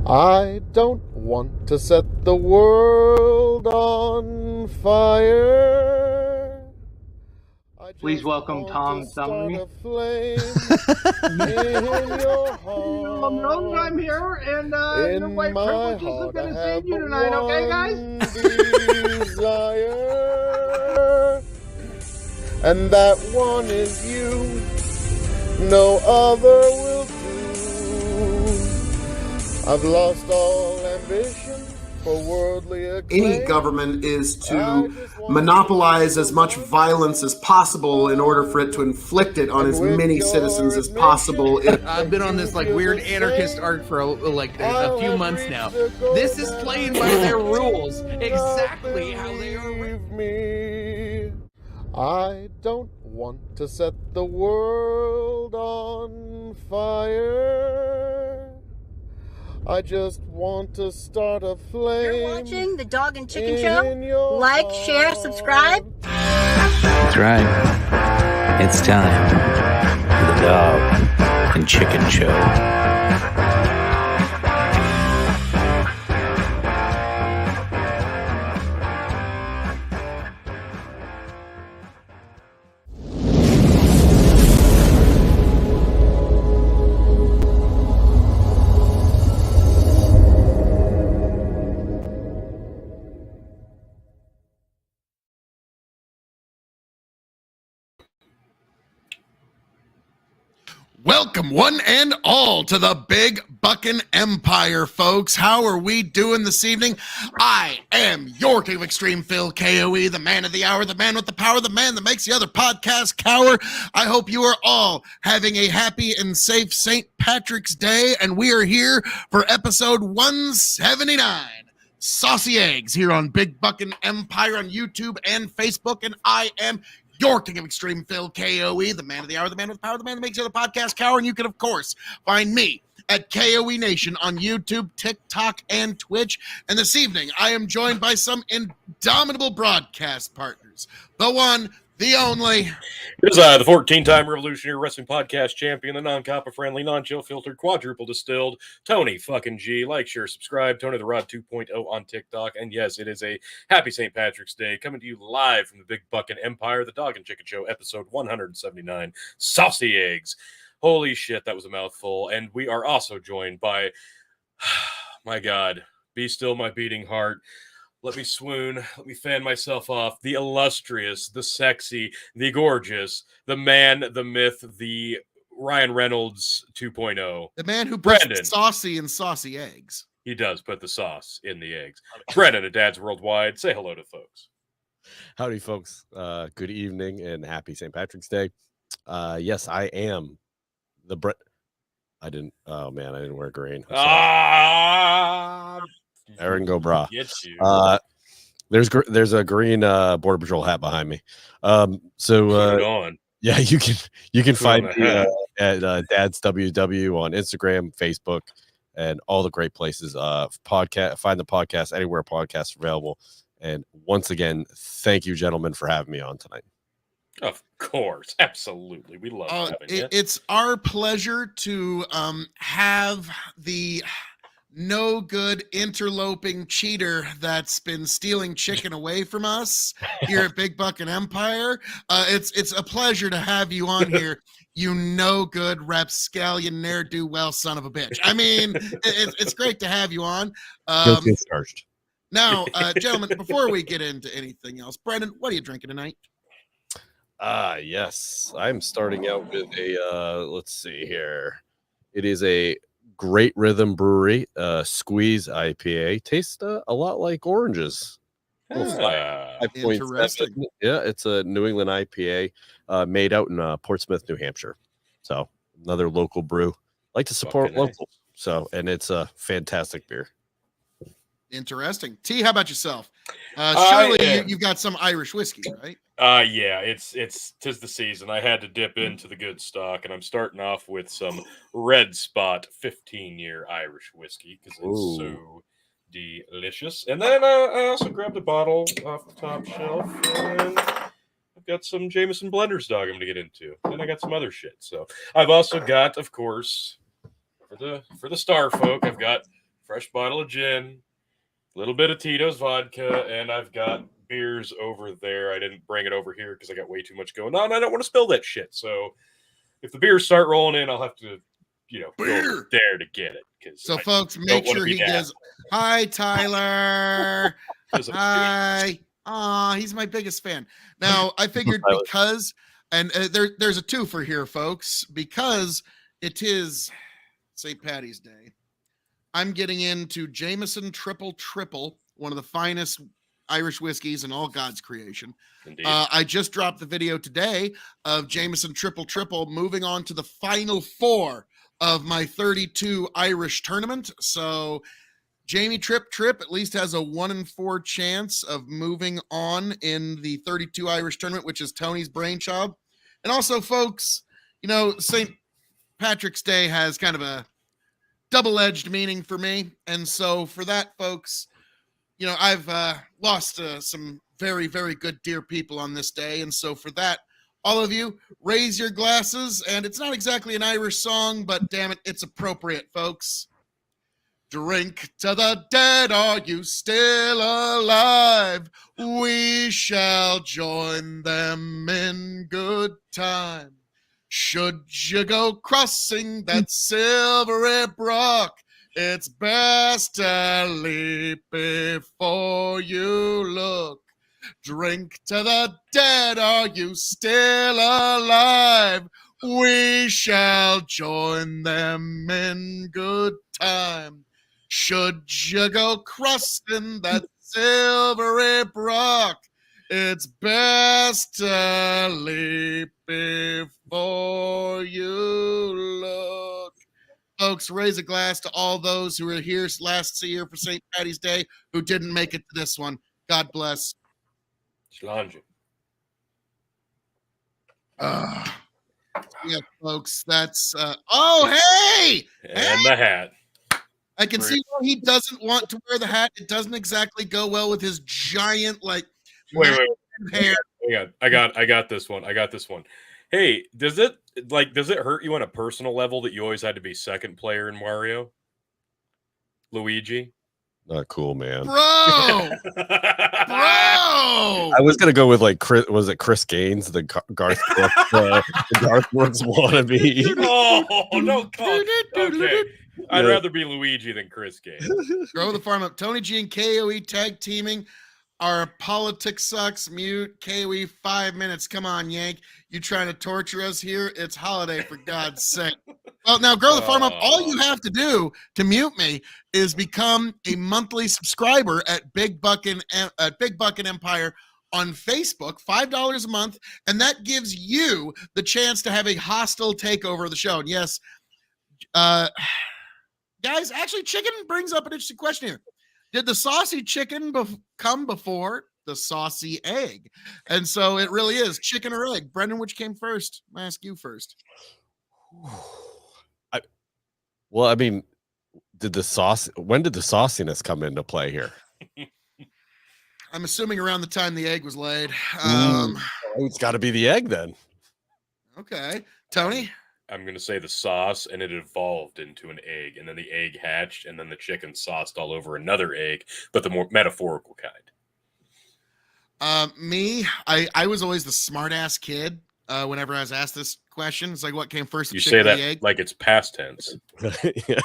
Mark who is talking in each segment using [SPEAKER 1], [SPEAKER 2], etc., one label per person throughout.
[SPEAKER 1] I don't want to set the world on fire.
[SPEAKER 2] Please welcome Tom Summery.
[SPEAKER 1] In your heart.
[SPEAKER 2] I'm here, and
[SPEAKER 1] in
[SPEAKER 2] white
[SPEAKER 1] my
[SPEAKER 2] privileges
[SPEAKER 1] heart,
[SPEAKER 2] have
[SPEAKER 1] I
[SPEAKER 2] been
[SPEAKER 1] have
[SPEAKER 2] seeing you
[SPEAKER 1] but
[SPEAKER 2] tonight, okay, guys?
[SPEAKER 1] desire, and that one is you. No other will do. I've lost all ambition for worldly acclaim.
[SPEAKER 3] Any government is to monopolize as much violence as possible in order for it to inflict it on as many citizens as possible.
[SPEAKER 4] I've been on this weird anarchist arc for a few months now. This is playing by their rules, exactly how they are.
[SPEAKER 1] I don't want to set the world on fire. I just want to start a flame.
[SPEAKER 5] You're watching the Dog and Chicken Show. Like, share, subscribe.
[SPEAKER 6] That's right. It's time for the Dog and Chicken Show.
[SPEAKER 7] Welcome, one and all, to the Big Buckin' Empire, folks. How are we doing this evening? I am your King of Extreme, Phil KOE, the man of the hour, the man with the power, the man that makes the other podcast cower. I hope you are all having a happy and safe St. Patrick's Day, and we are here for episode 179. Saucy Eggs here on Big Buckin' Empire on YouTube and Facebook, and I am your King of Extreme, Phil KOE, the man of the hour, the man with the power, the man that makes the other podcast cower. And you can, of course, find me at KOE Nation on YouTube, TikTok, and Twitch. And this evening, I am joined by some indomitable broadcast partners. The one, the only.
[SPEAKER 8] It is the 14-time Revolutionary Wrestling Podcast champion, the non-copper-friendly, non-chill filtered, quadruple distilled, Tony fucking G. Like, share, subscribe, Tony the Rod 2.0 on TikTok. And yes, it is a happy St. Patrick's Day, coming to you live from the Big Buckin' Empire, the Dog and Chicken Show, episode 179, Saucy Eggs. Holy shit, that was a mouthful. And we are also joined by, my God, be still my beating heart. Let me swoon. Let me fan myself off. The illustrious, the sexy, the gorgeous, the man, the myth, the Ryan Reynolds 2.0.
[SPEAKER 7] The man who puts
[SPEAKER 8] Brandon.
[SPEAKER 7] saucy in saucy eggs.
[SPEAKER 8] He does put the sauce in the eggs. Brendan at Dad's Worldwide. Say hello to folks.
[SPEAKER 9] Howdy, folks. Good evening and happy St. Patrick's Day. Yes, I am the I didn't wear green. Aaron go bra. There's a green Border Patrol hat behind me. So yeah, you can find me at Dad's WW on Instagram, Facebook, and all the great places. Find the podcast anywhere podcasts are available. And once again, thank you, gentlemen, for having me on tonight.
[SPEAKER 8] Of course, absolutely. We love having you.
[SPEAKER 7] It's our pleasure to have the no good interloping cheater that's been stealing chicken away from us here at Big Buckin' Empire. It's a pleasure to have you on here, you no good rapscallion ne'er-do-well son of a bitch. I mean, it's great to have you on.
[SPEAKER 9] Get starched.
[SPEAKER 7] Now, gentlemen, before we get into anything else, Brendan, what are you drinking tonight?
[SPEAKER 9] Yes, I'm starting out with a let's see here. It is a Great Rhythm Brewery Squeeze IPA. Tastes a lot like oranges.
[SPEAKER 7] Interesting.
[SPEAKER 9] Yeah, it's a New England IPA made out in Portsmouth, New Hampshire. So another local brew. Like to support local. So, and it's a fantastic beer.
[SPEAKER 7] Interesting. T, how about yourself? Surely you've got some Irish whiskey, right?
[SPEAKER 8] Yeah, tis the season. I had to dip into the good stock, and I'm starting off with some Red Spot 15-year Irish whiskey because it's so delicious. And then I also grabbed a bottle off the top shelf, and I've got some Jameson Blender's Dog I'm going to get into. And I got some other shit. So I've also got, of course, for the star folk, I've got fresh bottle of gin, a little bit of Tito's vodka, and I've got beers over there. I didn't bring it over here because I got way too much going on. I don't want to spill that shit. So if the beers start rolling in, I'll have to, go over there to get it.
[SPEAKER 7] So, folks, make sure he goes, hi, Tyler. Hi. Aw, he's my biggest fan. Now, I figured because, and there's a twofer here, folks, because it is St. Patty's Day. I'm getting into Jameson Triple Triple, one of the finest Irish whiskeys in all God's creation. I just dropped the video today of Jameson Triple Triple moving on to the final 4 of my 32 Irish tournament. So Jamie Trip at least has a 1 in 4 chance of moving on in the 32 Irish tournament, which is Tony's brainchild. And also, folks, St. Patrick's Day has kind of a double-edged meaning for me. And so for that, folks, I've lost some very, very good dear people on this day. And so for that, all of you, raise your glasses. And it's not exactly an Irish song, but damn it, it's appropriate, folks. Drink to the dead, are you still alive? We shall join them in good time. Should you go crossing that silvery brook, it's best to leap before you look. Drink to the dead, are you still alive? We shall join them in good time. Should you go crossing that silvery brook, it's best to leap before you look. Folks, raise a glass to all those who were here last year for St. Patty's Day who didn't make it to this one. God bless.
[SPEAKER 8] Sláinte.
[SPEAKER 7] Yeah, folks, that's hey!
[SPEAKER 8] And the hat.
[SPEAKER 7] I can see why he doesn't want to wear the hat. It doesn't exactly go well with his giant,
[SPEAKER 8] wait.
[SPEAKER 7] hair.
[SPEAKER 8] I got this one. Hey, does it hurt you on a personal level that you always had to be second player in Mario? Luigi?
[SPEAKER 9] Not cool, man.
[SPEAKER 7] Bro!
[SPEAKER 9] I was gonna go with Chris Gaines, the Garth Brooks wannabe.
[SPEAKER 8] Oh no! Okay. I'd rather be Luigi than Chris Gaines.
[SPEAKER 7] Grow the farm up. Tony G and KOE tag teaming. Our politics sucks. Mute KOE 5 minutes. Come on, Yank. You trying to torture us here? It's holiday, for God's sake. Well, now grow the farm up. All you have to do to mute me is become a monthly subscriber at Big Buckin' Empire on Facebook, $5 a month, and that gives you the chance to have a hostile takeover of the show. And yes, guys, actually, chicken brings up an interesting question here. Did the saucy chicken come before the saucy egg? And so it really is chicken or egg. Brendan, which came first? I ask you first.
[SPEAKER 9] Well, I mean, when did the sauciness come into play here?
[SPEAKER 7] I'm assuming around the time the egg was laid.
[SPEAKER 9] It's got to be the egg then.
[SPEAKER 7] Okay. Tony?
[SPEAKER 8] I'm going to say the sauce, and it evolved into an egg, and then the egg hatched, and then the chicken sauced all over another egg, but the more metaphorical kind.
[SPEAKER 7] I was always the smart-ass kid whenever I was asked this question. It's like, what came first, the
[SPEAKER 8] you
[SPEAKER 7] chicken
[SPEAKER 8] say
[SPEAKER 7] or
[SPEAKER 8] that
[SPEAKER 7] the egg?
[SPEAKER 8] Like it's past tense.
[SPEAKER 9] Yeah.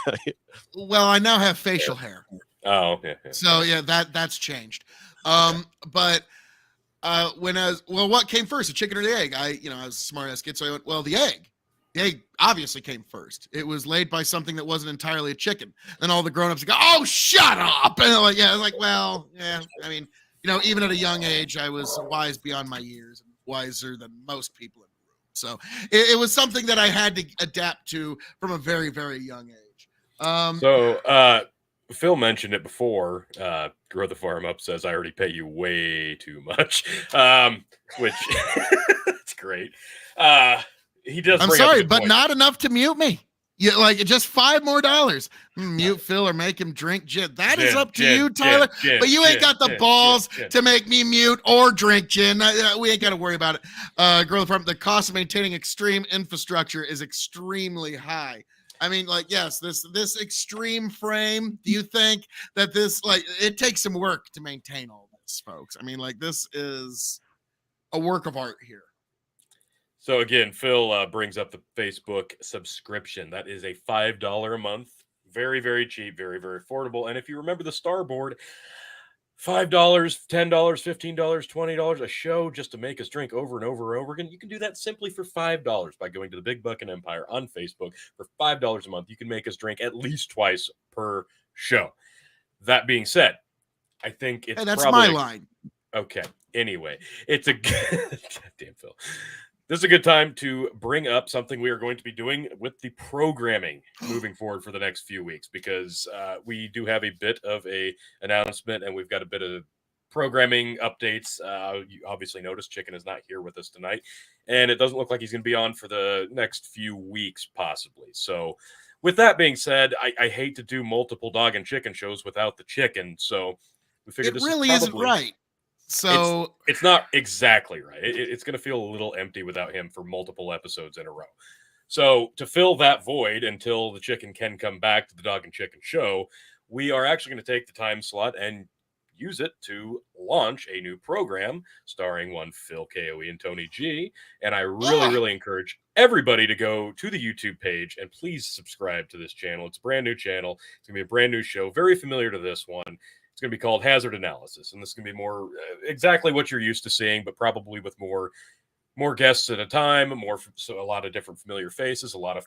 [SPEAKER 7] Well, I now have facial hair.
[SPEAKER 8] Oh, yeah.
[SPEAKER 7] So, yeah, that's changed. But when what came first, the chicken or the egg? I was a smart-ass kid, so I went, well, the egg. The egg obviously came first. It was laid by something that wasn't entirely a chicken. Then all the grown-ups go, "Oh, shut up!" And I'm like, yeah, I was like, well, yeah. I mean, even at a young age, I was wise beyond my years, and wiser than most people in the room. So it was something that I had to adapt to from a very, very young age.
[SPEAKER 8] Phil mentioned it before. Grow the Farm Up says, I already pay you way too much, which it's great. He does.
[SPEAKER 7] I'm sorry, but not enough to mute me. You like just $5 more. Mute Phil or make him drink gin. That is up to you, Tyler. But you ain't got the balls to make me mute or drink gin. We ain't got to worry about it. Grow the Farm. The cost of maintaining extreme infrastructure is extremely high. I mean, like, yes, this extreme frame. Do you think that this, like, it takes some work to maintain all this, folks? I mean, like, this is a work of art here.
[SPEAKER 8] So again, Phil brings up the Facebook subscription. That is a $5 a month. Very, very cheap, very, very affordable. And if you remember the Starboard, $5, $10, $15, $20 a show just to make us drink over and over and over again. You can do that simply for $5 by going to the Big Buckin' Empire on Facebook. For $5 a month, you can make us drink at least twice per show. That being said, I think it's
[SPEAKER 7] that's my line.
[SPEAKER 8] Okay. Anyway, it's a goddamn Phil. This is a good time to bring up something we are going to be doing with the programming moving forward for the next few weeks, because we do have a bit of a announcement and we've got a bit of programming updates. You obviously noticed Chicken is not here with us tonight, and it doesn't look like he's going to be on for the next few weeks, possibly. So with that being said, I hate to do multiple dog and chicken shows without the chicken. So we figured this
[SPEAKER 7] really isn't right. So
[SPEAKER 8] it's not exactly right. It's going to feel a little empty without him for multiple episodes in a row. So to fill that void until the chicken can come back to the Dog and Chicken show, we are actually going to take the time slot and use it to launch a new program starring one Phil KOE and Tony G. And I really encourage everybody to go to the YouTube page and please subscribe to this channel. It's a brand new channel. It's going to be a brand new show, very familiar to this one. It's going to be called Hazard Analysis, and this is going to be more exactly what you're used to seeing, but probably with more guests at a time, so a lot of different familiar faces, a lot of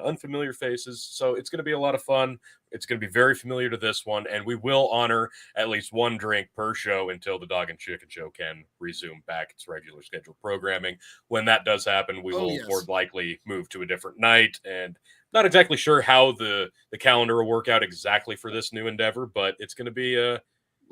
[SPEAKER 8] unfamiliar faces. So it's going to be a lot of fun. It's going to be very familiar to this one, and we will honor at least one drink per show until the Dog and Chicken show can resume back its regular scheduled programming. When that does happen, we will more likely move to a different night, and not exactly sure how the calendar will work out exactly for this new endeavor, but it's going to be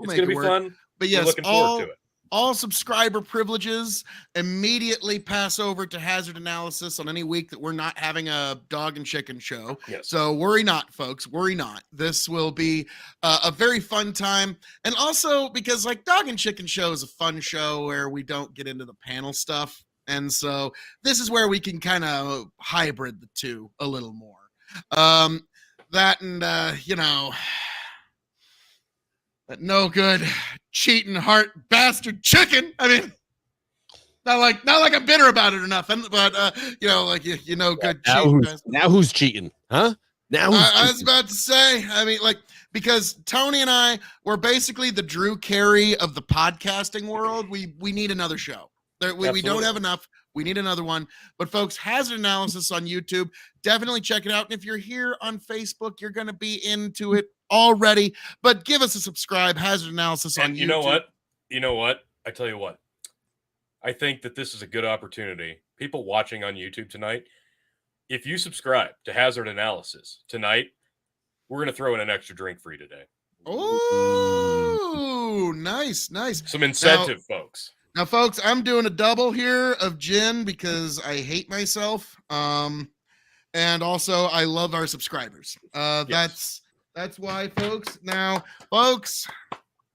[SPEAKER 8] fun.
[SPEAKER 7] But yes,
[SPEAKER 8] we're looking forward to it.
[SPEAKER 7] All subscriber privileges immediately pass over to Hazard Analysis on any week that we're not having a Dog and Chicken show.
[SPEAKER 8] Yes.
[SPEAKER 7] So worry not, folks. Worry not. This will be a very fun time. And also because, like, Dog and Chicken show is a fun show where we don't get into the panel stuff. And so this is where we can kind of hybrid the two a little more. That and, that no good cheating heart bastard chicken. I mean, not like I'm bitter about it or nothing, but good.
[SPEAKER 9] Now who's cheating, huh? Now
[SPEAKER 7] I was about to say, I mean, like, because Tony and I were basically the Drew Carey of the podcasting world. We need another show. We don't have enough. We need another one. But folks, Hazard Analysis on YouTube, definitely check it out. And if you're here on Facebook, you're going to be into it already. But give us a subscribe. Hazard Analysis on YouTube.
[SPEAKER 8] You know what? I tell you what. I think that this is a good opportunity. People watching on YouTube tonight, if you subscribe to Hazard Analysis tonight, we're going to throw in an extra drink for you today.
[SPEAKER 7] Oh, nice.
[SPEAKER 8] Some incentive, folks.
[SPEAKER 7] Now, folks, I'm doing a double here of gin because I hate myself. And also I love our subscribers.
[SPEAKER 8] Yes.
[SPEAKER 7] That's why, folks. Now, folks,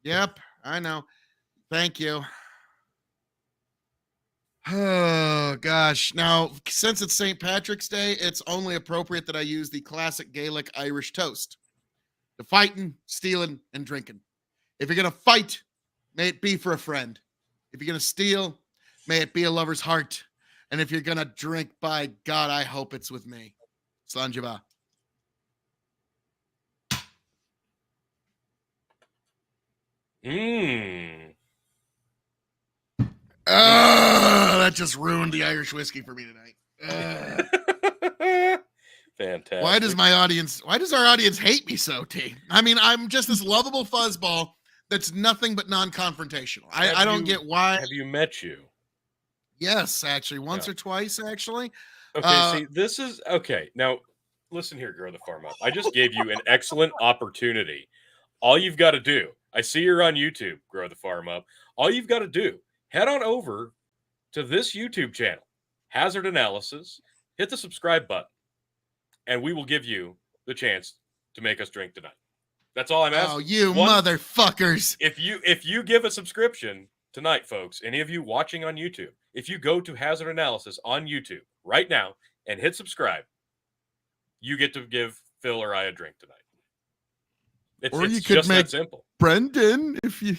[SPEAKER 7] yep, I know. Thank you. Oh, gosh. Now, since it's St. Patrick's Day, it's only appropriate that I use the classic Gaelic Irish toast. The fighting, stealing, and drinking. If you're going to fight, may it be for a friend. If you're going to steal, may it be a lover's heart. And if you're going to drink, by God, I hope it's with me. Slanjava. That just ruined the Irish whiskey for me tonight.
[SPEAKER 8] Fantastic.
[SPEAKER 7] Why does our audience hate me so, T? I mean, I'm just this lovable fuzzball that's nothing but non-confrontational. I don't get why.
[SPEAKER 8] Have you met you?
[SPEAKER 7] Yes, actually. Once or twice, actually.
[SPEAKER 8] Okay, see, this is... Okay, now, listen here, Grow the Farm Up. I just gave you an excellent opportunity. All you've got to do... I see you're on YouTube, Grow the Farm Up. All you've got to do, head on over to this YouTube channel, Hazard Analysis, hit the subscribe button, and we will give you the chance to make us drink tonight. That's all I'm asking.
[SPEAKER 7] Oh, you motherfuckers.
[SPEAKER 8] If you give a subscription tonight, folks, any of you watching on YouTube, if you go to Hazard Analysis on YouTube right now and hit subscribe, you get to give Phil or I a drink tonight.
[SPEAKER 7] Or
[SPEAKER 8] It's
[SPEAKER 7] you could
[SPEAKER 8] just
[SPEAKER 7] make
[SPEAKER 8] that simple.
[SPEAKER 7] Brendan, if you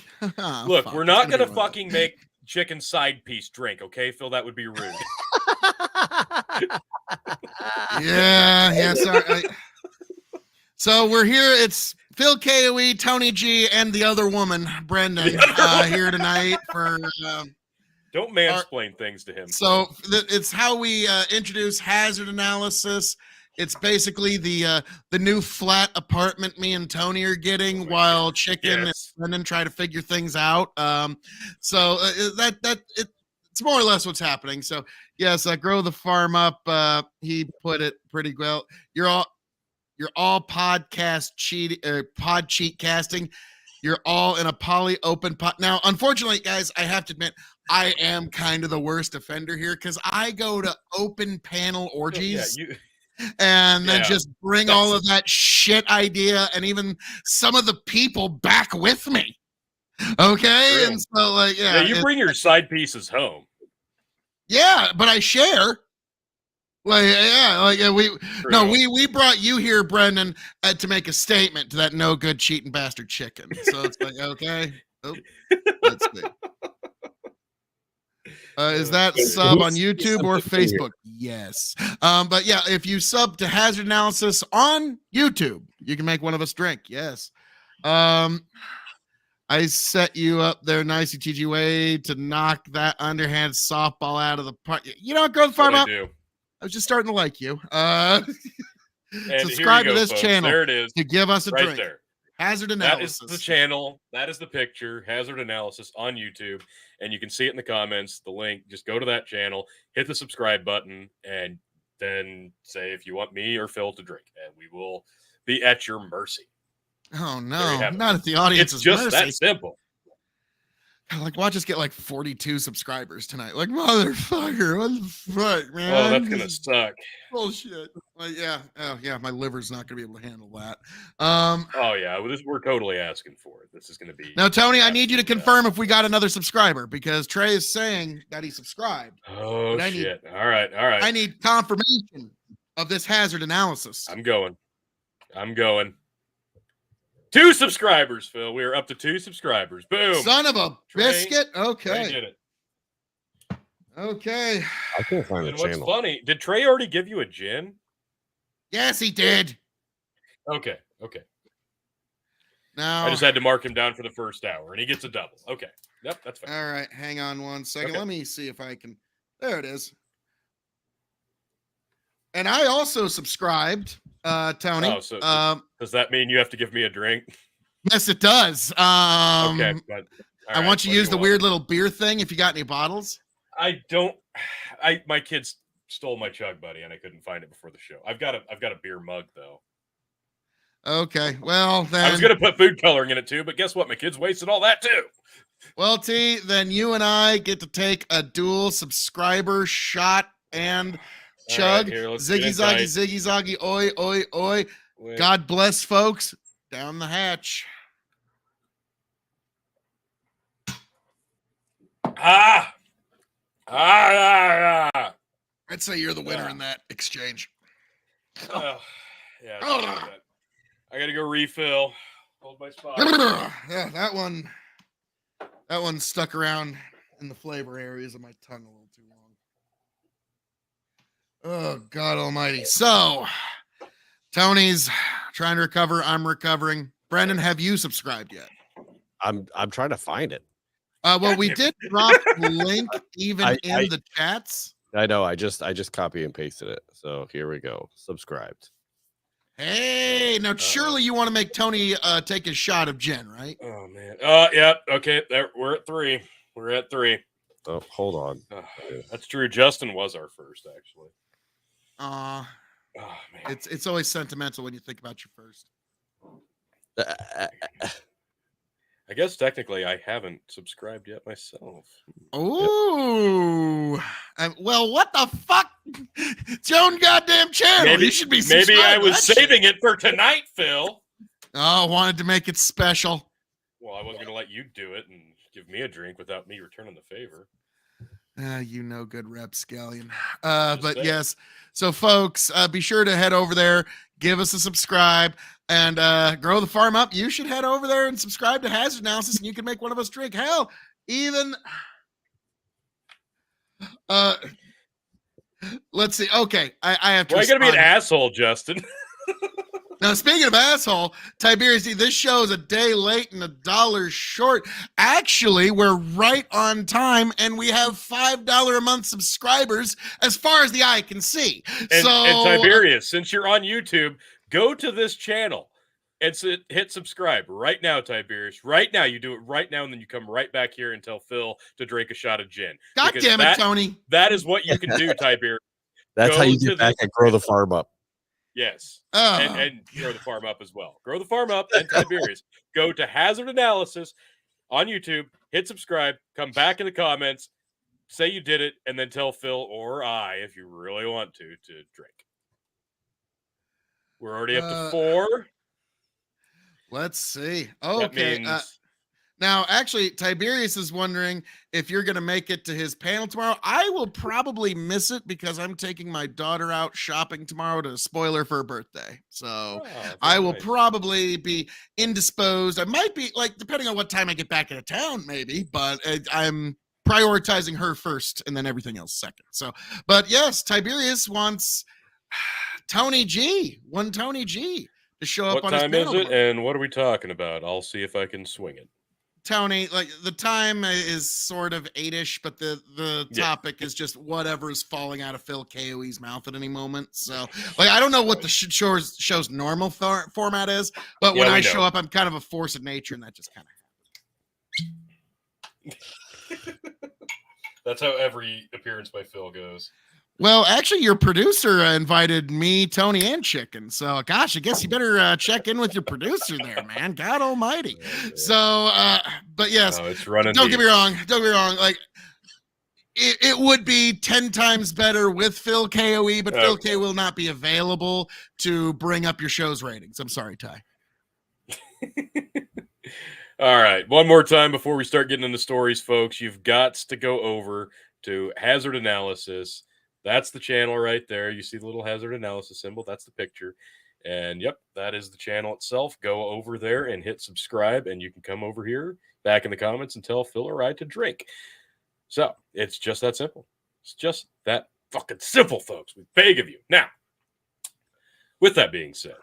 [SPEAKER 8] look, we're not going to fucking make chicken side piece drink, okay, Phil? That would be rude.
[SPEAKER 7] yeah. Sorry. So we're here. It's Phil KOE, Tony G, and the other woman, Brendan, here tonight for.
[SPEAKER 8] Don't mansplain things to him.
[SPEAKER 7] So it's how we introduce hazard analysis. It's basically the new flat apartment me and Tony are getting while Chicken and Brendan try to figure things out. So it's more or less what's happening. So yes, Grow the Farm Up. He put it pretty well. You're all podcast pod cheat casting. You're all in a poly open pod. Now, unfortunately, guys, I have to admit, I am kind of the worst offender here because I go to open panel orgies. And then just bring all of that shit idea and even some of the people back with me. Okay.
[SPEAKER 8] True.
[SPEAKER 7] And so
[SPEAKER 8] you bring your side pieces home.
[SPEAKER 7] Yeah, but I share. We brought you here, Brendan, to make a statement to that no good cheating bastard Chicken. So it's like, okay. Oh, let's see. Is that sub on YouTube or Facebook? Yes. But yeah, if you sub to Hazard Analysis on YouTube, you can make one of us drink. Yes. I set you up there nicely, TG way, to knock that underhand softball out of the park. You know what, Grow the Farm Up? I was just starting to like you. Subscribe to this channel.
[SPEAKER 8] There it is.
[SPEAKER 7] To give us a
[SPEAKER 8] right
[SPEAKER 7] drink.
[SPEAKER 8] There.
[SPEAKER 7] Hazard Analysis.
[SPEAKER 8] That is the channel. That is the picture. Hazard Analysis on YouTube. And you can see it in the comments. The link. Just go to that channel, hit the subscribe button, and then say if you want me or Phil to drink. And we will be at your mercy.
[SPEAKER 7] Oh, no. Not at the audience's
[SPEAKER 8] mercy. It's just
[SPEAKER 7] mercy.
[SPEAKER 8] that simple.
[SPEAKER 7] Like, watch us get like 42 subscribers tonight. Like, motherfucker, what the fuck, man?
[SPEAKER 8] Oh, that's gonna suck.
[SPEAKER 7] Bullshit. Like, yeah. Oh, yeah. My liver's not gonna be able to handle that.
[SPEAKER 8] Oh yeah, we're totally asking for it. This is gonna be.
[SPEAKER 7] Now, Tony, I need you to confirm if we got another subscriber because Trey is saying that he subscribed.
[SPEAKER 8] Oh shit! All right.
[SPEAKER 7] I need confirmation of this hazard analysis.
[SPEAKER 8] I'm going. 2 subscribers, Phil. We are up to 2 subscribers. Boom.
[SPEAKER 7] Son of a biscuit. Okay.
[SPEAKER 8] Trey did it.
[SPEAKER 7] Okay.
[SPEAKER 9] I can't find the channel.
[SPEAKER 8] What's funny, did Trey already give you a gin?
[SPEAKER 7] Yes, he did.
[SPEAKER 8] Okay.
[SPEAKER 7] Now
[SPEAKER 8] I just had to mark him down for the first hour, and he gets a double. Okay. Yep, that's fine.
[SPEAKER 7] All right. Hang on one second.
[SPEAKER 8] Okay.
[SPEAKER 7] Let me see if I can. There it is. And I also subscribed, Tony.
[SPEAKER 8] Oh, so does that mean you have to give me a drink?
[SPEAKER 7] Yes, it does.
[SPEAKER 8] Okay, but
[SPEAKER 7] I want you to use the weird little beer thing if you got any bottles.
[SPEAKER 8] I don't. My kids stole my Chug Buddy, and I couldn't find it before the show. I've got a beer mug though.
[SPEAKER 7] Okay, well then
[SPEAKER 8] I was gonna put food coloring in it too, but guess what? My kids wasted all that too.
[SPEAKER 7] Well, T, then you and I get to take a dual subscriber shot and chug.
[SPEAKER 8] Right, here,
[SPEAKER 7] ziggy zaggy, oi, oi, oi.
[SPEAKER 8] Wait.
[SPEAKER 7] God bless, folks. Down the hatch. I'd say you're the winner in that exchange.
[SPEAKER 8] Yeah. I gotta go refill. Hold my spot.
[SPEAKER 7] Yeah, that one stuck around in the flavor areas of my tongue a little too long. Oh, God almighty. So, Tony's trying to recover. I'm recovering. Brendan, have you subscribed yet?
[SPEAKER 9] I'm trying to find it.
[SPEAKER 7] Well, we did drop the link even in the chats.
[SPEAKER 9] I know. I just copy and pasted it. So here we go. Subscribed.
[SPEAKER 7] Hey, now surely you want to make Tony take a shot of gin, right?
[SPEAKER 8] Oh man. Yeah. Okay. There. We're at 3. We're at 3.
[SPEAKER 9] Oh, hold on.
[SPEAKER 8] That's true. Justin was our first, actually.
[SPEAKER 7] Oh man. It's always sentimental when you think about your first.
[SPEAKER 8] I guess technically I haven't subscribed yet myself.
[SPEAKER 7] Oh, well, what the fuck? It's your own goddamn channel.
[SPEAKER 8] Maybe,
[SPEAKER 7] you should be.
[SPEAKER 8] Maybe I was saving it for tonight, Phil.
[SPEAKER 7] Oh, wanted to make it special.
[SPEAKER 8] Well, I wasn't gonna let you do it and give me a drink without me returning the favor.
[SPEAKER 7] You know, good rapscallion. But yes, so folks, be sure to head over there, give us a subscribe, and grow the farm up. You should head over there and subscribe to Hazard Analysis, and you can make one of us drink. Hell, even let's see. Okay, I have to.
[SPEAKER 8] Why are you gonna be an asshole, Justin?
[SPEAKER 7] Now, speaking of asshole, Tiberius, this show is a day late and $1 short. Actually, we're right on time, and we have $5 a month subscribers as far as the eye can see.
[SPEAKER 8] And Tiberius, since you're on YouTube, go to this channel and hit subscribe right now, Tiberius. Right now, you do it right now, and then you come right back here and tell Phil to drink a shot of gin.
[SPEAKER 7] God damn it, Tony.
[SPEAKER 8] That is what you can do, Tiberius.
[SPEAKER 9] That's how you get back and grow the farm up.
[SPEAKER 8] Yes. And grow the farm up as well. Grow the farm up and Tiberius. Go to Hazard Analysis on YouTube, hit subscribe, come back in the comments, say you did it, and then tell Phil or I, if you really want to drink. We're already up to 4.
[SPEAKER 7] Let's see. Okay. Now, actually, Tiberius is wondering if you're going to make it to his panel tomorrow. I will probably miss it because I'm taking my daughter out shopping tomorrow to spoil her for her birthday. So I will probably be indisposed. I might be, like, depending on what time I get back into town, maybe, but I'm prioritizing her first and then everything else second. So, but yes, Tiberius wants Tony G, to show up on his panel.
[SPEAKER 8] What time is it, and what are we talking about? I'll see if I can swing it.
[SPEAKER 7] Tony, like the time is sort of 8-ish, but the topic is just whatever is falling out of Phil KOE's mouth at any moment. So, like, I don't know what the show's normal format is, but when I show up, I'm kind of a force of nature, and that just kind of happens.
[SPEAKER 8] That's how every appearance by Phil goes.
[SPEAKER 7] Well, actually, your producer invited me, Tony, and Chicken. So, gosh, I guess you better check in with your producer there, man. God almighty. So, but yes,
[SPEAKER 8] it's running.
[SPEAKER 7] Don't get me wrong. Like, it would be 10 times better with Phil KOE, but Phil K will not be available to bring up your show's ratings. I'm sorry, Ty.
[SPEAKER 8] All right. One more time before we start getting into stories, folks. You've got to go over to Hazard Analysis. That's the channel right there. You see the little Hazard Analysis symbol. That's the picture. And, yep, that is the channel itself. Go over there and hit subscribe, and you can come over here back in the comments and tell Phil or I to drink. So, it's just that simple. It's just that fucking simple, folks. We beg of you. Now, with that being said,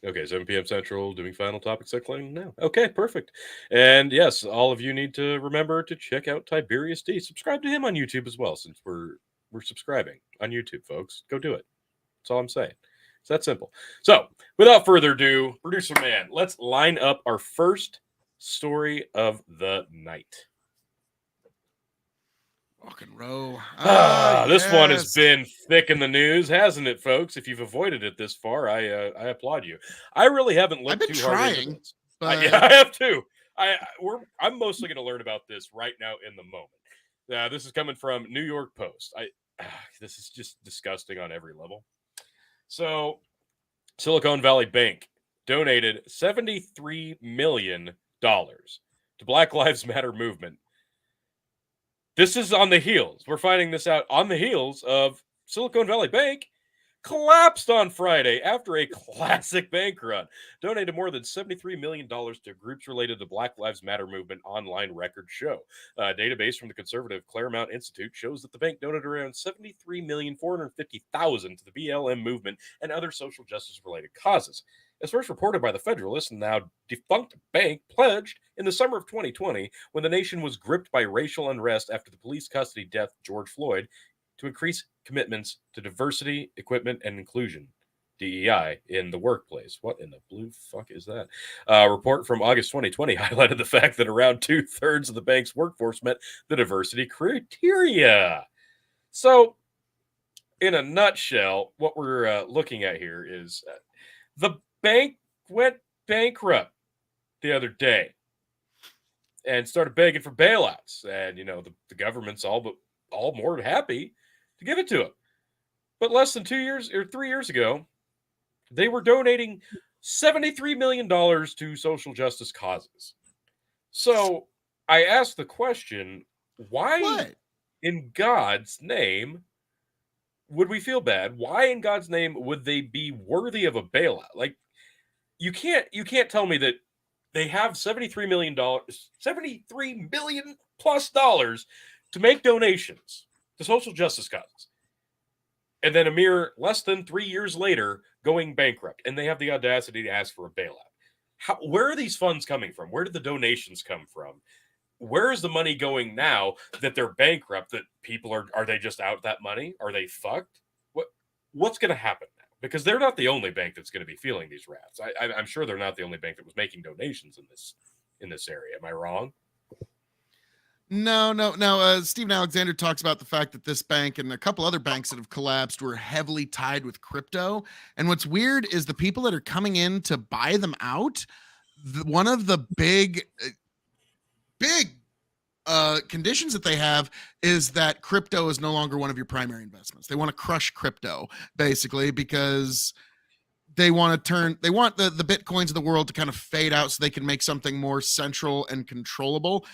[SPEAKER 8] okay, 7 p.m. Central, doing final topics cycling now. Okay, perfect. And, yes, all of you need to remember to check out Tiberius D. Subscribe to him on YouTube as well, since we're subscribing on YouTube, folks. Go do it. That's all I'm saying. It's that simple. So, without further ado, producer man, let's line up our first story of the night.
[SPEAKER 7] Rock and roll.
[SPEAKER 8] This one has been thick in the news, hasn't it, folks? If you've avoided it this far, I applaud you. I really haven't looked too hard into this.
[SPEAKER 7] But...
[SPEAKER 8] I have too. I'm mostly going to learn about this right now in the moment. This is coming from New York Post. This is just disgusting on every level. So, Silicon Valley Bank donated $73 million to Black Lives Matter movement. This is on the heels. We're finding this out on the heels of Silicon Valley Bank collapsed on Friday after a classic bank run. Donated more than $73 million to groups related to Black Lives Matter movement online record show. A database from the conservative Claremont Institute shows that the bank donated around $73,450,000 to the BLM movement and other social justice-related causes. As first reported by the Federalist, and now defunct bank pledged in the summer of 2020 when the nation was gripped by racial unrest after the police custody death of George Floyd to increase commitments to diversity, equipment, and inclusion, DEI, in the workplace. What in the blue fuck is that? A report from August 2020 highlighted the fact that around 2/3 of the bank's workforce met the diversity criteria. So, in a nutshell, what we're looking at here is the bank went bankrupt the other day and started begging for bailouts. And, you know, the government's all more than happy to give it to them. But less than 2 years or 3 years ago, they were donating $73 million to social justice causes. So I asked the question, why?
[SPEAKER 7] What?
[SPEAKER 8] in God's name would we feel bad? Why in God's name would they be worthy of a bailout? Like, you can't tell me that they have $73 million plus to make donations to social justice causes. And then a mere less than 3 years later, going bankrupt, and they have the audacity to ask for a bailout. Where are these funds coming from? Where did the donations come from? Where is the money going now that they're bankrupt? That people are they just out that money? Are they fucked? What's going to happen now? Because they're not the only bank that's going to be feeling these wraths. I'm sure they're not the only bank that was making donations in this area. Am I wrong?
[SPEAKER 7] No. Stephen Alexander talks about the fact that this bank and a couple other banks that have collapsed were heavily tied with crypto. And what's weird is the people that are coming in to buy them out, one of the big conditions that they have is that crypto is no longer one of your primary investments. They want to crush crypto, basically, because they want the Bitcoins of the world to kind of fade out so they can make something more central and controllable.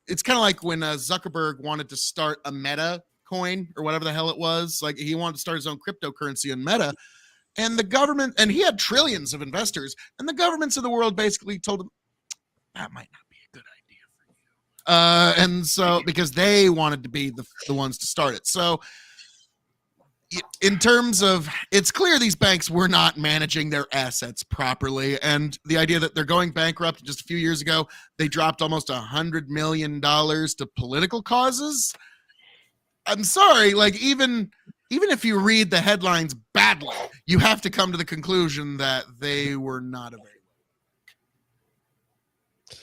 [SPEAKER 7] It's kind of like when Zuckerberg wanted to start a Meta coin or whatever the hell it was. Like, he wanted to start his own cryptocurrency in Meta, and the government, and he had trillions of investors, and the governments of the world basically told him that might not be a good idea for you. And so, because they wanted to be the ones to start it. So in terms of, it's clear these banks were not managing their assets properly, and the idea that they're going bankrupt just a few years ago, they dropped almost $100 million to political causes. I'm sorry, like, even if you read the headlines badly, you have to come to the conclusion that they were not a very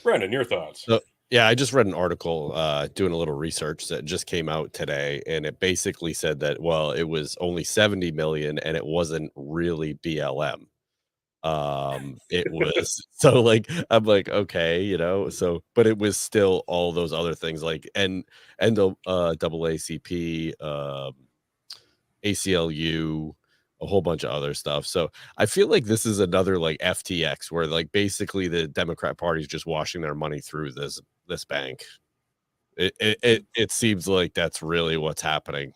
[SPEAKER 8] Brandon, your thoughts?
[SPEAKER 9] Yeah, I just read an article doing a little research that just came out today, and it basically said that, well, it was only 70 million and it wasn't really BLM. It was so, like, I'm like, okay, so, but it was still all those other things, like the AACP, ACLU, a whole bunch of other stuff. So I feel like this is another like FTX, where like basically the Democrat Party is just washing their money through this bank. It seems like that's really what's happening.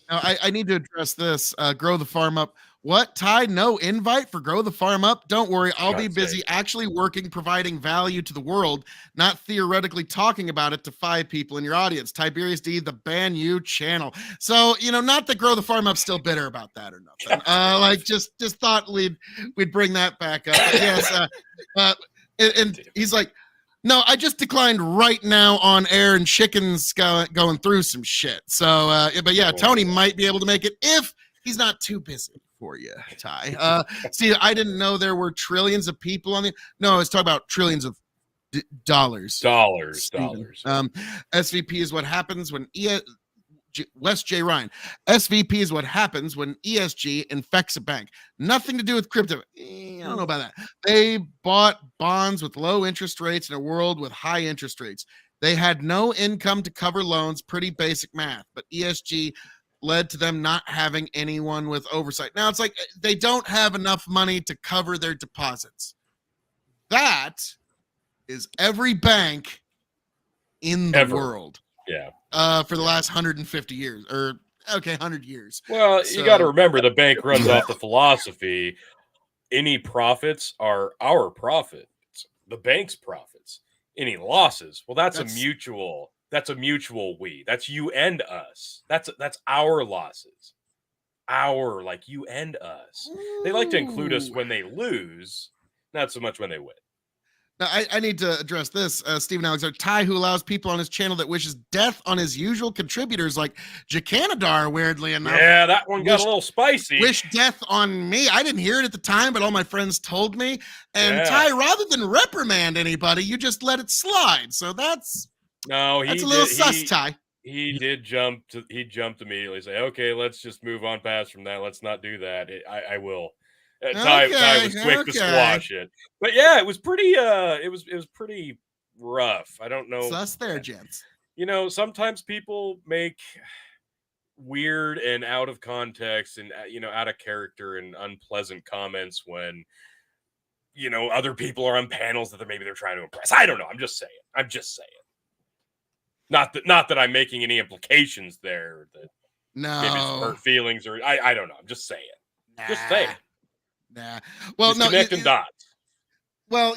[SPEAKER 7] Now, I need to address this. Grow the Farm Up. What, Ty? No invite for Grow the Farm Up? Don't worry, I'll be busy actually working, providing value to the world, not theoretically talking about it to 5 people in your audience. Tiberius D, the Ban You channel. So, not that Grow the Farm Up's still bitter about that or nothing. Like, just thought we'd bring that back up. But yes, and he's like, no, I just declined right now on air, and Chicken's going through some shit. So, but yeah, Tony might be able to make it if he's not too busy for you, Ty. See, I didn't know there were trillions of people on the. No, I was talking about trillions of dollars.
[SPEAKER 8] Dollars.
[SPEAKER 7] SVP is what happens when West J. Ryan. SVP is what happens when ESG infects a bank. Nothing to do with crypto. I don't know about that. They bought bonds with low interest rates in a world with high interest rates. They had no income to cover loans. Pretty basic math. But ESG led to them not having anyone with oversight. Now, it's like they don't have enough money to cover their deposits. That is every bank in the world.
[SPEAKER 8] Yeah.
[SPEAKER 7] For the last 150 years, or 100 years.
[SPEAKER 8] Well, so, you got to remember, the bank runs off the philosophy: any profits are our profits, the bank's profits. Any losses, well, that's a mutual we. That's you and us. That's our losses. Like you and us. They like to include us when they lose, not so much when they win.
[SPEAKER 7] Now, I need to address this. Stephen Alexander, Ty, who allows people on his channel that wishes death on his usual contributors, like Jacanadar, weirdly enough.
[SPEAKER 8] Yeah, that one got a little spicy.
[SPEAKER 7] Wish death on me. I didn't hear it at the time, but all my friends told me. And Ty, rather than reprimand anybody, you just let it slide. So that's a little sus, Ty.
[SPEAKER 8] He jumped immediately. Say, okay, let's just move on past from that. Let's not do that. I will. Ty was quick to squash it, but yeah, it was pretty. It was pretty rough. I don't know.
[SPEAKER 7] Sus there, gents.
[SPEAKER 8] Sometimes people make weird and out of context and out of character and unpleasant comments when other people are on panels that maybe they're trying to impress. I don't know. I'm just saying. Not that I'm making any implications there that
[SPEAKER 7] No,
[SPEAKER 8] maybe it's hurt feelings or I don't know. I'm just saying. Just saying.
[SPEAKER 7] Nah. Well,
[SPEAKER 8] just
[SPEAKER 7] no,
[SPEAKER 8] connecting dots.
[SPEAKER 7] Well,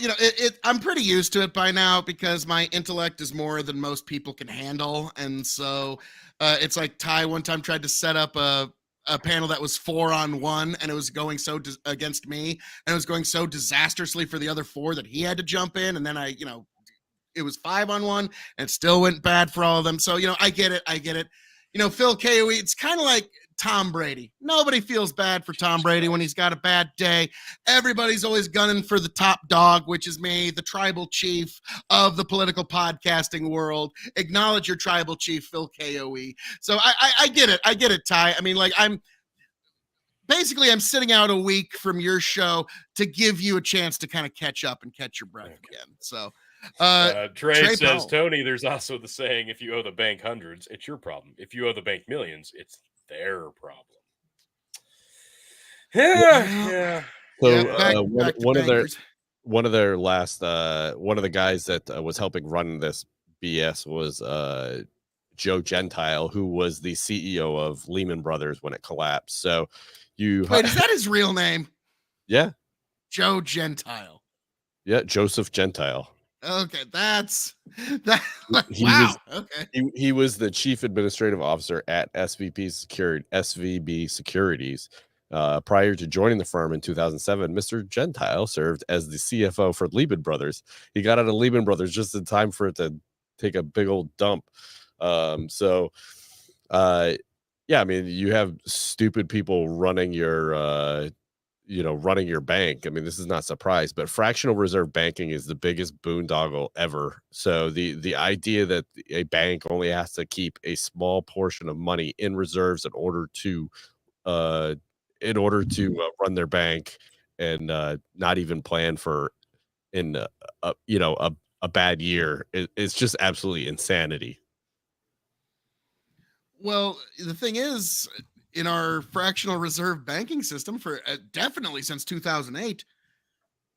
[SPEAKER 7] I'm pretty used to it by now because my intellect is more than most people can handle, and so it's like Ty one time tried to set up a panel that was 4-on-1, and it was going against me, and it was going so disastrously for the other 4 that he had to jump in, and then it was 5-on-1, and it still went bad for all of them. So I get it. Phil KOE, it's kind of like Tom Brady. Nobody feels bad for Tom Brady when he's got a bad day. Everybody's always gunning for the top dog, which is me, the tribal chief of the political podcasting world. Acknowledge your tribal chief, Phil KOE. So I get it. I get it, Ty. I mean, like, I'm sitting out a week from your show to give you a chance to kind of catch up and catch your breath again. So
[SPEAKER 8] Trey says, Powell. Tony, there's also the saying, if you owe the bank hundreds, it's your problem. If you owe the bank millions, it's their problem. Yeah.
[SPEAKER 9] So one of the guys that was helping run this BS was Joe Gentile, who was the CEO of Lehman Brothers when it collapsed. So
[SPEAKER 7] wait, is that his real name?
[SPEAKER 9] Yeah,
[SPEAKER 7] Joe Gentile.
[SPEAKER 9] Yeah, Joseph Gentile.
[SPEAKER 7] Okay, that's that.
[SPEAKER 9] He was the chief administrative officer at SVB Securities. Prior to joining the firm in 2007, Mr. Gentile served as the CFO for Lehman Brothers. He got out of Lehman Brothers just in time for it to take a big old dump. Yeah, I mean, you have stupid people running your running your bank. I mean, this is not surprise, but fractional reserve banking is the biggest boondoggle ever. So the idea that a bank only has to keep a small portion of money in reserves in order to run their bank and not even plan for a bad year, it's just absolutely insanity.
[SPEAKER 7] Well, the thing is, in our fractional reserve banking system for definitely since 2008,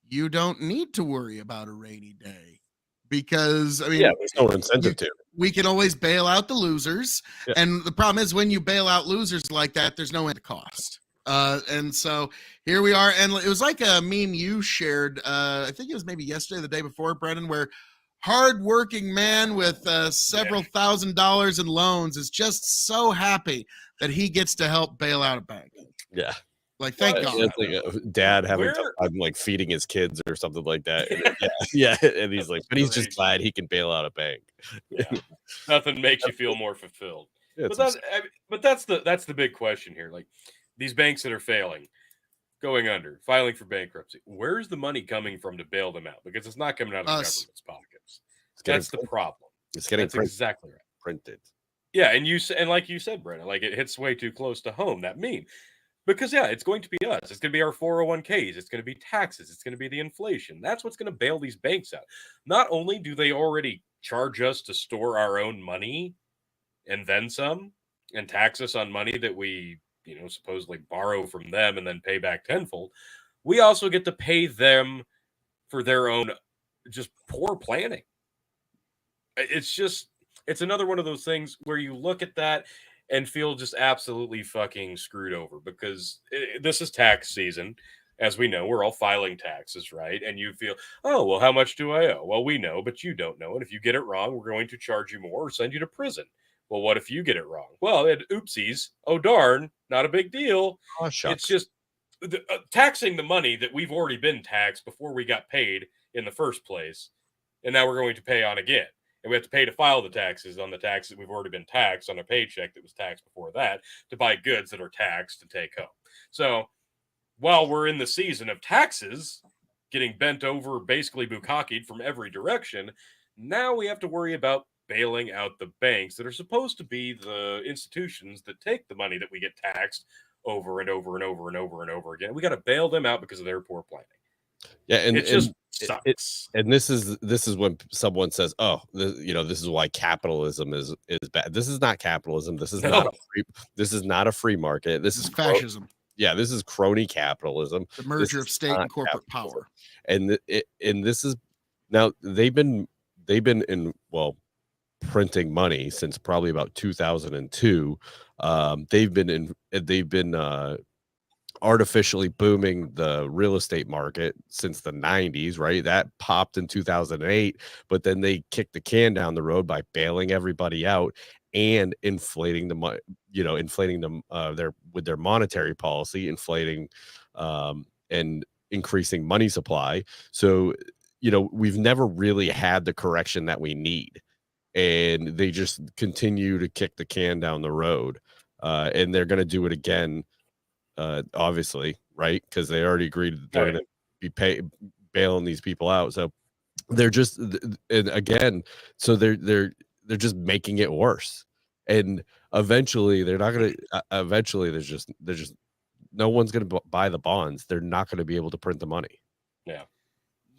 [SPEAKER 7] you don't need to worry about a rainy day because, I mean,
[SPEAKER 9] there's no incentive to.
[SPEAKER 7] We can always bail out the losers. Yeah. And the problem is when you bail out losers like that, there's no end to cost. And so here we are. And it was like a meme you shared. I think it was maybe yesterday, the day before, Brendan, where hardworking man with several $1,000s in loans is just so happy that he gets to help bail out a bank.
[SPEAKER 9] Yeah.
[SPEAKER 7] Like, thank God.
[SPEAKER 9] It's like a dad having I'm like feeding his kids or something like that. And and he's like, but he's just glad he can bail out a bank.
[SPEAKER 8] Yeah. Nothing makes you feel more fulfilled. Yeah, but that's the big question here. Like, these banks that are failing, going under, filing for bankruptcy, where's the money coming from to bail them out? Because it's not coming out of the government's pockets. That's the problem.
[SPEAKER 9] It's getting
[SPEAKER 8] exactly right.
[SPEAKER 9] Printed.
[SPEAKER 8] Yeah, and like you said, Brennan, like, it hits way too close to home, that meme. Because, it's going to be us. It's going to be our 401ks. It's going to be taxes. It's going to be the inflation. That's what's going to bail these banks out. Not only do they already charge us to store our own money and then some, and tax us on money that we, supposedly borrow from them and then pay back tenfold, we also get to pay them for their own just poor planning. It's another one of those things where you look at that and feel just absolutely fucking screwed over, because this is tax season. As we know, we're all filing taxes, right? And you feel, oh, well, how much do I owe? Well, we know, but you don't know. And if you get it wrong, we're going to charge you more or send you to prison. Well, what if you get it wrong? Well, oopsies. Oh, darn. Not a big deal.
[SPEAKER 9] Oh, shucks.
[SPEAKER 8] It's just taxing the money that we've already been taxed before we got paid in the first place. And now we're going to pay on again. And we have to pay to file the taxes on the taxes that we've already been taxed on a paycheck that was taxed before that to buy goods that are taxed to take home. So while we're in the season of taxes, getting bent over, basically bukkakied from every direction, now we have to worry about bailing out the banks that are supposed to be the institutions that take the money that we get taxed over and over and over and over and over again. We got to bail them out because of their poor planning.
[SPEAKER 9] Yeah, and
[SPEAKER 8] it just sucks.
[SPEAKER 9] And this is when someone says, "Oh, this is why capitalism is bad." This is not capitalism. This is not a free market. This is
[SPEAKER 7] fascism.
[SPEAKER 9] This is crony capitalism.
[SPEAKER 7] The merger of state and corporate power.
[SPEAKER 9] And this is now they've been in printing money since probably about 2002. They've been artificially booming the real estate market since the 90s, right? That popped in 2008, but then they kicked the can down the road by bailing everybody out and inflating the inflating them their monetary policy, inflating and increasing money supply. So we've never really had the correction that we need, and they just continue to kick the can down the road, and they're going to do it again, obviously, right? Because they already agreed that they're going to be bailing these people out. So they're just, and again, so they're just making it worse, and eventually they're not going to. Eventually, there's just no one's going to buy the bonds. They're not going to be able to print the money.
[SPEAKER 8] Yeah.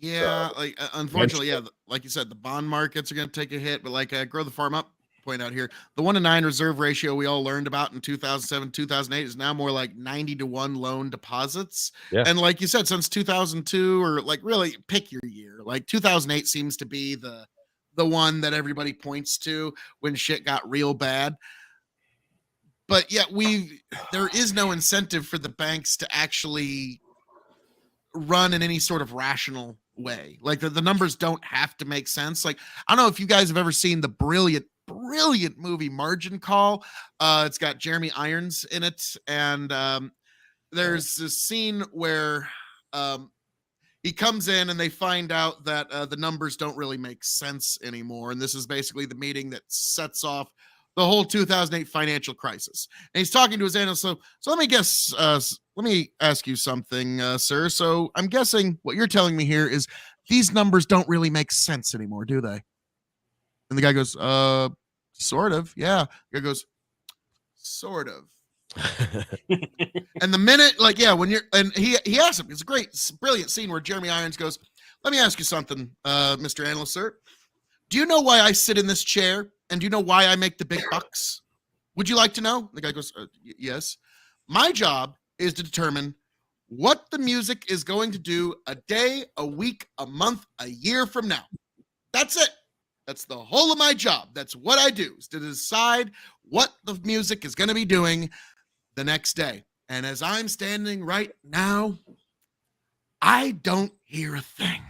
[SPEAKER 3] Yeah, like unfortunately, yeah, like you said, the bond markets are going to take a hit. But like Grow the Farm Up point out here, the 1-to-9 reserve ratio we all learned about in 2007, 2008 is now more like 90-to-1 loan deposits.
[SPEAKER 9] Yeah.
[SPEAKER 3] And like you said, since 2002, or like really pick your year, like 2008 seems to be the one that everybody points to when shit got real bad. But yet there is no incentive for the banks to actually run in any sort of rational way. Like the numbers don't have to make sense. Like, I don't know if you guys have ever seen the brilliant movie Margin Call. It's got Jeremy Irons in it, and there's this scene where he comes in and they find out that the numbers don't really make sense anymore, and this is basically the meeting that sets off the whole 2008 financial crisis. And he's talking to his analyst. So let me guess. Let me ask you something, sir. So I'm guessing what you're telling me here is these numbers don't really make sense anymore, do they? And the guy goes, sort of. Yeah. The guy goes, sort of. And the minute, like, yeah, when he asks him, it's a brilliant scene where Jeremy Irons goes, let me ask you something, Mr. Analyst, sir. Do you know why I sit in this chair? And do you know why I make the big bucks? Would you like to know? The guy goes, yes. My job is to determine what the music is going to do a day, a week, a month, a year from now. That's it. That's the whole of my job. That's what I do, is to decide what the music is going to be doing the next day. And as I'm standing right now, I don't hear a thing.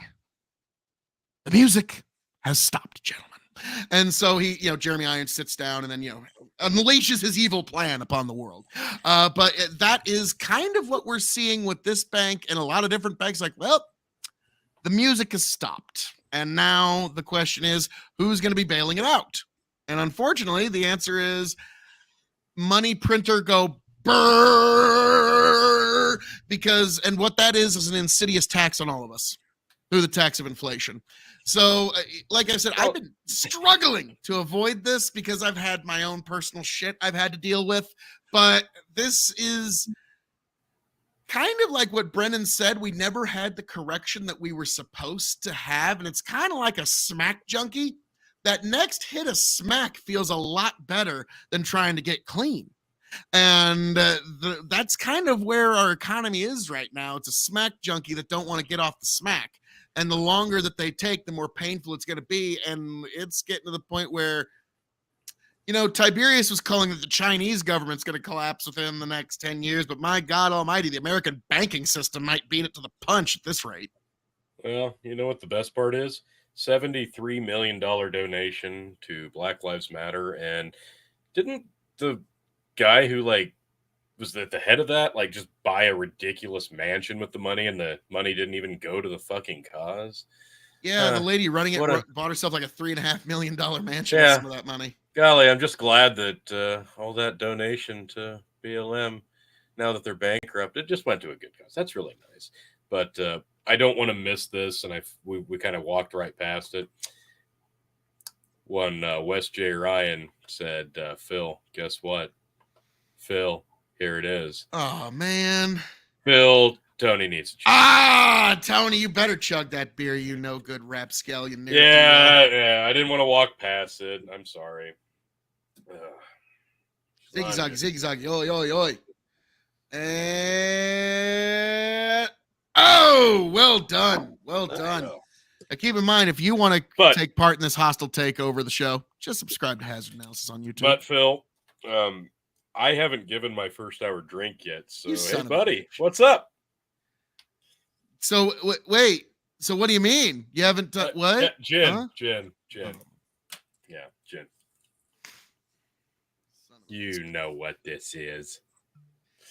[SPEAKER 3] The music has stopped, gentlemen. And so Jeremy Irons sits down and then, unleashes his evil plan upon the world. But that is kind of what we're seeing with this bank and a lot of different banks. Like, well, the music has stopped. And now the question is, who's going to be bailing it out? And unfortunately, the answer is money printer go brrr, and what that is an insidious tax on all of us through the tax of inflation. So, like I said, I've been struggling to avoid this because I've had my own personal shit I've had to deal with. But this is kind of like what Brennan said. We never had the correction that we were supposed to have. And it's kind of like a smack junkie. That next hit of smack feels a lot better than trying to get clean. And that's kind of where our economy is right now. It's a smack junkie that don't want to get off the smack. And the longer that they take, the more painful it's going to be. And it's getting to the point where, Tiberius was calling that the Chinese government's going to collapse within the next 10 years. But my God almighty, the American banking system might beat it to the punch at this rate.
[SPEAKER 8] Well, you know what the best part is? $73 million donation to Black Lives Matter. And didn't the guy who was at the head of that just buy a ridiculous mansion with the money, and the money didn't even go to the fucking cause?
[SPEAKER 3] Yeah, the lady running it bought herself a $3.5 million mansion with some of that money.
[SPEAKER 8] Golly, I'm just glad that all that donation to BLM, now that they're bankrupt, it just went to a good cause. That's really nice. But I don't want to miss this, and we kind of walked right past it. When West J. Ryan said, Phil, guess what? Phil, here it is.
[SPEAKER 3] Oh, man.
[SPEAKER 8] Phil, Tony needs to
[SPEAKER 3] chug. Tony, you better chug that beer, you no good rapscallion.
[SPEAKER 8] Yeah, I didn't want to walk past it. I'm sorry.
[SPEAKER 3] Zigzag, zigzag, yoy, yoy, yoy. And well done. Well done. Keep in mind, if you want to take part in this hostile takeover of the show, just subscribe to Hazard Analysis on YouTube.
[SPEAKER 8] But Phil, I haven't given my first hour drink yet. So, hey, buddy, what's up?
[SPEAKER 3] So wait. So what do you mean? You haven't what?
[SPEAKER 8] Yeah, gin. Yeah, gin. You know what this is.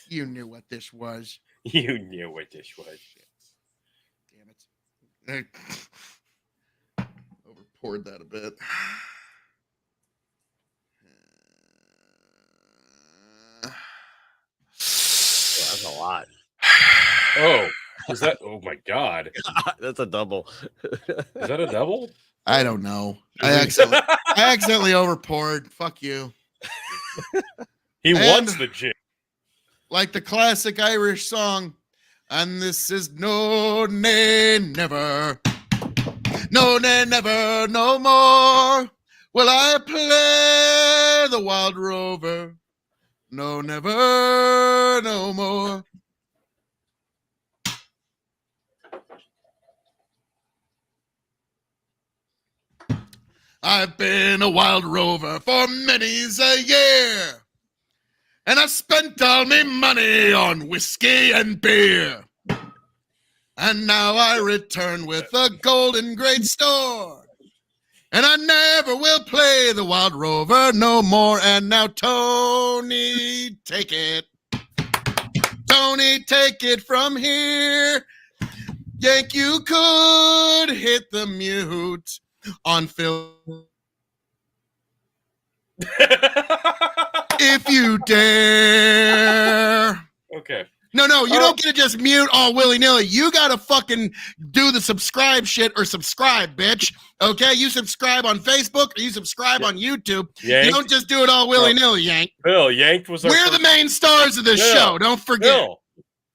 [SPEAKER 3] You knew what this was.
[SPEAKER 8] You knew what this was.
[SPEAKER 3] Damn it. Overpoured that a bit.
[SPEAKER 9] That's a lot.
[SPEAKER 8] Oh, is that? Oh my God,
[SPEAKER 9] that's a double.
[SPEAKER 8] Is that a double?
[SPEAKER 3] I don't know. I accidentally overpoured. Fuck you.
[SPEAKER 8] He wants the gin.
[SPEAKER 3] Like the classic Irish song, and this is no nay never. No nay never, no more will I play the wild rover. No, never, no more. I've been a wild rover for many's a year, and I've spent all my money on whiskey and beer. And now I return with a golden great store, and I never will play the wild rover no more. And now Tony, take it. Tony, take it from here. Yank, you could hit the mute on Phil. If you dare.
[SPEAKER 8] Okay.
[SPEAKER 3] No, you don't get to just mute all willy-nilly. You got to fucking do the subscribe shit or subscribe, bitch. Okay? You subscribe on Facebook or you subscribe on YouTube.
[SPEAKER 8] Yanked.
[SPEAKER 3] You don't just do it all willy-nilly, Yank.
[SPEAKER 8] Phil, Yanked was
[SPEAKER 3] We're the main stars of this show. Don't forget.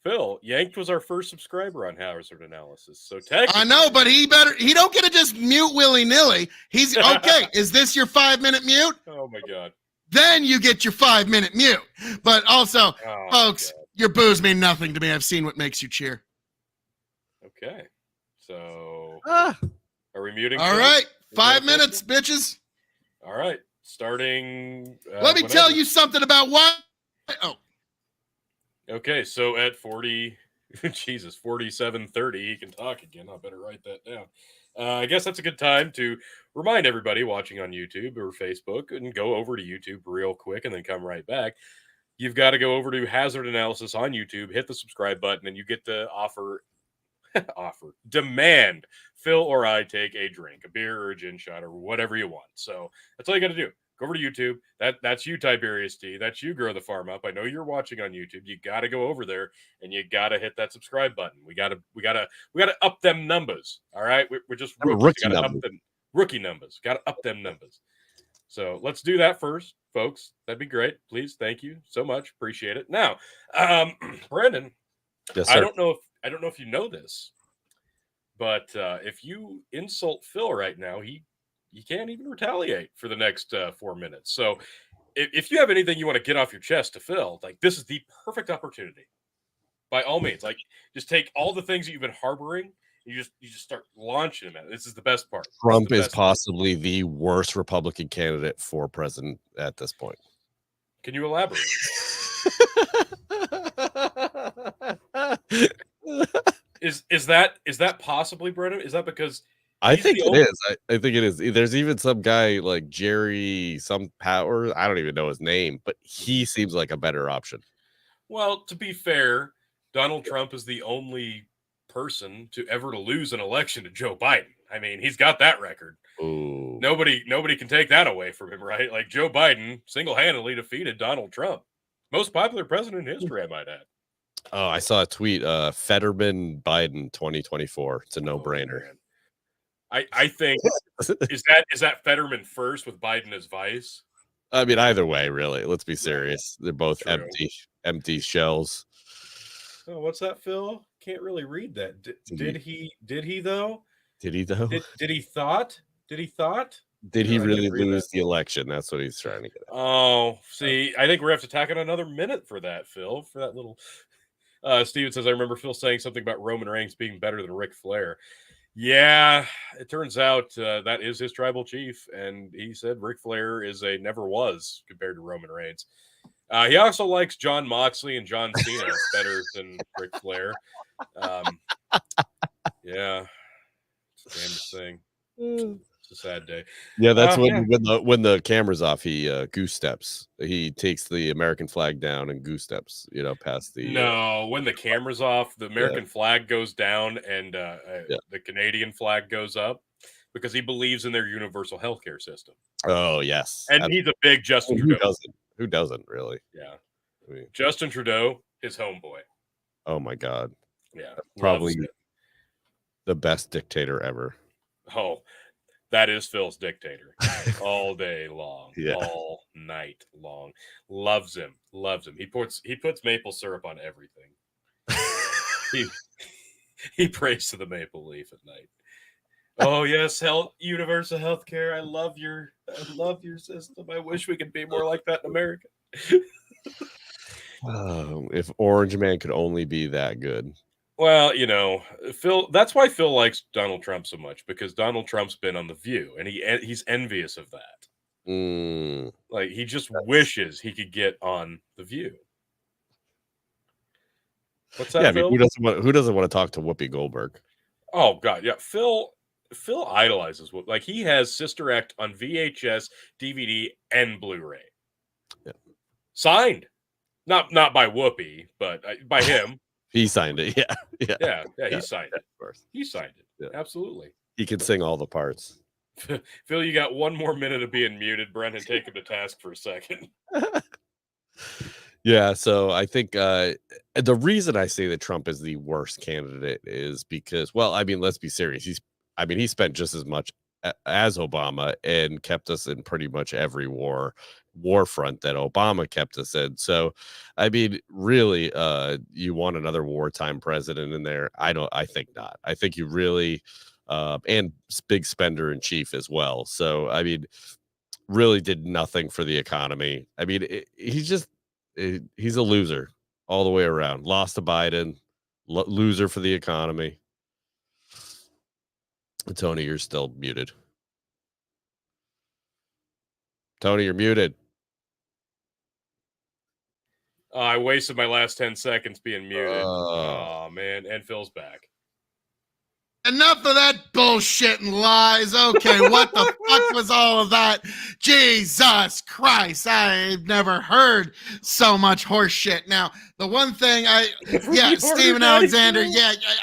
[SPEAKER 8] Phil, Yanked was our first subscriber on Hazard Analysis. So technically,
[SPEAKER 3] I know, but he don't get to just mute willy-nilly. He's okay. Is this your 5-minute mute?
[SPEAKER 8] Oh my God.
[SPEAKER 3] Then you get your 5-minute mute. But also, folks, your boos mean nothing to me. I've seen what makes you cheer.
[SPEAKER 8] Okay. So are we muting?
[SPEAKER 3] All right. 5 minutes, bitches.
[SPEAKER 8] All right. Starting.
[SPEAKER 3] Let me tell you something about why. Oh.
[SPEAKER 8] Okay. So at 47:30, he can talk again. I better write that down. I guess that's a good time to remind everybody watching on YouTube or Facebook and go over to YouTube real quick and then come right back. You've got to go over to Hazard Analysis on YouTube, hit the subscribe button, and you get to demand Phil or I take a drink, a beer or a gin shot or whatever you want. So that's all you got to do. Go over to YouTube. That's you, Tiberius T. That's you, Grow the Farm Up. I know you're watching on YouTube. You got to go over there and you got to hit that subscribe button. We got to up them numbers. All right, we're just rookie numbers. Got to up them numbers. So let's do that first, folks. That'd be great. Please, thank you so much. Appreciate it. Now, Brandon,
[SPEAKER 9] yes, sir.
[SPEAKER 8] I don't know if you know this, but if you insult Phil right now, he can't even retaliate for the next 4 minutes. So if you have anything you want to get off your chest to Phil, like this is the perfect opportunity. By all means, like just take all the things that you've been harboring. You just start launching them. This is the best part.
[SPEAKER 9] Trump is possibly the worst Republican candidate for president at this point.
[SPEAKER 8] Can you elaborate? Is that possibly, Brennan? Is that because
[SPEAKER 9] I think it is. I think it is. There's even some guy like Jerry, some power. I don't even know his name, but he seems like a better option.
[SPEAKER 8] Well, to be fair, Donald Trump is the only person to ever lose an election to Joe Biden. I mean, he's got that record.
[SPEAKER 9] Ooh.
[SPEAKER 8] Nobody can take that away from him, right? Like Joe Biden single-handedly defeated Donald Trump. Most popular president in history, I might add.
[SPEAKER 9] Oh, I saw a tweet. Fetterman Biden 2024. It's a no-brainer.
[SPEAKER 8] I think is that Fetterman first with Biden as vice?
[SPEAKER 9] I mean, either way, really. Let's be serious. They're both
[SPEAKER 8] True.
[SPEAKER 9] empty shells.
[SPEAKER 8] Oh, what's that, Phil? Can't really read that. Did he though?
[SPEAKER 9] Did he though?
[SPEAKER 8] Did he thought?
[SPEAKER 9] Did he really lose the election? That's what he's trying to get at.
[SPEAKER 8] Oh, see, I think we're going to have to tack on another minute for that, Phil, for that little. Steven says, I remember Phil saying something about Roman Reigns being better than Ric Flair. Yeah, it turns out that is his tribal chief, and he said Ric Flair never was compared to Roman Reigns. He also likes John Moxley and John Cena better than Ric Flair. Yeah, it's the damnedest thing. It's a sad day.
[SPEAKER 9] Yeah, that's when the camera's off, he goose steps. He takes the American flag down and goose steps, past the.
[SPEAKER 8] No, when the camera's off, the American flag goes down and the Canadian flag goes up because he believes in their universal healthcare system.
[SPEAKER 9] Oh yes,
[SPEAKER 8] and he's a big Justin Trudeau.
[SPEAKER 9] Who doesn't really?
[SPEAKER 8] Yeah, Justin Trudeau, his homeboy.
[SPEAKER 9] Oh my God.
[SPEAKER 8] Yeah,
[SPEAKER 9] probably the best dictator ever.
[SPEAKER 8] Oh. That is Phil's dictator all day long, all night long. Loves him. He puts maple syrup on everything. he prays to the maple leaf at night. Oh yes, universal healthcare. I love your system. I wish we could be more like that in America.
[SPEAKER 9] If Orange Man could only be that good.
[SPEAKER 8] Well, Phil. That's why Phil likes Donald Trump so much, because Donald Trump's been on The View, and he's envious of that. Like he just wishes he could get on The View. What's that? Phil?
[SPEAKER 9] Who doesn't want to talk to Whoopi Goldberg?
[SPEAKER 8] Oh God, yeah. Phil idolizes Whoopi. Like he has Sister Act on VHS, DVD, and Blu-ray.
[SPEAKER 9] Yeah.
[SPEAKER 8] Signed, not by Whoopi, but by him.
[SPEAKER 9] He signed it. Yeah.
[SPEAKER 8] He signed it.
[SPEAKER 9] Of course.
[SPEAKER 8] He signed it. Yeah. Absolutely.
[SPEAKER 9] He can sing all the parts.
[SPEAKER 8] Phil, you got one more minute of being muted. Brendan, take him to task for a second.
[SPEAKER 9] Yeah, so I think the reason I say that Trump is the worst candidate is because, well, I mean, let's be serious. He spent just as much as Obama and kept us in pretty much every war front that Obama kept us in. So, I mean, really, you want another wartime president in there? I think not. I think you really, and big spender in chief as well. So, I mean, really did nothing for the economy. I mean, he's a loser all the way around. Lost to Biden, loser for the economy. Tony, you're still muted. Tony, you're muted.
[SPEAKER 8] I wasted my last 10 seconds being muted. Oh, man. And Phil's back.
[SPEAKER 3] Enough of that bullshit and lies. Okay, what the fuck was all of that? Jesus Christ, I've never heard so much horse shit. Now, the one thing Stephen Alexander,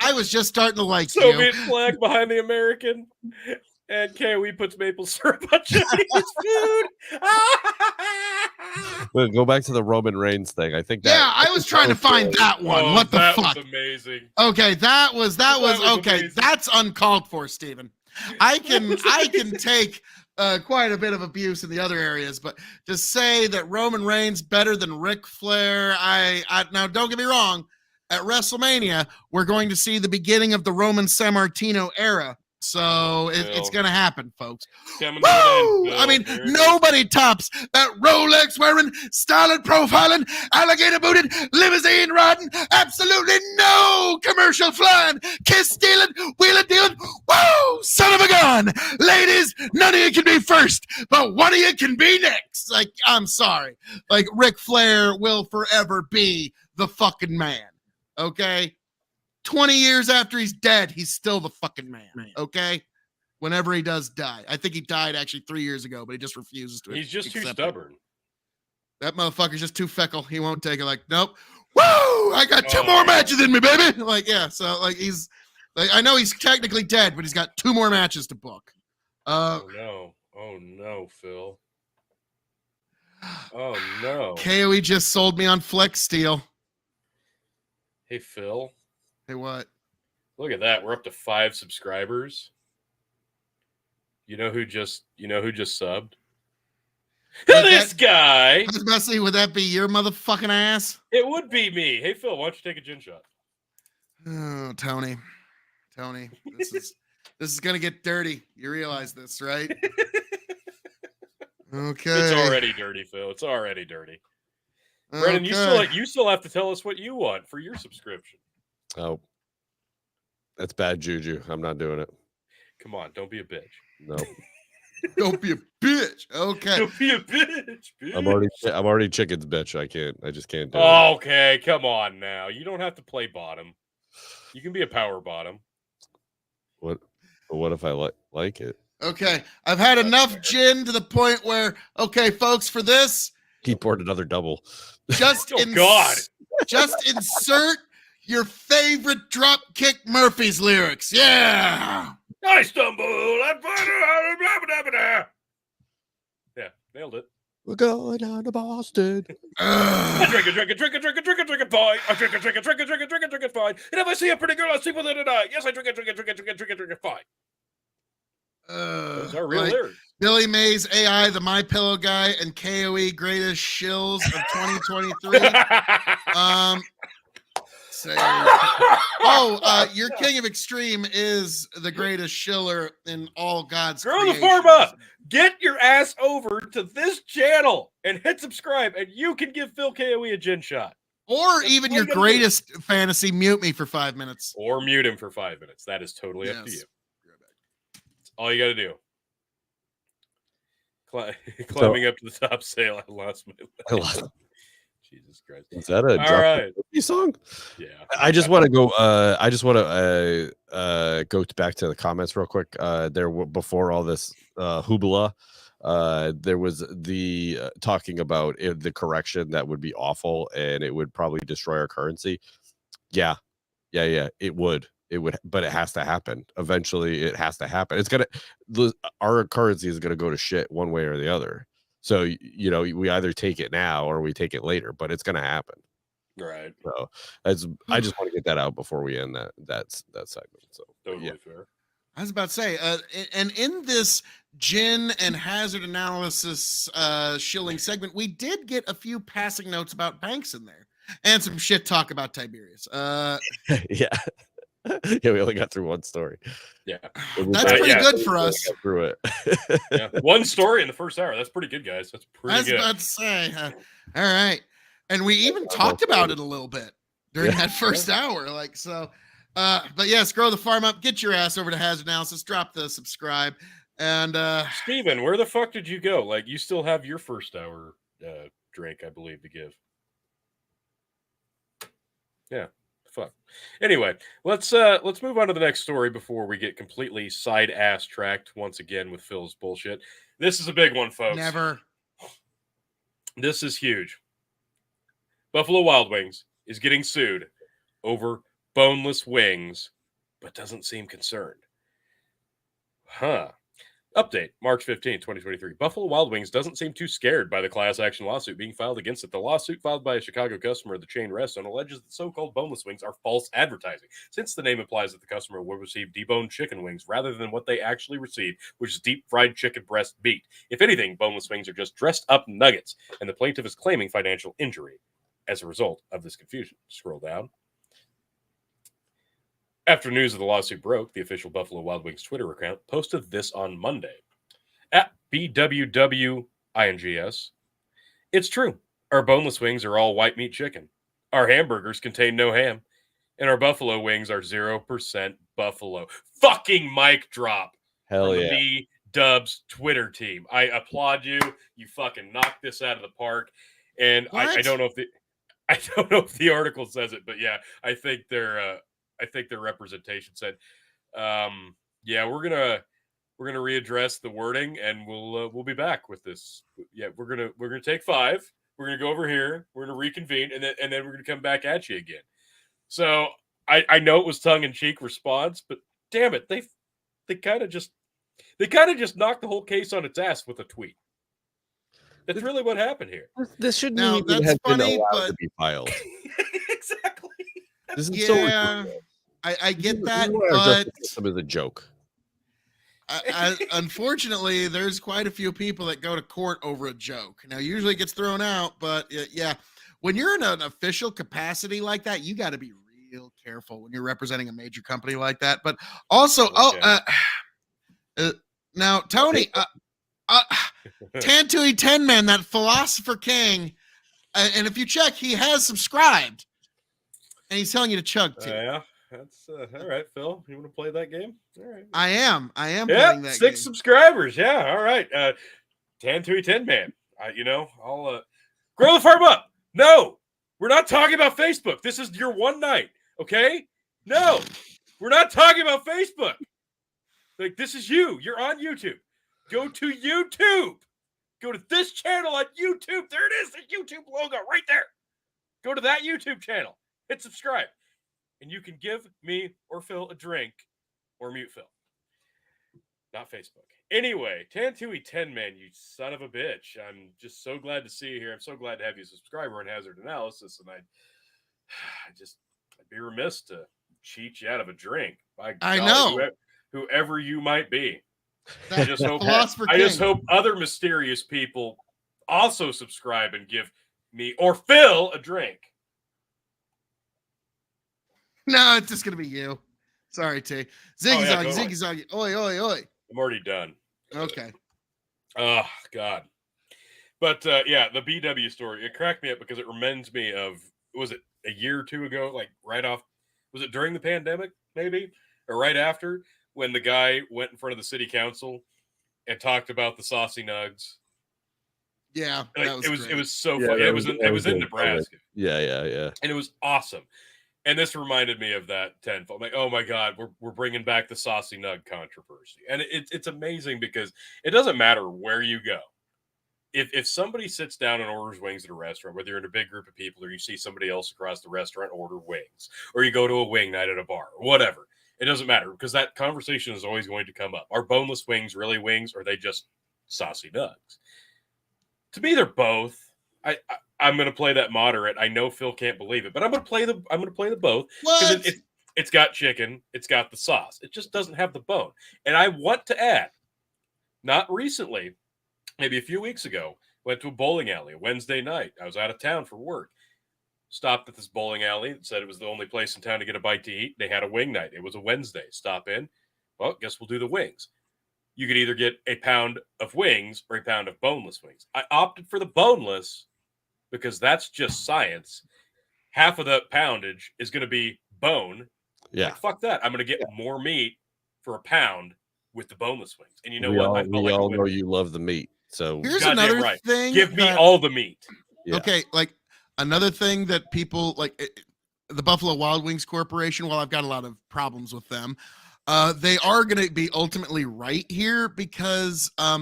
[SPEAKER 3] I was just starting to like
[SPEAKER 8] Soviet flag behind the American. And KOE puts maple syrup on Chinese food.
[SPEAKER 9] But go back to the Roman Reigns thing. I think
[SPEAKER 3] I was trying to find that one.
[SPEAKER 8] Oh,
[SPEAKER 3] what the
[SPEAKER 8] fuck?
[SPEAKER 3] That
[SPEAKER 8] was amazing.
[SPEAKER 3] Okay, that was okay. Amazing. That's uncalled for, Stephen. I can take quite a bit of abuse in the other areas, but to say that Roman Reigns better than Ric Flair, I now don't get me wrong. At WrestleMania, we're going to see the beginning of the Roman Sammartino era. So it's going to happen, folks. Woo! I mean, nobody tops that Rolex wearing, styled profiling, alligator booted, limousine riding, absolutely no commercial flying, kiss stealing, wheeling dealing. Woo! Son of a gun. Ladies, none of you can be first, but one of you can be next. Like, I'm sorry. Like, Ric Flair will forever be the fucking man. Okay? 20 years after he's dead, he's still the fucking man. Okay? Whenever he does die. I think he died actually 3 years ago, but he just refuses to.
[SPEAKER 8] He's just too stubborn.
[SPEAKER 3] That motherfucker's just too fickle. He won't take it. Like, nope. Woo! I got two more matches in me, baby. Like, yeah. So, like, he's like, I know he's technically dead, but he's got 2 more matches to book.
[SPEAKER 8] Oh no, Phil. Oh no.
[SPEAKER 3] KOE just sold me on Flex Steel.
[SPEAKER 8] Hey, Phil.
[SPEAKER 3] Hey, what?
[SPEAKER 8] Look at that. We're up to 5 subscribers. You know who just subbed? This guy.
[SPEAKER 3] I was about to say, would that be your motherfucking ass?
[SPEAKER 8] It would be me. Hey, Phil, why don't you take a gin shot?
[SPEAKER 3] Oh, Tony, this is gonna get dirty. You realize this, right? Okay.
[SPEAKER 8] It's already dirty, Phil. It's already dirty. Brendan, you still have to tell us what you want for your subscription.
[SPEAKER 9] Oh, that's bad juju. I'm not doing it.
[SPEAKER 8] Come on, don't be a bitch.
[SPEAKER 9] No.
[SPEAKER 3] Don't be a bitch. Okay.
[SPEAKER 8] Don't be a bitch.
[SPEAKER 9] I'm already chicken's bitch. I just can't do it.
[SPEAKER 8] Okay, come on now. You don't have to play bottom. You can be a power bottom.
[SPEAKER 9] What if I like it?
[SPEAKER 3] Okay. I've had enough gin to the point where, okay, folks, for this,
[SPEAKER 9] He poured another double.
[SPEAKER 3] just just insert your favorite Dropkick Murphys lyrics. Yeah.
[SPEAKER 8] I stumble. Yeah, nailed it.
[SPEAKER 9] We're going down to Boston.
[SPEAKER 8] I drink a fine. I drink a fine. And if I see a pretty girl, I sleep with her tonight. Yes, I drink a fine. Those are real lyrics.
[SPEAKER 3] Billy Mays, AI, the My Pillow guy, and KOE greatest shills of 2023. Your King of Extreme is the greatest shiller in all God's creation.
[SPEAKER 8] Girl, the Pharma, get your ass over to this channel and hit subscribe, and you can give Phil KOE a gin shot.
[SPEAKER 3] Or even your greatest fantasy, mute me for 5 minutes.
[SPEAKER 8] Or mute him for 5 minutes. That is totally up to you. That's all you got to do. Climbing up to the top sail, I lost my life. Jesus Christ.
[SPEAKER 9] Is that a Dropkick song?
[SPEAKER 8] Yeah.
[SPEAKER 9] I just want to go go back to the comments real quick. Before all this hoopla, there was the talking about the correction that would be awful and it would probably destroy our currency. Yeah, it would, but it has to happen. Eventually it has to happen. Our currency is gonna go to shit one way or the other. So, we either take it now or we take it later, but it's going to happen.
[SPEAKER 8] Right.
[SPEAKER 9] So I just want to get that out before we end that segment. So
[SPEAKER 8] totally fair.
[SPEAKER 3] I was about to say, and in this gin and hazard analysis shilling segment, we did get a few passing notes about banks in there and some shit talk about Tiberius.
[SPEAKER 9] Yeah. Yeah, we only got through one story.
[SPEAKER 3] Yeah, that's pretty good for us.
[SPEAKER 9] Through it.
[SPEAKER 8] Yeah. One story in the first hour. That's pretty good, guys. That's pretty good.
[SPEAKER 3] I was about to say. All right, and we even talked about it a little bit during that first hour. But yes, grow the farm up. Get your ass over to Hazard Analysis. Drop the subscribe. And
[SPEAKER 8] Steven, where the fuck did you go? You still have your first hour drink, I believe, to give. Yeah. Fuck. Anyway, let's move on to the next story before we get completely side-ass tracked once again with Phil's bullshit. This is a big one, folks.
[SPEAKER 3] Never.
[SPEAKER 8] This is huge. Buffalo Wild Wings is getting sued over boneless wings, but doesn't seem concerned. Update, March 15, 2023. Buffalo Wild Wings doesn't seem too scared by the class action lawsuit being filed against it. The lawsuit filed by a Chicago customer of the chain restaurant alleges that so-called boneless wings are false advertising, since the name implies that the customer will receive deboned chicken wings rather than what they actually receive, which is deep-fried chicken breast meat. If anything, boneless wings are just dressed-up nuggets, and the plaintiff is claiming financial injury as a result of this confusion. Scroll down. After news of the lawsuit broke, the official Buffalo Wild Wings Twitter account posted this on Monday. At BWWINGS, it's true. Our boneless wings are all white meat chicken. Our hamburgers contain no ham. And our buffalo wings are 0% buffalo. Fucking mic drop.
[SPEAKER 9] Hell yeah.
[SPEAKER 8] The Dubs Twitter team. I applaud you. You fucking knocked this out of the park. And I don't know if the article says it, but yeah, I think their representation said, yeah, we're gonna readdress the wording and we'll be back with this. Yeah, we're gonna take 5. We're gonna go over here. We're gonna reconvene and then we're gonna come back at you again. So I know it was tongue in cheek response, but damn it, they kind of just knocked the whole case on its ass with a tweet. That's really what happened here.
[SPEAKER 9] This shouldn't even have been allowed to be filed.
[SPEAKER 8] Exactly.
[SPEAKER 9] This is so
[SPEAKER 3] I get that, but
[SPEAKER 9] some of the joke.
[SPEAKER 3] Unfortunately, there's quite a few people that go to court over a joke. Now, usually it gets thrown out, but yeah, when you're in an official capacity like that, you got to be real careful when you're representing a major company like that. But also, now, Tony, Tantui Tenman, that philosopher king, and if you check, he has subscribed, and he's telling you to chug too.
[SPEAKER 8] Yeah. That's all right, Phil. You want to play that game? All right.
[SPEAKER 3] I am
[SPEAKER 8] Yeah,
[SPEAKER 3] playing that
[SPEAKER 8] 6
[SPEAKER 3] game.
[SPEAKER 8] subscribers. Yeah, all right. 10 man. I'll grow the farm up. No, we're not talking about Facebook. This is your one night, okay? No, we're not talking about Facebook. Like, this is you. You're on YouTube. Go to YouTube. Go to this channel on YouTube. There it is, the YouTube logo right there. Go to that YouTube channel. Hit subscribe. And you can give me or Phil a drink or mute Phil. Not Facebook. Anyway, Tantui 10 man, you son of a bitch. I'm just so glad to see you here. I'm so glad to have you as a subscriber on Hazard Analysis. And I'd be remiss to cheat you out of a drink. By
[SPEAKER 3] I
[SPEAKER 8] golly,
[SPEAKER 3] know.
[SPEAKER 8] Whoever you might be.
[SPEAKER 3] I just hope
[SPEAKER 8] other mysterious people also subscribe and give me or Phil a drink.
[SPEAKER 3] No, it's just gonna be you. Sorry, T. Ziggy Zoggy,
[SPEAKER 8] totally.
[SPEAKER 3] Ziggy Zoggy. Oi, oi, oi.
[SPEAKER 8] I'm already done.
[SPEAKER 3] Okay.
[SPEAKER 8] Oh, God. But, yeah, the BW story, it cracked me up because it reminds me of, was it a year or two ago, like right off, was it during the pandemic, maybe? Or right after, when the guy went in front of the city council and talked about the Saucy Nugs?
[SPEAKER 3] Yeah,
[SPEAKER 8] like,
[SPEAKER 3] that was
[SPEAKER 8] it was so
[SPEAKER 9] Yeah,
[SPEAKER 8] funny.
[SPEAKER 9] that
[SPEAKER 8] It was in
[SPEAKER 9] was
[SPEAKER 8] Nebraska.
[SPEAKER 9] Yeah.
[SPEAKER 8] And it was awesome. And this reminded me of that tenfold. I'm like, oh my God, we're bringing back the Saucy Nug controversy. And it's amazing because it doesn't matter where you go. If somebody sits down and orders wings at a restaurant, whether you're in a big group of people or you see somebody else across the restaurant order wings, or you go to a wing night at a bar, or whatever, it doesn't matter because that conversation is always going to come up. Are boneless wings really wings, or are they just Saucy Nugs? To me, they're both. I'm going to play that moderate. I know Phil can't believe it, but I'm going to play the both because it's got chicken, it's got the sauce. It just doesn't have the bone. And I want to add, not recently, maybe a few weeks ago, went to a bowling alley, a Wednesday night. I was out of town for work. Stopped at this bowling alley. Said it was the only place in town to get a bite to eat. They had a wing night. It was a Wednesday. Stop in. Well, guess we'll do the wings. You could either get a pound of wings or a pound of boneless wings. I opted for the boneless because that's just science. Half of the poundage is going to be bone.
[SPEAKER 9] Yeah.
[SPEAKER 8] Like, fuck that. I'm going to get more meat for a pound with the boneless wings. And you know
[SPEAKER 9] we
[SPEAKER 8] what?
[SPEAKER 9] all know you love the meat. So
[SPEAKER 3] here's another thing.
[SPEAKER 8] Give me all the meat.
[SPEAKER 9] Yeah.
[SPEAKER 3] Okay, like another thing that people like the Buffalo Wild Wings Corporation, while I've got a lot of problems with them, they are going to be ultimately right here because I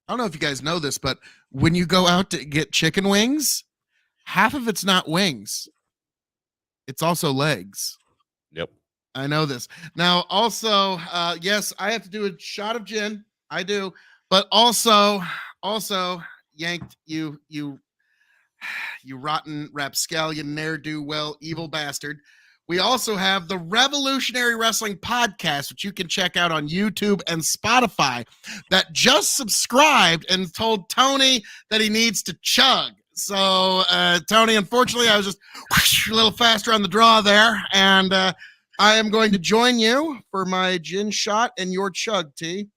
[SPEAKER 3] don't know if you guys know this, but when you go out to get chicken wings, half of it's not wings. It's also legs.
[SPEAKER 9] Yep.
[SPEAKER 3] I know this. Now, also, yes, I have to do a shot of gin. I do. But also, yanked you rotten rapscallion, ne'er-do-well, evil bastard. We also have the Revolutionary Wrestling Podcast, which you can check out on YouTube and Spotify, that just subscribed and told Tony that he needs to chug. So, Tony, unfortunately, I was just a little faster on the draw there, and I am going to join you for my gin shot and your chug, T.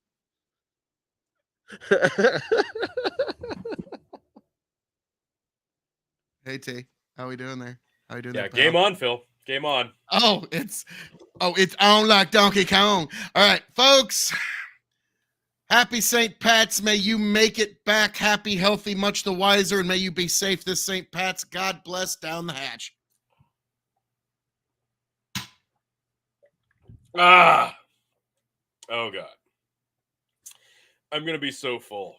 [SPEAKER 3] Hey, T. How we doing there? How we doing?
[SPEAKER 8] Yeah,
[SPEAKER 3] there,
[SPEAKER 8] game on, Phil. Game on.
[SPEAKER 3] Oh, it's on like Donkey Kong. All right, folks. Happy St. Pat's. May you make it back happy, healthy, much the wiser, and may you be safe this St. Pat's. God bless down the hatch.
[SPEAKER 8] Ah. Oh, God. I'm going to be so full.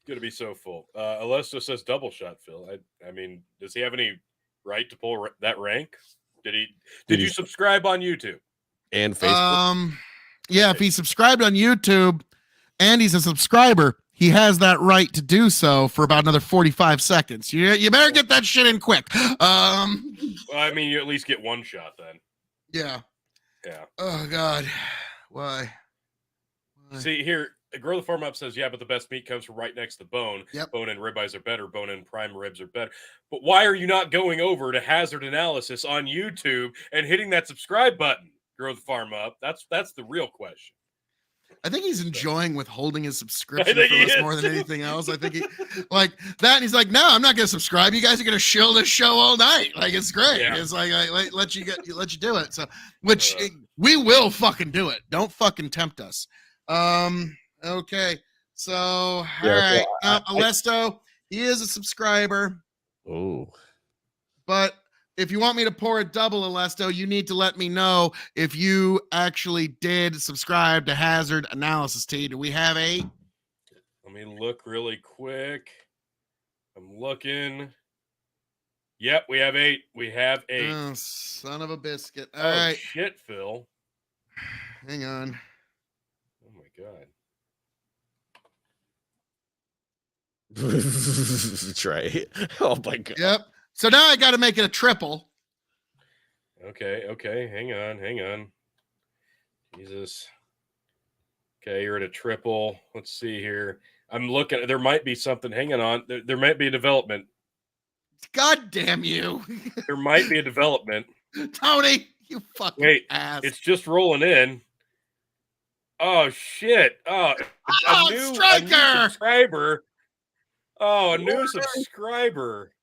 [SPEAKER 8] Going to be so full. Alesto says double shot, Phil. I mean, does he have any right to pull that rank? Did you subscribe on YouTube
[SPEAKER 9] and Facebook?
[SPEAKER 3] Yeah, if he subscribed on YouTube and he's a subscriber, he has that right to do so for about another 45 seconds. You better get that shit in quick.
[SPEAKER 8] Well, I mean, you at least get one shot then.
[SPEAKER 3] Yeah.
[SPEAKER 8] Yeah.
[SPEAKER 3] Oh God. Why?
[SPEAKER 8] See here, Grow the Farm Up says, yeah, but the best meat comes from right next to the bone.
[SPEAKER 3] Yep.
[SPEAKER 8] Bone and ribeyes are better. Bone and prime ribs are better. But why are you not going over to Hazard Analysis on YouTube and hitting that subscribe button? Grow the Farm Up. That's the real question.
[SPEAKER 3] I think he's enjoying withholding his subscription from us more than anything else. I think he like that. And he's like, no, I'm not going to subscribe. You guys are going to shill this show all night. Like, it's great. Yeah. It's like, I let you do it. So, which we will fucking do it. Don't fucking tempt us. Okay. So, all right. Alesto, he is a subscriber.
[SPEAKER 9] Oh,
[SPEAKER 3] but if you want me to pour a double, Alesto, you need to let me know if you actually did subscribe to Hazard Analysis Tea. Do we have 8?
[SPEAKER 8] Let me look really quick. I'm looking. Yep, we have 8. We have 8.
[SPEAKER 3] Oh, son of a biscuit. All right.
[SPEAKER 8] Shit, Phil.
[SPEAKER 3] Hang on.
[SPEAKER 8] Oh, my God.
[SPEAKER 9] Try. Oh, my God.
[SPEAKER 3] Yep. So now I got to make it a triple.
[SPEAKER 8] Okay. Hang on. Jesus. Okay, you're at a triple. Let's see here. I'm looking. There might be something. Hang on. There might be a development.
[SPEAKER 3] God damn you.
[SPEAKER 8] There might be a development.
[SPEAKER 3] Tony, you fucking ass.
[SPEAKER 8] It's just rolling in. Oh, shit. Oh, a new subscriber. Oh, a new subscriber.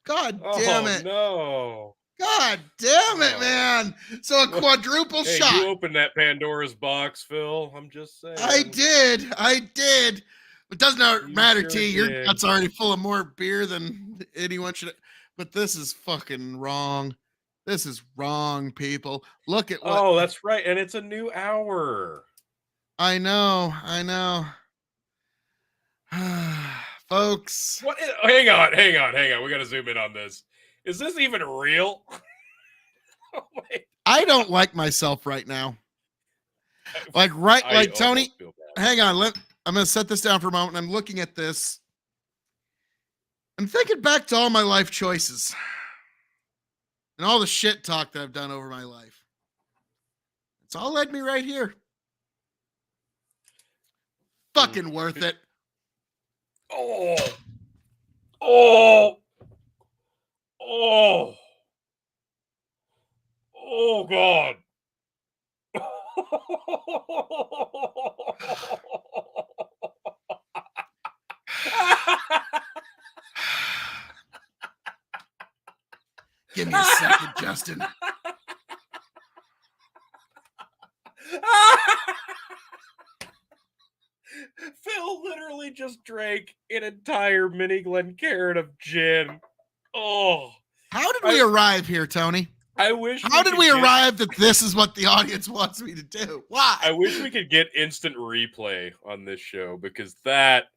[SPEAKER 3] God damn it.
[SPEAKER 8] No.
[SPEAKER 3] God damn it, man. So a quadruple shot.
[SPEAKER 8] You opened that Pandora's box, Phil. I'm just saying.
[SPEAKER 3] I did. It doesn't matter, T. Your gut's already full of more beer than anyone should. But this is fucking wrong. This is wrong, people. Look at what.
[SPEAKER 8] Oh, that's right. And it's a new hour.
[SPEAKER 3] I know. Folks.
[SPEAKER 8] What? Hang on. We got to zoom in on this. Is this even real?
[SPEAKER 3] Oh, I don't like myself right now. Like Tony. Hang on. I'm going to set this down for a moment. I'm looking at this. I'm thinking back to all my life choices and all the shit talk that I've done over my life. It's all led me right here. Fucking worth it.
[SPEAKER 8] Oh God.
[SPEAKER 3] Give me a second, Justin.
[SPEAKER 8] Phil literally just drank an entire mini Glencairn of gin. Oh.
[SPEAKER 3] How did we arrive here, Tony?
[SPEAKER 8] I wish.
[SPEAKER 3] How did we arrive that this is what the audience wants me to do? Why?
[SPEAKER 8] I wish we could get instant replay on this show because that.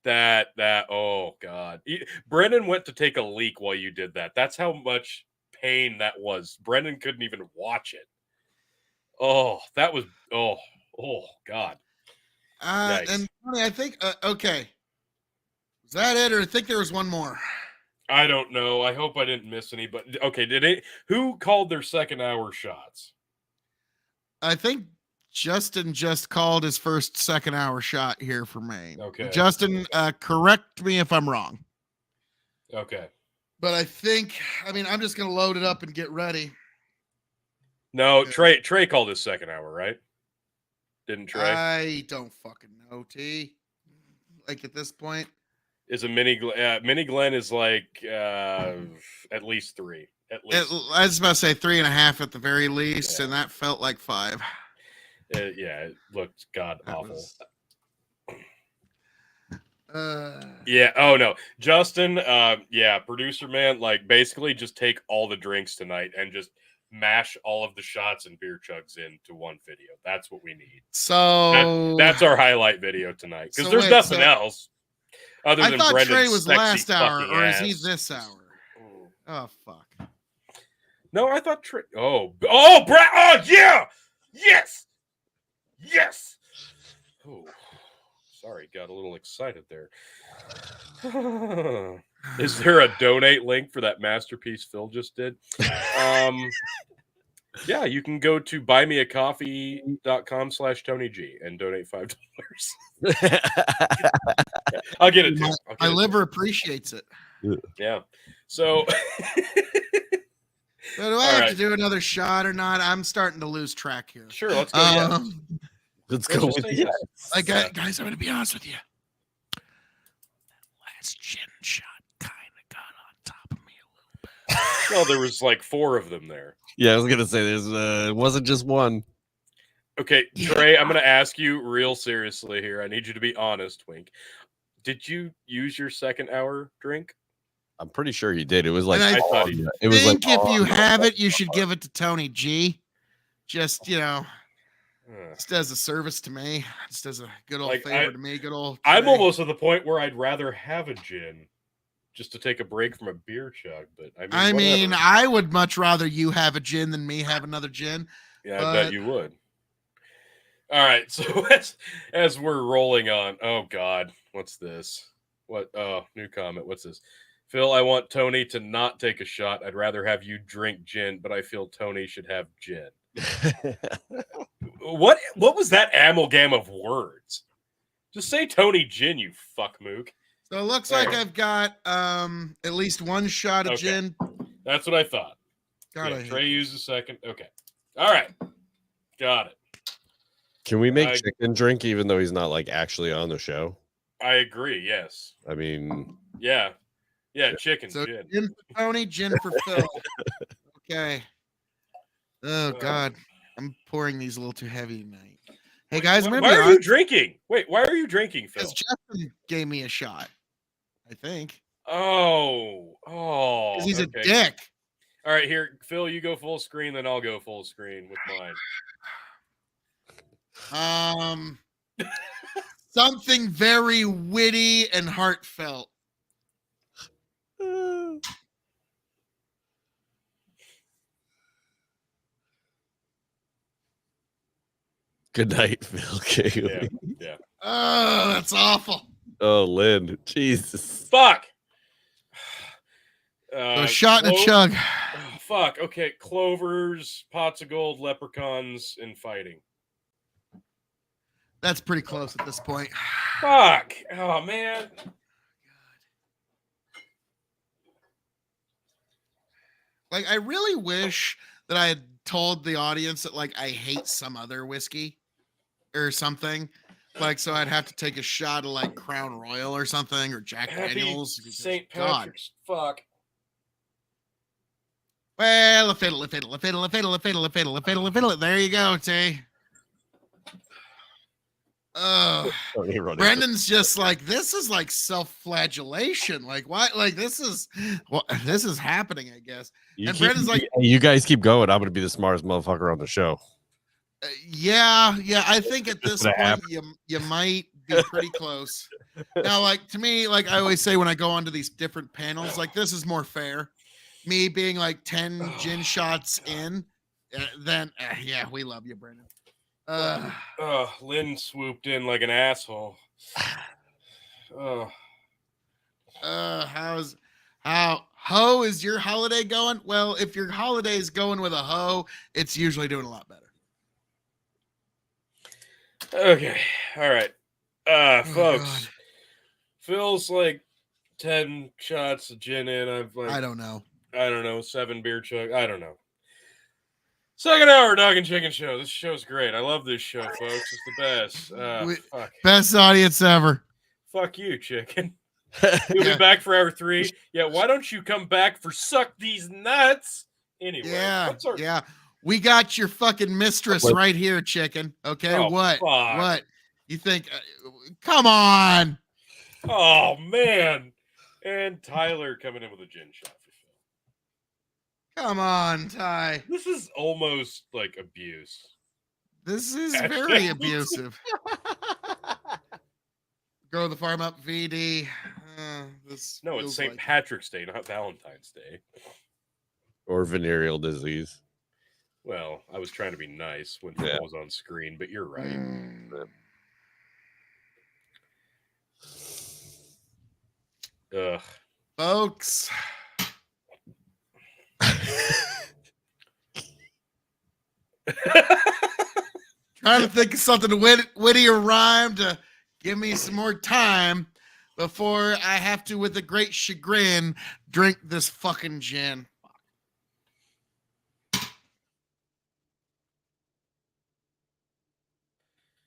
[SPEAKER 8] Oh God, Brendan went to take a leak while you did that. That's how much pain that was. Brendan couldn't even watch it. Oh, that was. Oh God.
[SPEAKER 3] And I think okay. Is that it, or I think there was one more?
[SPEAKER 8] I don't know. I hope I didn't miss any. But okay, who called their second hour shots?
[SPEAKER 3] I think Justin just called his first second hour shot here for me.
[SPEAKER 8] Okay.
[SPEAKER 3] Justin, correct me if I'm wrong.
[SPEAKER 8] Okay.
[SPEAKER 3] But I'm just going to load it up and get ready.
[SPEAKER 8] No, okay. Trey called his second hour, right? Didn't Trey?
[SPEAKER 3] I don't fucking know, T. Like at this point.
[SPEAKER 8] Is a mini Glenn is like at least 3. At least.
[SPEAKER 3] I was about to say 3.5 at the very least, and that felt like 5.
[SPEAKER 8] It looked god awful.
[SPEAKER 3] Yeah.
[SPEAKER 8] Oh no, Justin. Producer man. Like basically, just take all the drinks tonight and just mash all of the shots and beer chugs into one video. That's what we need.
[SPEAKER 3] So
[SPEAKER 8] that's our highlight video tonight because there's nothing else. Other than
[SPEAKER 3] thought
[SPEAKER 8] Brendan's
[SPEAKER 3] Trey was last hour, or
[SPEAKER 8] ass.
[SPEAKER 3] is he this hour? Oh fuck.
[SPEAKER 8] No, I thought Trey. Oh, Brad. Oh yeah. Yes. Oh, sorry, got a little excited there. Is there a donate link for that masterpiece Phil just did? Yeah, you can go to buymeacoffee.com/TonyG and donate $5. I'll get it too.
[SPEAKER 3] My liver appreciates it.
[SPEAKER 8] Yeah. So
[SPEAKER 3] do I have to do another shot or not? I'm starting to lose track here.
[SPEAKER 8] Sure, let's go.
[SPEAKER 9] Let's go with yes.
[SPEAKER 3] Like, guys, I'm going to be honest with you. That last gin shot kind of got on top of me a little bit.
[SPEAKER 8] Well, there was like 4 of them there.
[SPEAKER 9] Yeah, I was going to say it wasn't just one.
[SPEAKER 8] Okay, Trey, I'm going to ask you real seriously here. I need you to be honest, Wink. Did you use your second hour drink?
[SPEAKER 9] I'm pretty sure he did. It was like
[SPEAKER 3] I
[SPEAKER 8] thought he did.
[SPEAKER 3] It was like, if you have it, you should give it to Tony G. Just, just as a service to me, just as a good old favor to me, good old.
[SPEAKER 8] I'm almost at the point where I'd rather have a gin just to take a break from a beer chug. But I mean,
[SPEAKER 3] I would much rather you have a gin than me have another gin.
[SPEAKER 8] Yeah, I bet you would. All right, so as we're rolling on, oh God, what's this? What? Oh, new comment. What's this? Phil, I want Tony to not take a shot. I'd rather have you drink gin, but I feel Tony should have gin. What was that amalgam of words? Just say Tony gin, you fuck mook.
[SPEAKER 3] So it looks like I've got at least one shot of gin.
[SPEAKER 8] That's what I thought. Trey used a second. Okay. All right. Got it.
[SPEAKER 9] Can we make Chicken drink even though he's not like actually on the show?
[SPEAKER 8] I agree, yes.
[SPEAKER 9] I mean,
[SPEAKER 8] yeah, chicken,
[SPEAKER 3] so
[SPEAKER 8] gin.
[SPEAKER 3] Gin for Tony, gin for Phil. Okay. Oh God, I'm pouring these a little too heavy tonight. Hey guys,
[SPEAKER 8] why are you drinking? Wait, why are you drinking, Phil?
[SPEAKER 3] Because Justin gave me a shot, I think.
[SPEAKER 8] Oh,
[SPEAKER 3] because he's a dick.
[SPEAKER 8] All right, here, Phil, you go full screen, then I'll go full screen with mine.
[SPEAKER 3] Something very witty and heartfelt.
[SPEAKER 9] Good night, Phil K.
[SPEAKER 8] Yeah.
[SPEAKER 3] Oh, that's awful.
[SPEAKER 9] Oh, Lynn. Jesus.
[SPEAKER 8] Fuck.
[SPEAKER 3] A shot and a chug.
[SPEAKER 8] Oh, fuck. Okay. Clovers, pots of gold, leprechauns, and fighting.
[SPEAKER 3] That's pretty close at this point.
[SPEAKER 8] Fuck. Oh, man.
[SPEAKER 3] Like, I really wish that I had told the audience that, like, I hate some other whiskey or something. Like, so I'd have to take a shot of, like, Crown Royal or something, or Jack Daniels.
[SPEAKER 8] St. Patrick's. Fuck.
[SPEAKER 3] Well, a fiddle. There you go, Tay. Brendan's just like, this is like self-flagellation. Like, why? Like, this is happening, I guess. Brendan's like,
[SPEAKER 9] you guys keep going. I'm going to be the smartest motherfucker on the show.
[SPEAKER 3] Yeah. I think at this point, you might be pretty close. Now, like, to me, like I always say when I go onto these different panels, like, this is more fair. Me being like 10 gin shots in, then yeah, we love you, Brendan.
[SPEAKER 8] Lynn swooped in like an asshole.
[SPEAKER 3] Ho, is your holiday going? Well, if your holiday is going with a ho, it's usually doing a lot better.
[SPEAKER 8] Okay. All right. Folks. God. Phil's like 10 shots of gin in. I've like,
[SPEAKER 3] I don't know,
[SPEAKER 8] 7 beer chug. I don't know. Second hour Dog and Chicken Show. This show's great. I love this show, folks. It's the best. Fuck.
[SPEAKER 3] Best audience ever.
[SPEAKER 8] Fuck you, chicken. You'll be back for hour 3. Yeah, why don't you come back for Suck These Nuts? Anyway.
[SPEAKER 3] Yeah. We got your fucking mistress right here, chicken. Okay, what?
[SPEAKER 8] Fuck.
[SPEAKER 3] What? You think? Come on.
[SPEAKER 8] Oh, man. And Tyler coming in with a gin shot.
[SPEAKER 3] Come on, Ty.
[SPEAKER 8] This is almost like abuse.
[SPEAKER 3] This is very abusive. Go to the farm up, VD.
[SPEAKER 8] No, it's St. Patrick's Day, not Valentine's Day.
[SPEAKER 9] Or venereal disease.
[SPEAKER 8] Well, I was trying to be nice when Phil was on screen, but you're right. Ugh.
[SPEAKER 3] Folks. Trying to think of something witty or rhyme to give me some more time before I have to, with a great chagrin, drink this fucking gin.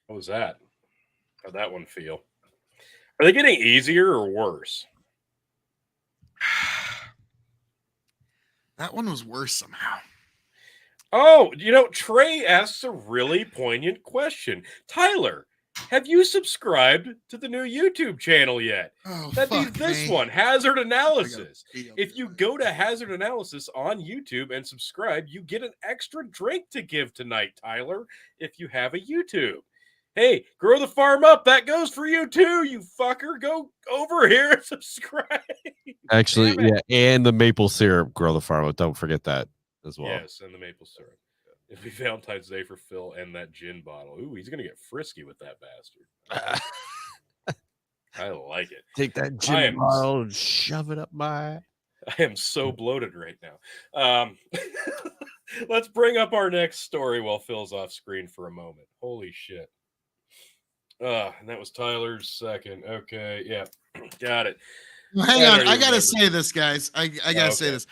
[SPEAKER 8] What was that? How'd that one feel? Are they getting easier or worse?
[SPEAKER 3] That one was worse somehow.
[SPEAKER 8] Oh, Trey asks a really poignant question. Tyler, have you subscribed to the new YouTube channel yet?
[SPEAKER 3] Oh,
[SPEAKER 8] That'd be this one, Hazard Analysis. If you go to Hazard Analysis on YouTube and subscribe, you get an extra drink to give tonight, Tyler, if you have a YouTube. Hey, Grow the Farm Up, that goes for you too, you fucker. Go over here and subscribe.
[SPEAKER 9] Actually, yeah, and the maple syrup, Grow the Farm Up. Don't forget that as well.
[SPEAKER 8] Yes, and the maple syrup. It'll be Valentine's Day for Phil and that gin bottle. Ooh, he's going to get frisky with that bastard. I like it.
[SPEAKER 9] Take that gin bottle and shove it up my...
[SPEAKER 8] I am so bloated right now. Let's bring up our next story while Phil's off screen for a moment. Holy shit. And that was Tyler's second. Okay, yeah. Got it.
[SPEAKER 3] Well, hang on. I got to say this, guys. I got to say this.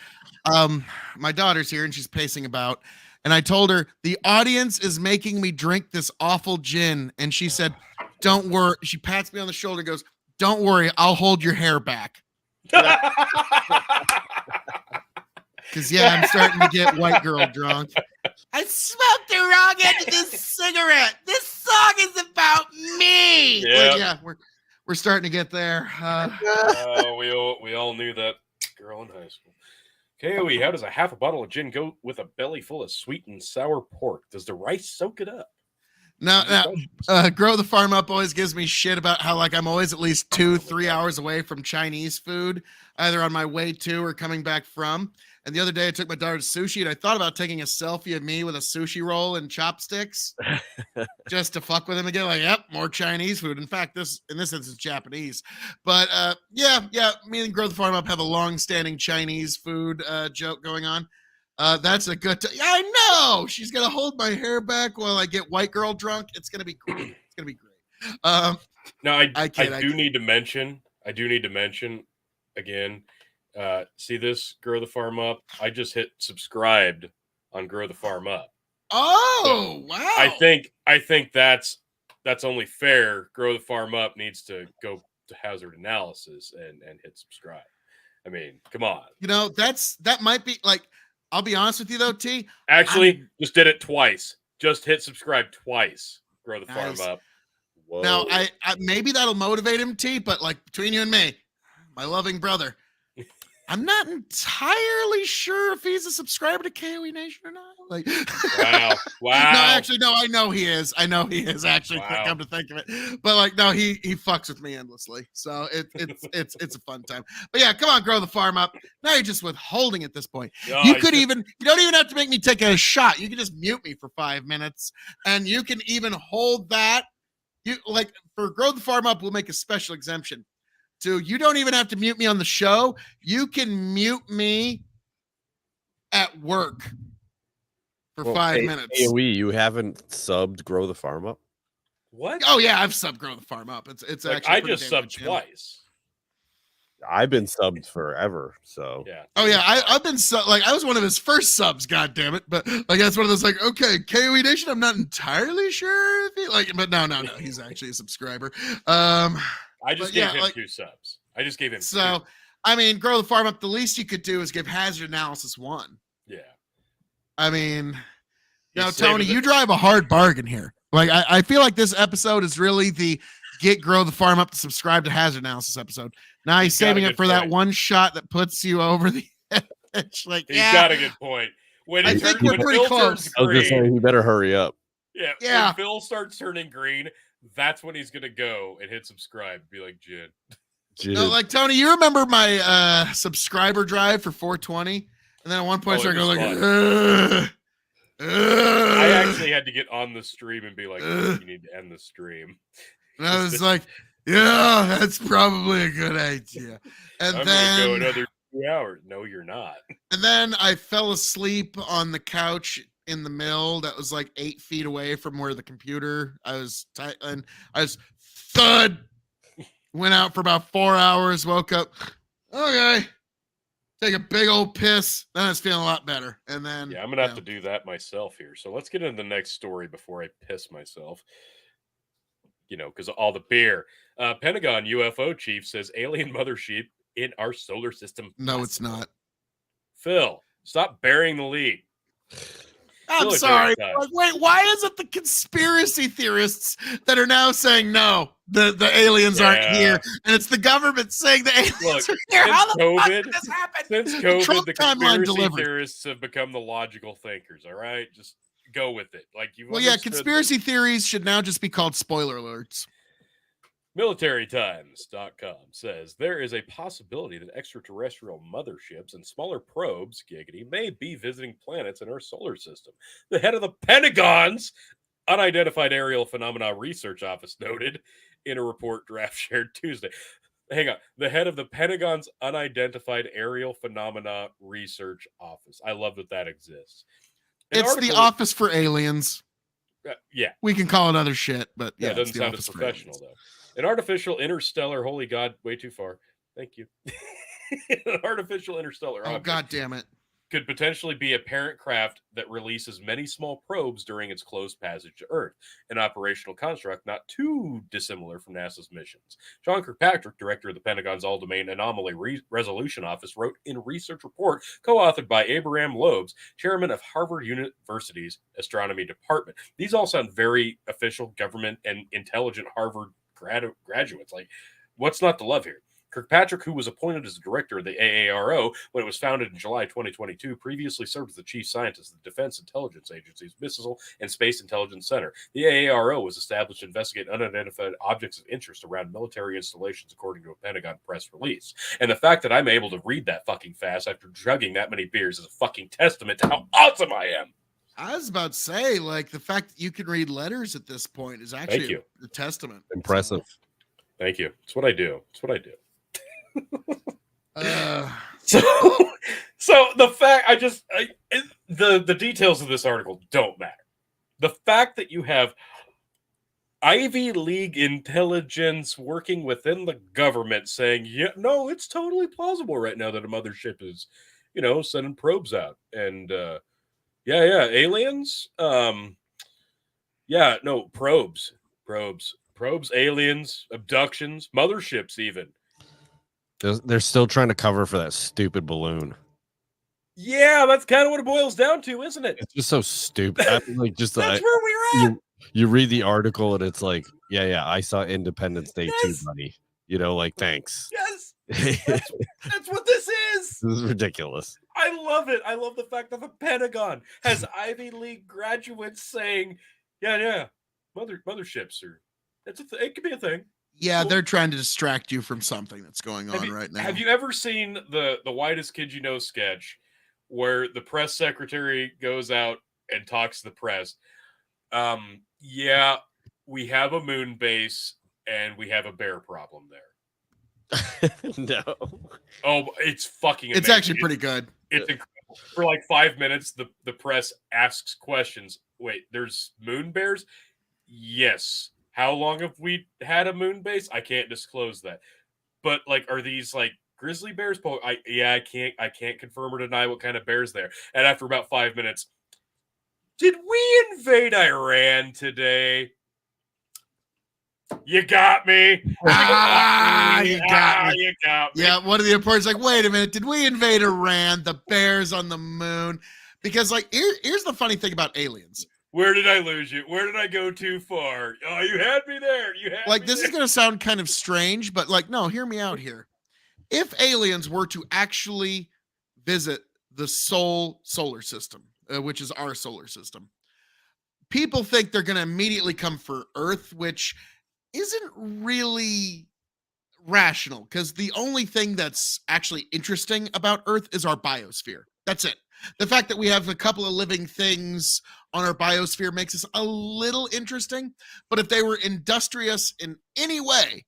[SPEAKER 3] My daughter's here and she's pacing about. And I told her, the audience is making me drink this awful gin. And she said, don't worry. She pats me on the shoulder and goes, don't worry. I'll hold your hair back. Because, yeah, I'm starting to get white girl drunk. I smoked the wrong end of this cigarette. This song is about me.
[SPEAKER 8] Yeah,
[SPEAKER 3] like, yeah we're starting to get there.
[SPEAKER 8] We all knew that girl in high school. KOE, how does a half a bottle of gin go with a belly full of sweet and sour pork? Does the rice soak it up?
[SPEAKER 3] Now, Grow the Farm Up always gives me shit about how, like, I'm always at least 2-3 hours away from Chinese food, either on my way to or coming back from. And the other day I took my daughter to sushi and I thought about taking a selfie of me with a sushi roll and chopsticks just to fuck with him again. Like, yep, more Chinese food. In fact, in this instance, Japanese. But yeah, me and Grow the Farm Up have a long-standing Chinese food joke going on. That's a good I know she's gonna hold my hair back while I get white girl drunk. It's gonna be great. It's gonna be great.
[SPEAKER 8] Now I do need to mention again. See this Grow the Farm Up? I just hit subscribed on Grow the Farm Up.
[SPEAKER 3] Oh, so wow!
[SPEAKER 8] I think that's only fair. Grow the Farm Up needs to go to Hazard Analysis and hit subscribe. I mean, come on.
[SPEAKER 3] That might be like. I'll be honest with you though, T.
[SPEAKER 8] Actually, just did it twice. Just hit subscribe twice. Grow the Farm Up.
[SPEAKER 3] Whoa. Now, I maybe that'll motivate him, T. But like between you and me, my loving brother, I'm not entirely sure if he's a subscriber to KOE Nation or not. Like,
[SPEAKER 8] wow.
[SPEAKER 3] No, I know he is. Actually. Wow. Come to think of it, but like, no, he fucks with me endlessly. So it's a fun time. But yeah, come on, Grow the Farm Up. Now you're just withholding at this point. No, you don't even have to make me take a shot. You can just mute me for 5 minutes, and you can even hold that. You like for Grow the Farm Up, we'll make a special exemption. So you don't even have to mute me on the show. You can mute me at work for 5 minutes.
[SPEAKER 9] KOE, you haven't subbed Grow the Farm Up?
[SPEAKER 8] What?
[SPEAKER 3] Oh yeah, I've subbed Grow the Farm Up. It's like, actually
[SPEAKER 8] I just subbed twice.
[SPEAKER 9] I've been subbed forever, so
[SPEAKER 8] yeah.
[SPEAKER 3] Oh yeah, I've been I was one of his first subs. God damn it! But like that's one of those like, okay, KOE Nation. I'm not entirely sure if he like, but no, he's actually a subscriber.
[SPEAKER 8] I just gave him 2 subs. I just gave him 2.
[SPEAKER 3] I mean, Grow the Farm Up, the least you could do is give Hazard Analysis 1.
[SPEAKER 8] Yeah.
[SPEAKER 3] I mean, Tony, you drive a hard bargain here. Like, I feel like this episode is really the get Grow the Farm Up to subscribe to Hazard Analysis episode. Now he's saving it for that one shot that puts you over the edge. Like,
[SPEAKER 8] he's got a good point.
[SPEAKER 3] I think we're pretty close.
[SPEAKER 9] I was just saying, he better hurry up.
[SPEAKER 8] Yeah. When Phil starts turning green, that's when he's gonna go and hit subscribe. Be like, Jin.
[SPEAKER 3] No, like Tony, you remember my subscriber drive for 420? And then at one point I started going like,
[SPEAKER 8] I actually had to get on the stream and be like, you need to end the stream.
[SPEAKER 3] And I was like, yeah, that's probably a good idea. And
[SPEAKER 8] I'm
[SPEAKER 3] then
[SPEAKER 8] gonna go another 2 hours. No, you're not.
[SPEAKER 3] And then I fell asleep on the couch in the mill that was like 8 feet away from where the computer and I was thud. Went out for about 4 hours, woke up. Okay. Take a big old piss. Then I was feeling a lot better. And then
[SPEAKER 8] I'm gonna have to do that myself here. So let's get into the next story before I piss myself. because of all the beer. Pentagon UFO chief says alien mothership in our solar system.
[SPEAKER 3] No, it's not.
[SPEAKER 8] Phil, stop burying the lead.
[SPEAKER 3] I'm sorry. Like, wait, why is it the conspiracy theorists that are now saying no, the aliens aren't here, and it's the government saying the aliens are here? How the fuck did this happen?
[SPEAKER 8] Since COVID, the conspiracy theorists have become the logical thinkers. All right, just go with it. Like
[SPEAKER 3] conspiracy theories should now just be called spoiler alerts.
[SPEAKER 8] MilitaryTimes.com says there is a possibility that extraterrestrial motherships and smaller probes, giggity, may be visiting planets in our solar system. The head of the Pentagon's Unidentified Aerial Phenomena Research Office noted in a report draft shared Tuesday. Hang on. The head of the Pentagon's Unidentified Aerial Phenomena Research Office. I love that exists.
[SPEAKER 3] It's the Office for Aliens.
[SPEAKER 8] Yeah.
[SPEAKER 3] We can call it other shit, but
[SPEAKER 8] yeah, it doesn't sound as professional, though. An artificial interstellar, holy God, way too far. Thank you. An artificial interstellar object.
[SPEAKER 3] God damn it.
[SPEAKER 8] Could potentially be a parent craft that releases many small probes during its close passage to Earth, an operational construct not too dissimilar from NASA's missions. John Kirkpatrick, director of the Pentagon's All-Domain Anomaly Resolution Office, wrote in a research report co-authored by Abraham Loebs, chairman of Harvard University's Astronomy Department. These all sound very official, government, and intelligent Harvard graduates. Like, what's not to love here? Kirkpatrick, who was appointed as the director of the AARO when it was founded in July 2022, previously served as the chief scientist of the Defense Intelligence Agency's Missile and Space Intelligence Center. The AARO was established to investigate unidentified objects of interest around military installations, according to a Pentagon press release. And the fact that I'm able to read that fucking fast after chugging that many beers is a fucking testament to how awesome I am.
[SPEAKER 3] I was about to say, like, the fact that you can read letters at this point is actually a testament.
[SPEAKER 9] Impressive.
[SPEAKER 8] Thank you. It's what I do. It's what I do. So the fact the details of this article don't matter. The fact that you have Ivy League intelligence working within the government saying, yeah, no, it's totally plausible right now that a mothership is, sending probes out. And aliens. Probes, aliens, abductions, motherships, even.
[SPEAKER 9] They're still trying to cover for that stupid balloon.
[SPEAKER 8] Yeah, that's kind of what it boils down to, isn't it?
[SPEAKER 9] It's just so stupid. I mean, like, just
[SPEAKER 8] that's where we're at.
[SPEAKER 9] You read the article and it's like, yeah, I saw Independence Day too, buddy. Thanks.
[SPEAKER 8] Yes, that's what this is.
[SPEAKER 9] This is ridiculous.
[SPEAKER 8] I love it. I love the fact that the Pentagon has Ivy League graduates saying, yeah, motherships are. It could be a thing.
[SPEAKER 3] Yeah, they're trying to distract you from something that's going on right now.
[SPEAKER 8] Have you ever seen the Whitest Kid You Know sketch where the press secretary goes out and talks to the press? Yeah, we have a moon base and we have a bear problem there.
[SPEAKER 9] No.
[SPEAKER 8] Oh, it's fucking amazing.
[SPEAKER 3] It's actually pretty good.
[SPEAKER 8] It's incredible. For like 5 minutes, the press asks questions. Wait, there's moon bears? Yes. How long have we had a moon base? I can't disclose that. But like, are these like grizzly bears? I can't confirm or deny what kind of bears they're. And after about 5 minutes, did we invade Iran today? You got me.
[SPEAKER 3] You got me.
[SPEAKER 8] You got me.
[SPEAKER 3] Yeah, one of the reporters like, wait a minute, did we invade Iran? The bears on the moon? Because like, here's the funny thing about aliens.
[SPEAKER 8] Where did I lose you? Where did I go too far? Oh, you had me there.
[SPEAKER 3] This is going to sound kind of strange, but like, no, hear me out here. If aliens were to actually visit the solar system, which is our solar system, people think they're going to immediately come for Earth, which isn't really rational because the only thing that's actually interesting about Earth is our biosphere. That's it. The fact that we have a couple of living things on our biosphere makes us a little interesting. But if they were industrious in any way,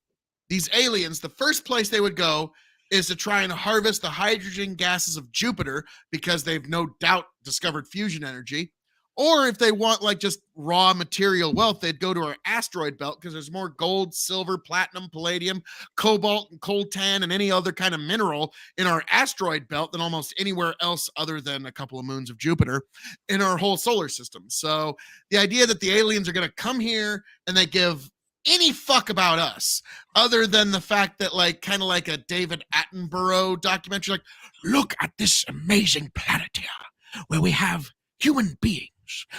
[SPEAKER 3] these aliens, the first place they would go is to try and harvest the hydrogen gases of Jupiter because they've no doubt discovered fusion energy. Or if they want like just raw material wealth, they'd go to our asteroid belt because there's more gold, silver, platinum, palladium, cobalt, and coltan, and any other kind of mineral in our asteroid belt than almost anywhere else other than a couple of moons of Jupiter in our whole solar system. So the idea that the aliens are going to come here and they give any fuck about us other than the fact that, like, kind of like a David Attenborough documentary, like, look at this amazing planet here where we have human beings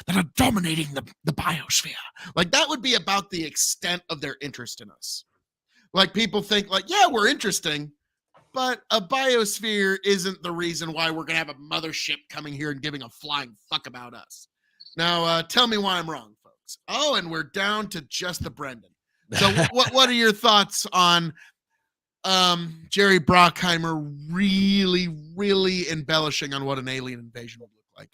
[SPEAKER 3] that are dominating the biosphere. Like, that would be about the extent of their interest in us. Like, people think, like, yeah, we're interesting, but a biosphere isn't the reason why we're going to have a mothership coming here and giving a flying fuck about us. Now, tell me why I'm wrong, folks. Oh, and we're down to just the Brendan. So what are your thoughts on Jerry Bruckheimer really embellishing on what an alien invasion would look like?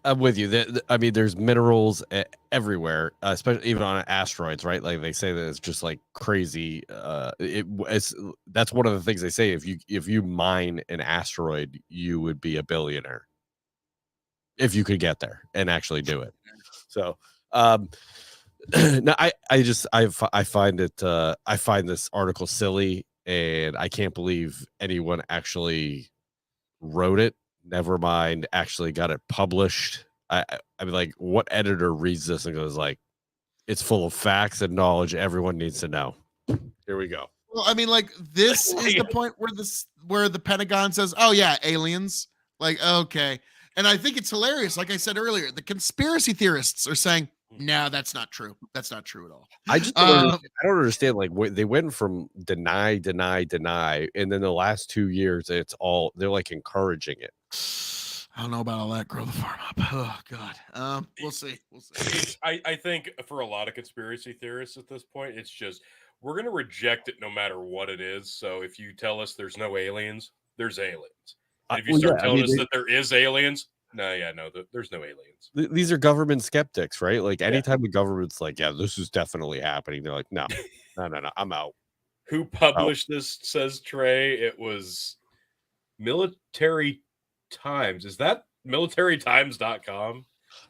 [SPEAKER 9] I'm with you. I mean, there's minerals everywhere, especially even on asteroids, right? Like they say that it's just like crazy. That's one of the things they say. If you mine an asteroid, you would be a billionaire if you could get there and actually do it. So, no, I find this article silly, and I can't believe anyone actually wrote it. Never mind, actually got it published. I mean, like, what editor reads this and goes like, it's full of facts and knowledge everyone needs to know? Here we go.
[SPEAKER 3] Well, I mean, like, this is the point where the Pentagon says, "Oh yeah, aliens." Like, okay, and I think it's hilarious. Like I said earlier, the conspiracy theorists are saying, "No, that's not true. That's not true at all."
[SPEAKER 9] I just I don't understand. Like, they went from deny, and then the last 2 years, they're like encouraging it.
[SPEAKER 3] I don't know about all that. Grow the farm up. Oh God. We'll see.
[SPEAKER 8] I think for a lot of conspiracy theorists at this point, it's just we're going to reject it no matter what it is. So if you tell us there's no aliens, there's aliens. And if you start telling us that there is aliens, there's no aliens.
[SPEAKER 9] These are government skeptics, right? Like, anytime the government's like, yeah, this is definitely happening, they're like, no, I'm out.
[SPEAKER 8] Who published this, says Trey? It was Military Times. Is that militarytimes.com?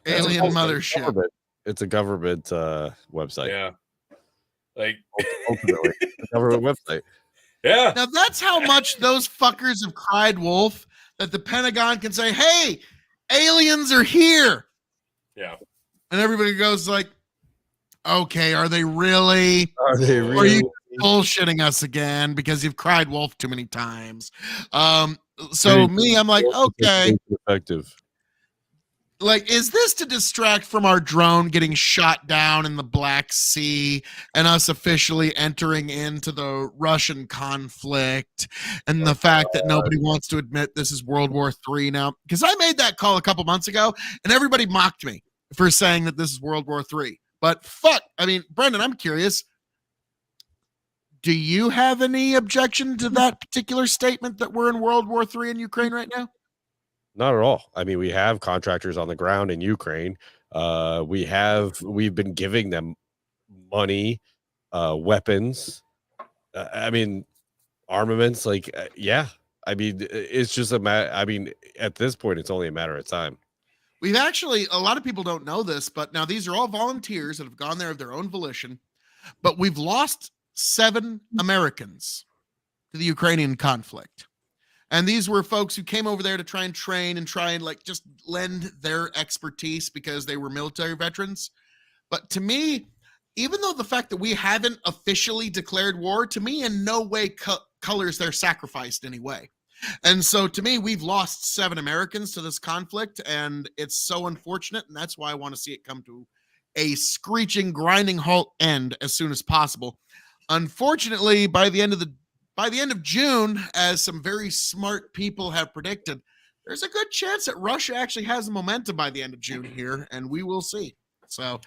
[SPEAKER 3] Alien mothership.
[SPEAKER 9] It's a government website.
[SPEAKER 8] Yeah. Like,
[SPEAKER 9] ultimately, a government website.
[SPEAKER 8] Yeah.
[SPEAKER 3] Now that's how much those fuckers have cried wolf, that the Pentagon can say, "Hey, aliens are here."
[SPEAKER 8] Yeah.
[SPEAKER 3] And everybody goes like, "Okay, are they really?
[SPEAKER 9] Are they really?
[SPEAKER 3] Or are you bullshitting us again because you've cried wolf too many times?" So I'm like, okay.
[SPEAKER 9] Effective.
[SPEAKER 3] Like, is this to distract from our drone getting shot down in the Black Sea and us officially entering into the Russian conflict and the fact that nobody wants to admit this is World War III now? Because I made that call a couple months ago and everybody mocked me for saying that this is World War III. But fuck, I mean, Brendan, I'm curious. Do you have any objection to that particular statement that we're in World War III in Ukraine right now?
[SPEAKER 9] Not at all. I mean, we have contractors on the ground in Ukraine. We've been giving them money, weapons. I mean, armaments. Like, yeah. I mean, it's just I mean, at this point, it's only a matter of time.
[SPEAKER 3] We've actually, a lot of people don't know this, but now these are all volunteers that have gone there of their own volition. But we've lost 7 Americans to the Ukrainian conflict. And these were folks who came over there to try and train and like just lend their expertise because they were military veterans. But to me, even though the fact that we haven't officially declared war, to me in no way colors their sacrifice in any way. And so to me, we've lost 7 Americans to this conflict, and it's so unfortunate. And that's why I want to see it come to a screeching, grinding halt end as soon as possible. Unfortunately, by the end of June, as some very smart people have predicted, there's a good chance that Russia actually has the momentum by the end of June here, and we will see. So,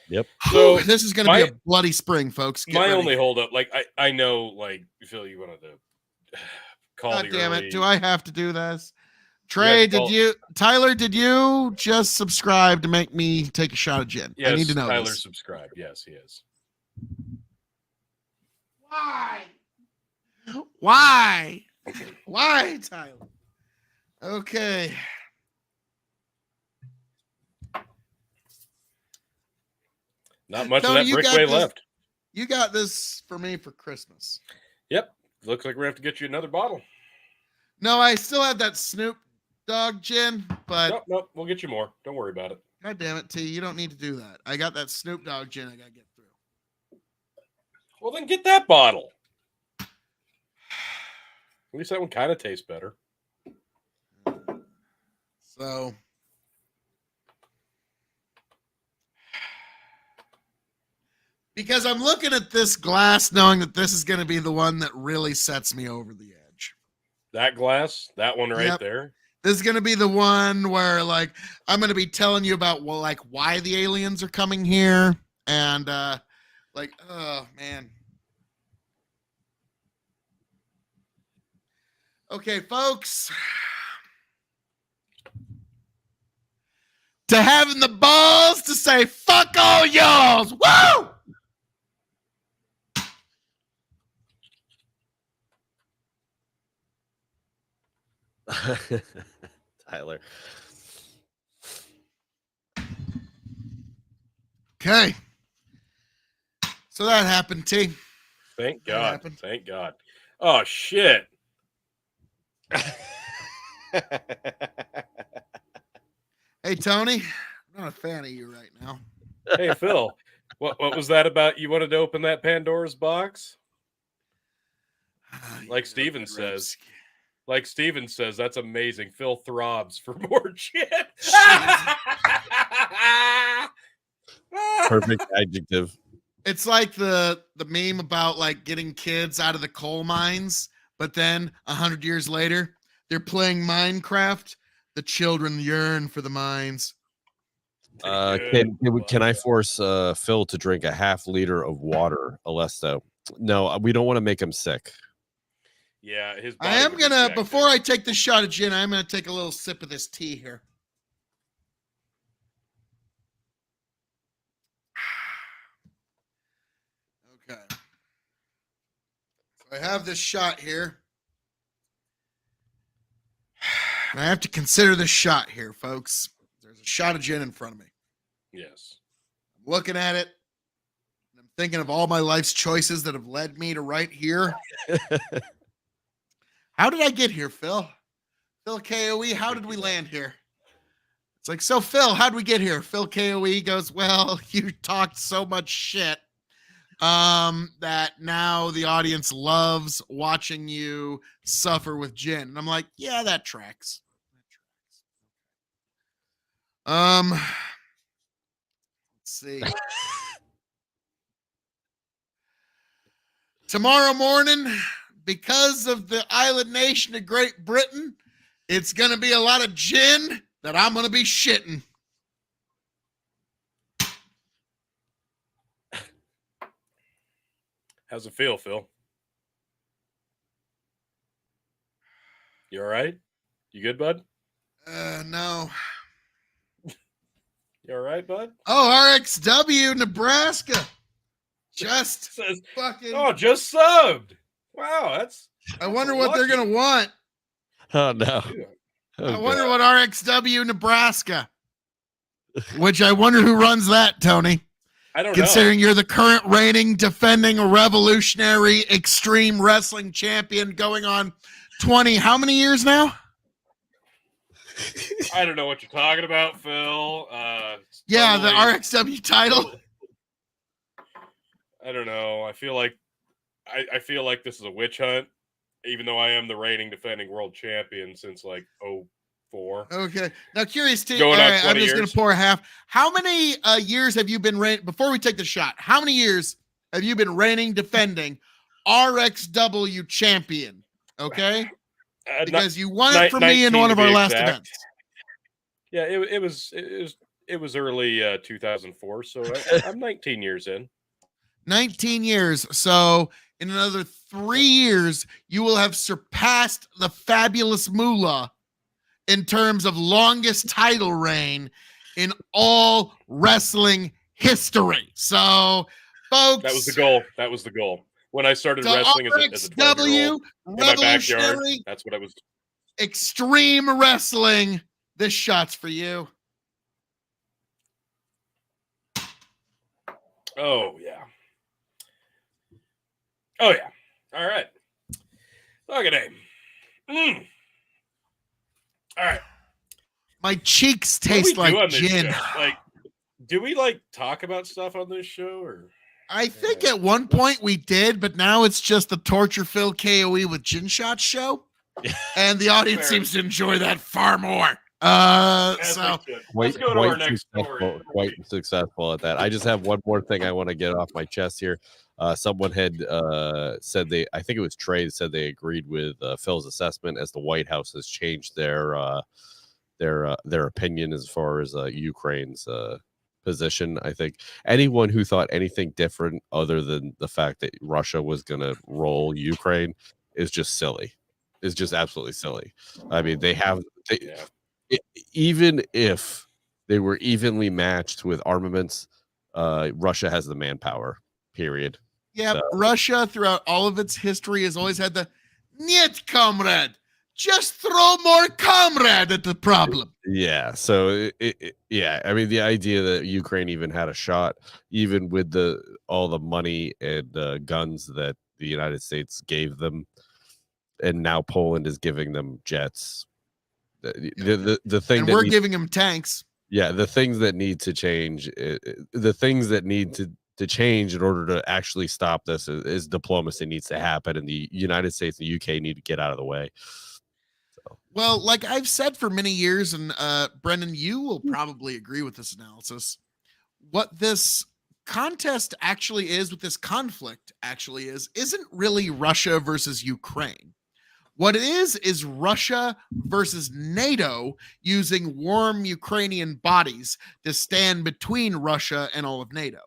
[SPEAKER 9] yep.
[SPEAKER 3] So this is going to be a bloody spring, folks.
[SPEAKER 8] Get ready. Only hold up, like I know, like Phil, you wanted to call. God
[SPEAKER 3] damn it! Do I have to do this? Trey, Tyler, did you just subscribe to make me take a shot of gin?
[SPEAKER 8] Yes,
[SPEAKER 3] I need to know.
[SPEAKER 8] Tyler subscribed. Yes, he is.
[SPEAKER 3] Why, Tyler? Okay.
[SPEAKER 8] Not much of that brickway left.
[SPEAKER 3] You got this for me for Christmas.
[SPEAKER 8] Yep. Looks like we have to get you another bottle.
[SPEAKER 3] No, I still have that Snoop Dogg gin, but
[SPEAKER 8] nope. We'll get you more. Don't worry about it.
[SPEAKER 3] God damn it, T. You don't need to do that. I got that Snoop Dogg gin I got to get through.
[SPEAKER 8] Well, then get that bottle. At least that one kind of tastes better.
[SPEAKER 3] So, because I'm looking at this glass knowing that this is going to be the one that really sets me over the edge.
[SPEAKER 8] That glass, that one right there.
[SPEAKER 3] This is going to be the one where, like, I'm going to be telling you about, well, like, why the aliens are coming here. And, like, oh, man. Okay, folks. To having the balls to say, fuck all y'alls. Woo!
[SPEAKER 9] Tyler.
[SPEAKER 3] Okay. So that happened, T.
[SPEAKER 8] Thank God. Thank God. Oh, shit.
[SPEAKER 3] Hey, Tony. I'm not a fan of you right now.
[SPEAKER 8] Hey, Phil. What was that about? You wanted to open that Pandora's box? Like Steven says. Like Steven says, that's amazing. Phil throbs for more shit.
[SPEAKER 9] Perfect adjective.
[SPEAKER 3] It's like the meme about like getting kids out of the coal mines, but then 100 years later, they're playing Minecraft. The children yearn for the mines.
[SPEAKER 9] Can I force Phil to drink a half liter of water, Alesto? No, we don't want to make him sick.
[SPEAKER 8] Yeah, his
[SPEAKER 3] I am gonna, before I take the shot of gin, I'm gonna take a little sip of this tea here. Okay. So I have this shot here. And I have to consider this shot here, folks. There's a shot of gin in front of me.
[SPEAKER 8] Yes.
[SPEAKER 3] I'm looking at it. And I'm thinking of all my life's choices that have led me to right here. How did I get here, Phil? Phil KOE, how did we land here? It's like, so Phil, how'd we get here? Phil KOE goes, well, you talked so much shit that now the audience loves watching you suffer with gin. And I'm like, yeah, that tracks. Let's see. Tomorrow morning, because of the island nation of Great Britain, it's going to be a lot of gin that I'm going to be shitting.
[SPEAKER 8] How's it feel, Phil? You all right? You good, bud?
[SPEAKER 3] No.
[SPEAKER 8] You all right, bud?
[SPEAKER 3] Oh, RXW, Nebraska. Just says, fucking.
[SPEAKER 8] Oh, just subbed. Wow, that's.
[SPEAKER 3] I wonder what they're going to want.
[SPEAKER 9] Oh, no.
[SPEAKER 3] I wonder what RXW, Nebraska. Which I wonder who runs that, Tony.
[SPEAKER 8] I don't know.
[SPEAKER 3] Considering you're the current reigning, defending, revolutionary, extreme wrestling champion going on 20, how many years now?
[SPEAKER 8] I don't know what you're talking about, Phil.
[SPEAKER 3] Yeah, the RXW title.
[SPEAKER 8] I don't know. I feel like this is a witch hunt, even though I am the reigning defending world champion since like 04.
[SPEAKER 3] Okay. Now, curious too.
[SPEAKER 8] Going on 20
[SPEAKER 3] I'm just
[SPEAKER 8] years.
[SPEAKER 3] going to pour a half. How many years have you been reigning? Before we take the shot, how many years have you been reigning defending RXW champion? Okay. Because you won it from me in one of our last events.
[SPEAKER 8] Yeah, it was early 2004, so I'm 19 years in.
[SPEAKER 3] 19 years. So in another 3 years, you will have surpassed the fabulous Moolah in terms of longest title reign in all wrestling history. So, folks,
[SPEAKER 8] that was the goal. That was the goal. When I started wrestling as a 12-year-old in my backyard, that's what I was.
[SPEAKER 3] Extreme wrestling. This shot's for you.
[SPEAKER 8] Oh, yeah. Oh, yeah. All right. Look at him. All right.
[SPEAKER 3] My cheeks taste like gin.
[SPEAKER 8] Like, do we like talk about stuff on this show, or?
[SPEAKER 3] I think at one point we did, but now it's just the Torture Phil KOE with Gin Shot show, and the audience seems to enjoy that far more. So
[SPEAKER 8] let's go to our next story.
[SPEAKER 9] Quite successful at that. I just have one more thing I want to get off my chest here. Someone had said I think it was Trey, said they agreed with Phil's assessment as the White House has changed their opinion as far as Ukraine's position. I think anyone who thought anything different other than the fact that Russia was going to roll Ukraine is just silly. Is just absolutely silly. I mean, even if they were evenly matched with armaments, Russia has the manpower. Period.
[SPEAKER 3] Yeah, so. Russia throughout all of its history has always had the "Niet, comrade." Just throw more comrade at the problem.
[SPEAKER 9] Yeah. So yeah, I mean, the idea that Ukraine even had a shot, even with all the money and guns that the United States gave them, and now Poland is giving them jets. The thing,
[SPEAKER 3] and we're giving them tanks.
[SPEAKER 9] Yeah, the things that need to change, the things that need to change in order to actually stop this is diplomacy needs to happen, and the United States and the UK need to get out of the way.
[SPEAKER 3] Well, like I've said for many years, and Brendan, you will probably agree with this analysis. What this contest actually is, what this conflict actually isn't really Russia versus Ukraine. What it is Russia versus NATO using warm Ukrainian bodies to stand between Russia and all of NATO.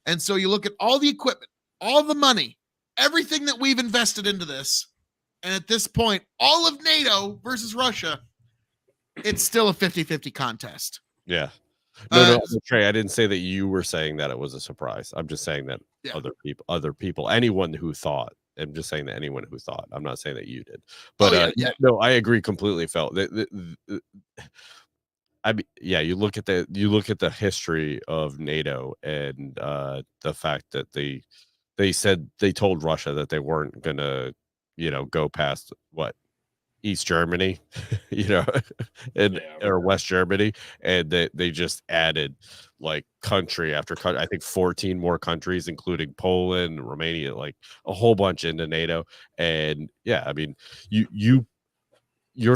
[SPEAKER 3] And so you look at all the equipment, all the money, everything that we've invested into this. And at this point, all of NATO versus Russia, it's still a 50-50 contest.
[SPEAKER 9] Yeah. No, Trey, I didn't say that you were saying that it was a surprise. I'm just saying that other people, anyone who thought, I'm just saying that anyone who thought, I'm not saying that you did. But no, I agree completely, Phil. I mean, yeah, you look at the history of NATO and the fact that they told Russia that they weren't gonna go past East Germany, or West Germany, and they just added like country after country. I think 14 more countries, including Poland, Romania, like a whole bunch into NATO. And yeah, I mean, you're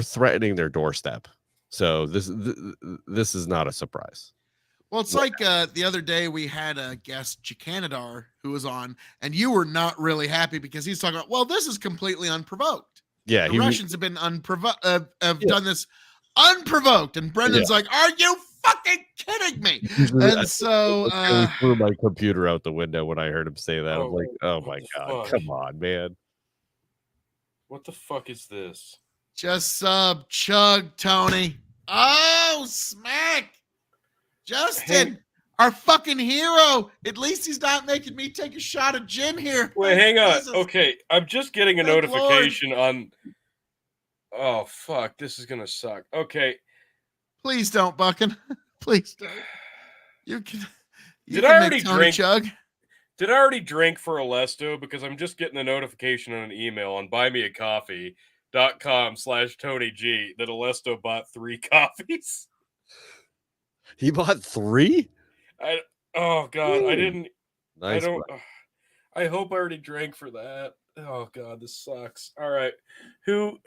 [SPEAKER 9] threatening their doorstep. So this is not a surprise.
[SPEAKER 3] Well, it's like the other day we had a guest, Chicanadar, who was on, and you were not really happy because he's talking about, well, this is completely unprovoked.
[SPEAKER 9] Yeah,
[SPEAKER 3] the Russians have been done this unprovoked, and Brendan's like, "Are you fucking kidding me?" And so
[SPEAKER 9] I threw my computer out the window when I heard him say that. I'm like, "Oh my god, come on, man!
[SPEAKER 8] What the fuck is this?"
[SPEAKER 3] Just chug, Tony. Oh, smack, Justin. Our fucking hero. At least he's not making me take a shot of gin here.
[SPEAKER 8] Wait, hang on. Okay, I'm just getting a notification on. Oh fuck! This is gonna suck. Okay,
[SPEAKER 3] please don't, Buckin. Please don't. You can.
[SPEAKER 8] Did I already drink? Chug? Did I already drink for Alesto? Because I'm just getting a notification on an email on buymeacoffee.com/TonyG that Alesto bought 3 coffees.
[SPEAKER 9] He bought 3?
[SPEAKER 8] Oh god,
[SPEAKER 9] Ooh.
[SPEAKER 8] I didn't.
[SPEAKER 9] Nice.
[SPEAKER 8] I don't. I hope I already drank for that. Oh god, this sucks. All right, who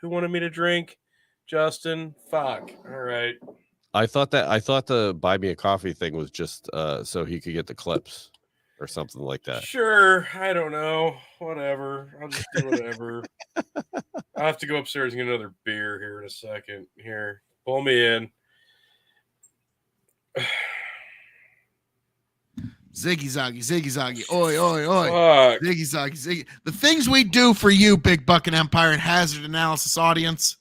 [SPEAKER 8] wanted me to drink? Justin. Fuck. All right.
[SPEAKER 9] I thought the buy me a coffee thing was just so he could get the clips or something like that.
[SPEAKER 8] Sure. I don't know. Whatever. I'll just do whatever. I have to go upstairs and get another beer here in a second. Here, pull me in.
[SPEAKER 3] Ziggy zaggy, oi, oi, oi. Fuck. Ziggy zaggy. The things we do for you, Big Buckin' Empire and Hazard Analysis audience.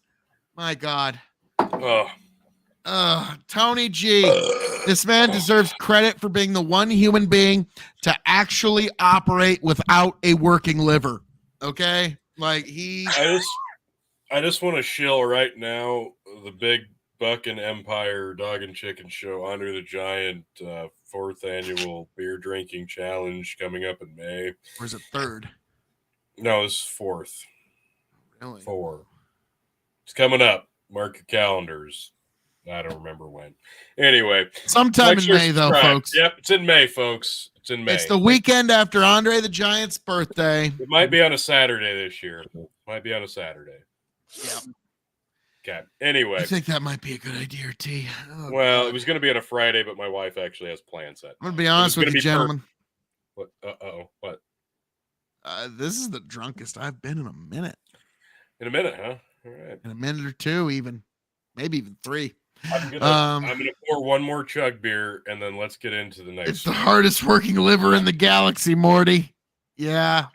[SPEAKER 3] My God. Tony G. This man deserves credit for being the one human being to actually operate without a working liver. Okay? Like
[SPEAKER 8] I just want to shill right now the Big Buckin' Empire Dog and Chicken Show Andre the Giant 4th annual beer drinking challenge coming up in May.
[SPEAKER 3] Or is it 3rd?
[SPEAKER 8] No, it's 4th.
[SPEAKER 3] Really?
[SPEAKER 8] 4. It's coming up. Mark your calendars. I don't remember when. Anyway,
[SPEAKER 3] sometime in May, though, folks.
[SPEAKER 8] Yep, it's in May, folks. It's in May.
[SPEAKER 3] It's the weekend after Andre the Giant's birthday.
[SPEAKER 8] It might be on a Saturday this year. Might be on a Saturday.
[SPEAKER 3] Yep.
[SPEAKER 8] Okay. Anyway,
[SPEAKER 3] I think that might be a good idea, T.
[SPEAKER 8] Oh, well, God. It was going to be on a Friday, but my wife actually has plans set.
[SPEAKER 3] I'm going to be honest with you, gentlemen.
[SPEAKER 8] What? What?
[SPEAKER 3] This is the drunkest I've been in a minute.
[SPEAKER 8] In a minute, huh? All right.
[SPEAKER 3] In a minute or two, even. Maybe even 3.
[SPEAKER 8] I'm gonna pour one more chug beer, and then let's get into the next.
[SPEAKER 3] It's the hardest working liver in the galaxy, Morty. Yeah.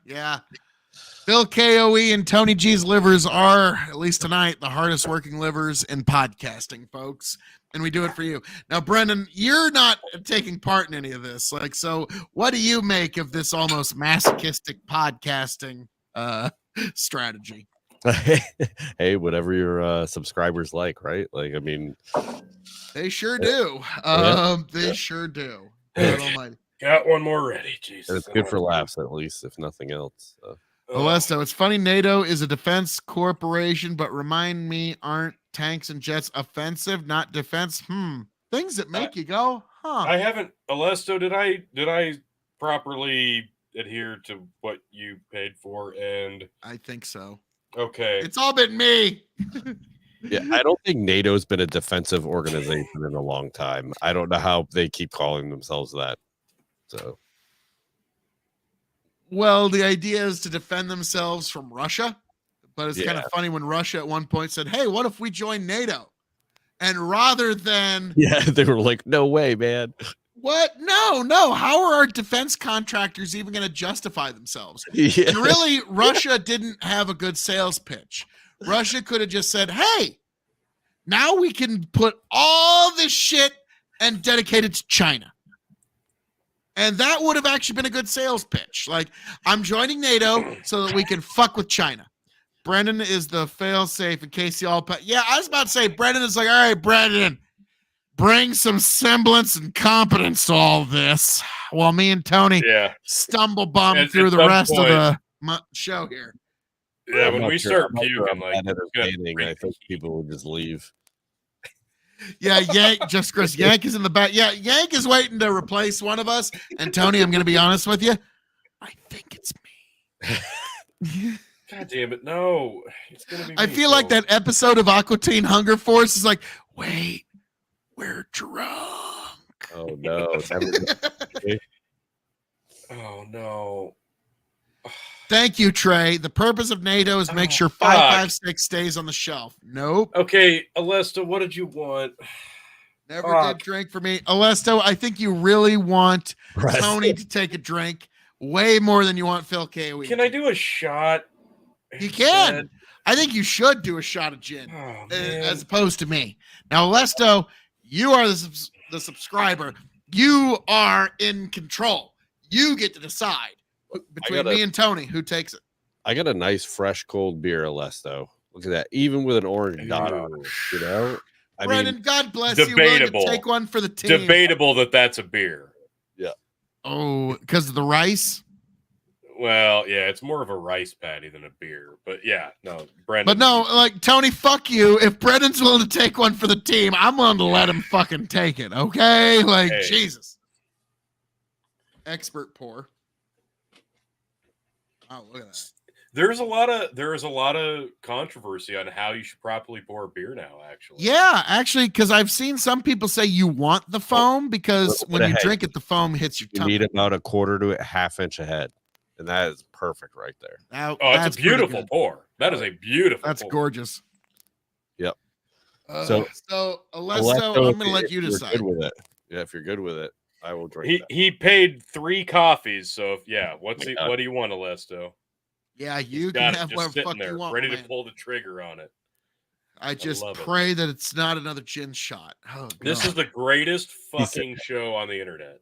[SPEAKER 3] Phil KOE and Tony G's livers are, at least tonight, the hardest working livers in podcasting, folks. And we do it for you. Now, Brendan, you're not taking part in any of this. So what do you make of this almost masochistic podcasting strategy?
[SPEAKER 9] Hey, whatever your subscribers like, right?
[SPEAKER 3] They sure do. They sure do. God almighty.
[SPEAKER 8] Got one more ready. Jesus.
[SPEAKER 9] It's good for laughs, at least, if nothing else.
[SPEAKER 3] Alesto, it's funny NATO is a defense corporation, but remind me, aren't tanks and jets offensive, not defense? Things that make you go, huh?
[SPEAKER 8] I haven't. Alesto, did I properly adhere to what you paid for? And
[SPEAKER 3] I think so.
[SPEAKER 8] Okay.
[SPEAKER 3] It's all been me.
[SPEAKER 9] Yeah, I don't think NATO's been a defensive organization in a long time. I don't know how they keep calling themselves that. So,
[SPEAKER 3] well, the idea is to defend themselves from Russia, but it's kind of funny when Russia at one point said, "Hey, what if we join NATO?" And rather than
[SPEAKER 9] they were like, "No way, man."
[SPEAKER 3] What? No. How are our defense contractors even going to justify themselves? Yeah. And really, Russia didn't have a good sales pitch. Russia could have just said, "Hey, now we can put all this shit and dedicate it to China." And that would have actually been a good sales pitch. I'm joining NATO so that we can fuck with China. Brendan is the fail-safe in case you all... Yeah, I was about to say, Brendan is like, all right, Brendan, bring some semblance and competence to all this. While me and Tony stumble bum through the rest of the show here.
[SPEAKER 8] Yeah, when we start puking,
[SPEAKER 9] I think people will just leave.
[SPEAKER 3] Yeah, Chris Yank is in the back. Yeah, Yank is waiting to replace one of us. And Tony, I'm going to be honest with you. I think it's me.
[SPEAKER 8] God damn it. No, it's going to be me.
[SPEAKER 3] I feel like that episode of Aqua Teen Hunger Force is like, wait, we're drunk.
[SPEAKER 9] Oh, no.
[SPEAKER 8] Oh, no.
[SPEAKER 3] Thank you, Trey. The purpose of NATO is to make sure 556 stays on the shelf. Nope.
[SPEAKER 8] Okay, Alesto, what did you want?
[SPEAKER 3] Never did drink for me. Alesto, I think you really want Tony to take a drink way more than you want Phil KOE.
[SPEAKER 8] Can I do a shot?
[SPEAKER 3] You can. I think you should do a shot of gin as opposed to me. Now, Alesto, you are the subscriber. You are in control. You get to decide. Between me and Tony, who takes it?
[SPEAKER 9] I got a nice, fresh, cold beer, Alesto. Look at that. Even with an orange dot on it, you know?
[SPEAKER 3] Brendan, God bless you. Willing to take one for the team.
[SPEAKER 8] Debatable that's a beer.
[SPEAKER 9] Yeah.
[SPEAKER 3] Oh, because of the rice?
[SPEAKER 8] Well, yeah, it's more of a rice patty than a beer. But yeah, no, Brendan.
[SPEAKER 3] But no, Tony, fuck you. If Brendan's willing to take one for the team, I'm willing to let him fucking take it, okay? Jesus. Expert pour. Oh, look at that.
[SPEAKER 8] There is a lot of controversy on how you should properly pour beer now, actually.
[SPEAKER 3] Yeah, actually, because I've seen some people say you want the foam because when you drink it, the foam hits your tongue.
[SPEAKER 9] You need about a quarter to a half inch ahead. And that is perfect right there.
[SPEAKER 8] It's a beautiful pour. That is a beautiful
[SPEAKER 3] That's
[SPEAKER 8] pour.
[SPEAKER 3] Gorgeous.
[SPEAKER 9] Yep.
[SPEAKER 3] So Alesto, I'm going to let you decide.
[SPEAKER 9] Good with it. Yeah, if you're good with it, I will drink
[SPEAKER 8] He paid 3 coffees, so what do you want, Alesto?
[SPEAKER 3] Yeah, you can have whatever the fuck you want.
[SPEAKER 8] Ready to pull the trigger on it.
[SPEAKER 3] I just pray that it's not another gin shot. Oh, God.
[SPEAKER 8] This is the greatest fucking show on the internet.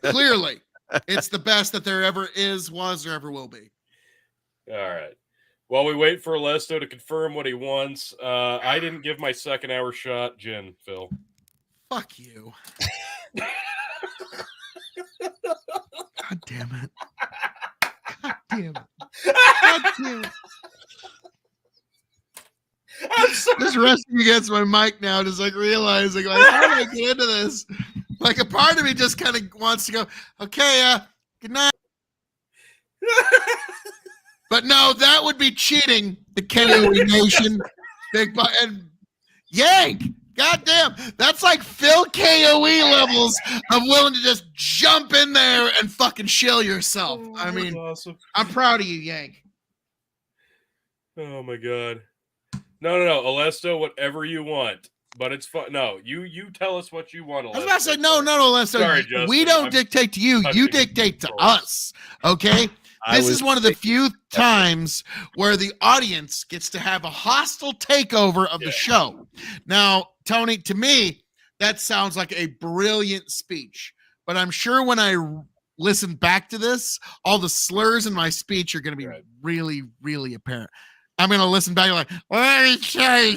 [SPEAKER 3] Clearly. It's the best that there ever is, was, or ever will be.
[SPEAKER 8] All right. While we wait for Alesto to confirm what he wants, I didn't give my second hour shot gin, Phil.
[SPEAKER 3] Fuck you. God damn it. God damn it. God damn it. just resting against my mic now, just like realizing, like, how do I get into this? Like, a part of me just kind of wants to go, okay, good night. But no, that would be cheating the KOE Nation. Big and yank. Goddamn, that's like Phil KOE levels of willing to just jump in there and fucking shill yourself. I mean,
[SPEAKER 8] awesome.
[SPEAKER 3] I'm proud of you, Yank.
[SPEAKER 8] Oh my god. No, Alesto, whatever you want. But it's fun. No, you tell us what you want, Alesto.
[SPEAKER 3] I was about to say, no, Alesto.
[SPEAKER 8] Sorry, Justin.
[SPEAKER 3] We don't dictate to you. You dictate to us. Okay? This is one of the few times where the audience gets to have a hostile takeover of the show. Now, Tony, to me, that sounds like a brilliant speech. But I'm sure when I listen back to this, all the slurs in my speech are going to be really, really apparent. I'm going to listen back and like, let me tell you,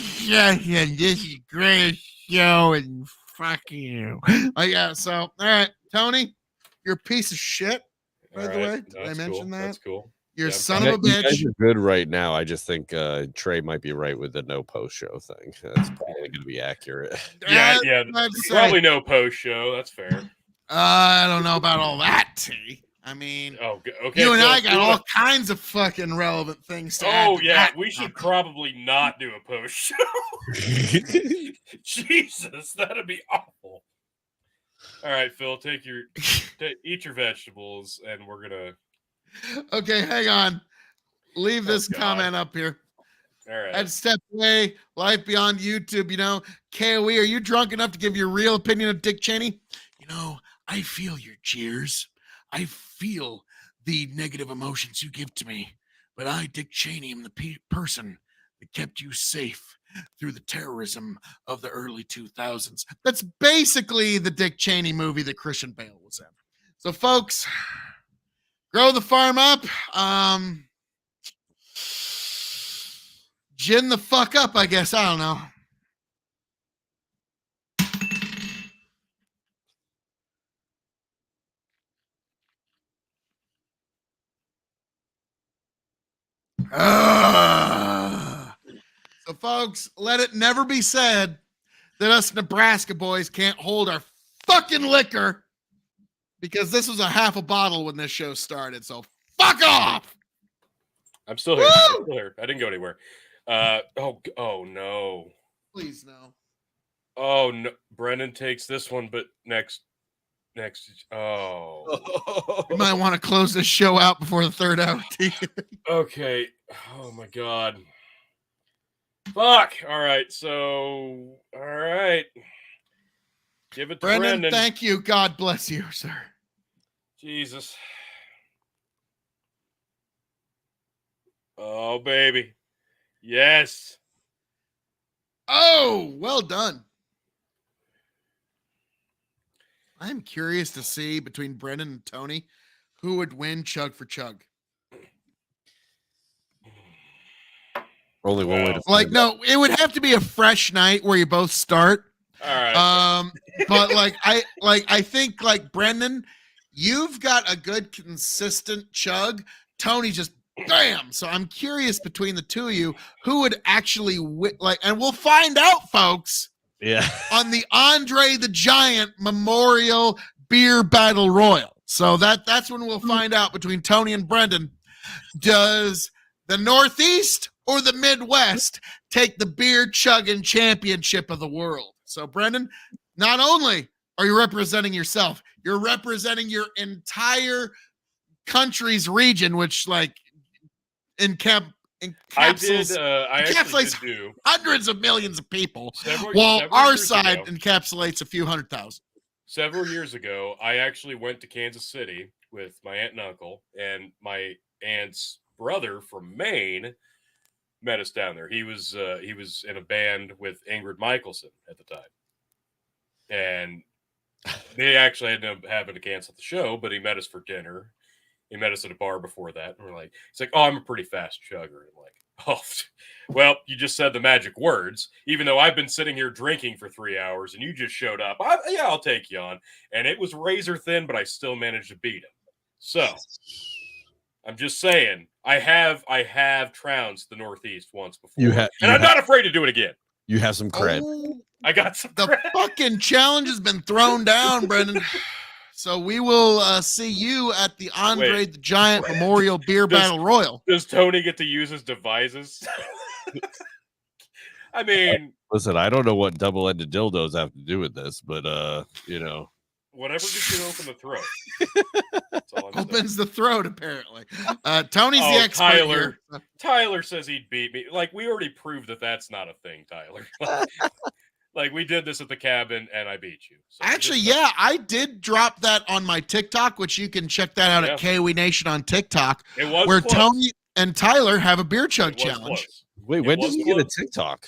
[SPEAKER 3] this is a great show and fuck you. So, all right, Tony, you're a piece of shit. By the way, did I mention that?
[SPEAKER 8] That's cool.
[SPEAKER 3] You're son of a bitch.
[SPEAKER 9] You guys are good right now. I just think Trey might be right with the no post show thing. That's probably going to be accurate.
[SPEAKER 8] Yeah. Probably no post show. That's fair.
[SPEAKER 3] I don't know about all that, T. I mean,
[SPEAKER 8] okay.
[SPEAKER 3] You and I got all kinds of fucking relevant things to add.
[SPEAKER 8] We should probably not do a post show. Jesus, that'd be awful. All right, Phil, eat your vegetables, and we're gonna.
[SPEAKER 3] Okay, hang on. Leave this comment up here.
[SPEAKER 8] All right.
[SPEAKER 3] At Step Away, Life Beyond YouTube, KOE, are you drunk enough to give your real opinion of Dick Cheney? I feel your jeers. I feel the negative emotions you give to me. But I, Dick Cheney, am the person that kept you safe through the terrorism of the early 2000s. That's basically the Dick Cheney movie that Christian Bale was in. So, folks, grow the farm up. Gin the fuck up, I guess. I don't know. So, folks, let it never be said that us Nebraska boys can't hold our fucking liquor, because this was a half a bottle when this show started. So, fuck off.
[SPEAKER 8] I'm still here. I didn't go anywhere. Oh no.
[SPEAKER 3] Please no.
[SPEAKER 8] Oh no. Brendan takes this one, but next. Oh.
[SPEAKER 3] You might want to close this show out before the third hour.
[SPEAKER 8] Okay. Oh my god. Fuck. All right. So, all right. Give it to Brendan.
[SPEAKER 3] Thank you. God bless you, sir.
[SPEAKER 8] Jesus. Oh, baby. Yes.
[SPEAKER 3] Oh, well done. I'm curious to see between Brendan and Tony who would win chug for chug.
[SPEAKER 9] Only one way to
[SPEAKER 3] no, it would have to be a fresh night where you both start.
[SPEAKER 8] All right.
[SPEAKER 3] But I think Brendan, you've got a good consistent chug. Tony just bam. So I'm curious between the two of you who would actually and we'll find out, folks.
[SPEAKER 9] Yeah.
[SPEAKER 3] On the Andre the Giant Memorial Beer Battle Royal. So that's when we'll find out between Tony and Brendan. Does the Northeast or the Midwest take the beer chugging championship of the world? So, Brendan, not only are you representing yourself, you're representing your entire country's region, which encapsulates hundreds of millions of people, while our side encapsulates a few 100,000.
[SPEAKER 8] Several years ago, I actually went to Kansas City with my aunt and uncle, and my aunt's brother from Maine met us down there. He was in a band with Ingrid Michaelson at the time, and they actually ended up having to cancel the show. But he met us for dinner. He met us at a bar before that, and he's like, "Oh, I'm a pretty fast chugger." And I'm like, "Oh, well, you just said the magic words. Even though I've been sitting here drinking for 3 hours, and you just showed up, I'll take you on." And it was razor thin, but I still managed to beat him. So I'm just saying. I have trounced the Northeast once before.
[SPEAKER 9] And
[SPEAKER 8] I'm not afraid to do it again.
[SPEAKER 9] You have some cred.
[SPEAKER 3] Oh,
[SPEAKER 8] I got some
[SPEAKER 3] the
[SPEAKER 8] cred.
[SPEAKER 3] fucking challenge has been thrown down, Brendan. So we will see you at the Andre the Giant Memorial Beer Battle Royal.
[SPEAKER 8] Does Tony get to use his devices? I mean,
[SPEAKER 9] listen, I don't know what double-ended dildos have to do with this, but you know,
[SPEAKER 8] whatever gets you to open the throat. That's all I'm
[SPEAKER 3] Opens the throat, apparently. Tony's the expert
[SPEAKER 8] Tyler.
[SPEAKER 3] here.
[SPEAKER 8] Tyler says he'd beat me. Like, we already proved that that's not a thing, Tyler. Like, we did this at the cabin, and I beat you. So
[SPEAKER 3] actually, yeah, I did drop that on my TikTok, which you can check that out at KOE Nation on TikTok.
[SPEAKER 8] It was
[SPEAKER 3] where
[SPEAKER 8] close.
[SPEAKER 3] Tony and Tyler have a beer chug challenge.
[SPEAKER 8] Close.
[SPEAKER 9] Wait, when did you get a TikTok?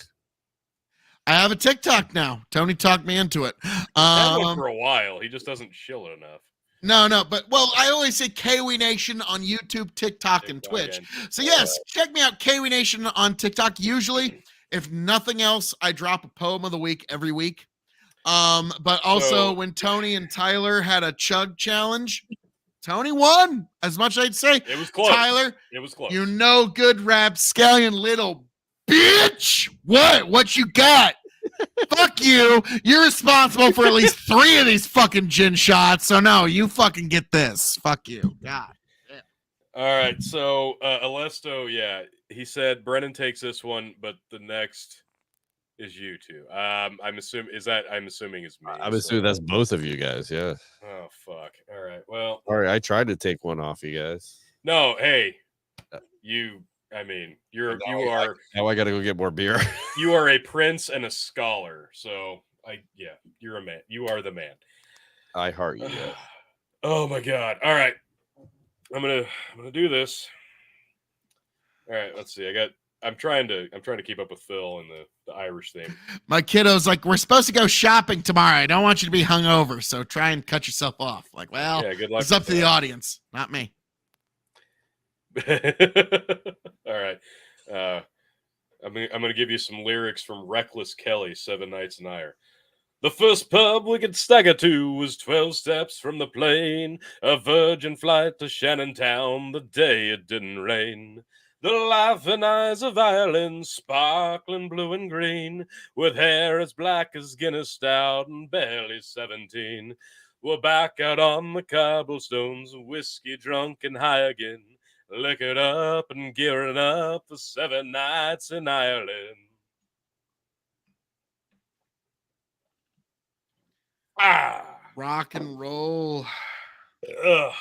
[SPEAKER 3] I have a TikTok now. Tony talked me into it.
[SPEAKER 8] Had one for a while. He just doesn't chill it enough.
[SPEAKER 3] No, but I always say KOE Nation on YouTube, TikTok, and Twitch. So yes, check me out, KOE Nation on TikTok. Usually, if nothing else, I drop a poem of the week every week. But also when Tony and Tyler had a chug challenge, Tony won. As much as I'd say,
[SPEAKER 8] it was close.
[SPEAKER 3] Tyler,
[SPEAKER 8] it was close.
[SPEAKER 3] You know, good rapscallion little bitch. What you got? Fuck you. You're responsible for at least 3 of these fucking gin shots. So no, you fucking get this. Fuck you. God. Yeah.
[SPEAKER 8] All right. So Alesto, he said Brennan takes this one, but the next is you two. I'm assuming is me.
[SPEAKER 9] I'm assuming that's both of you guys. Yeah.
[SPEAKER 8] Oh fuck. All right. Well.
[SPEAKER 9] All right. I tried to take one off you guys.
[SPEAKER 8] No. Hey. You are
[SPEAKER 9] now I gotta go get more beer.
[SPEAKER 8] You are a prince and a scholar, so you're a man. You are the man.
[SPEAKER 9] I heart you. Yeah.
[SPEAKER 8] Oh my god! All right, I'm gonna do this. All right, let's see. I'm trying to keep up with Phil and the Irish theme.
[SPEAKER 3] My kiddo's like, we're supposed to go shopping tomorrow. I don't want you to be hungover, so try and cut yourself off. Like, well,
[SPEAKER 8] good luck.
[SPEAKER 3] It's up to the audience, not me.
[SPEAKER 8] All right. I'm gonna give you some lyrics from Reckless Kelly, 7 Nights in Ire. The first pub we could stagger to was 12 steps from the plane, a virgin flight to Shannon Town the day it didn't rain. The laughing eyes of Ireland, sparkling blue and green, with hair as black as Guinness stout and barely 17. We're back out on the cobblestones, whiskey drunk and high again. Liquored up and gearing up for 7 nights in Ireland.
[SPEAKER 3] Rock and roll.
[SPEAKER 8] Ugh,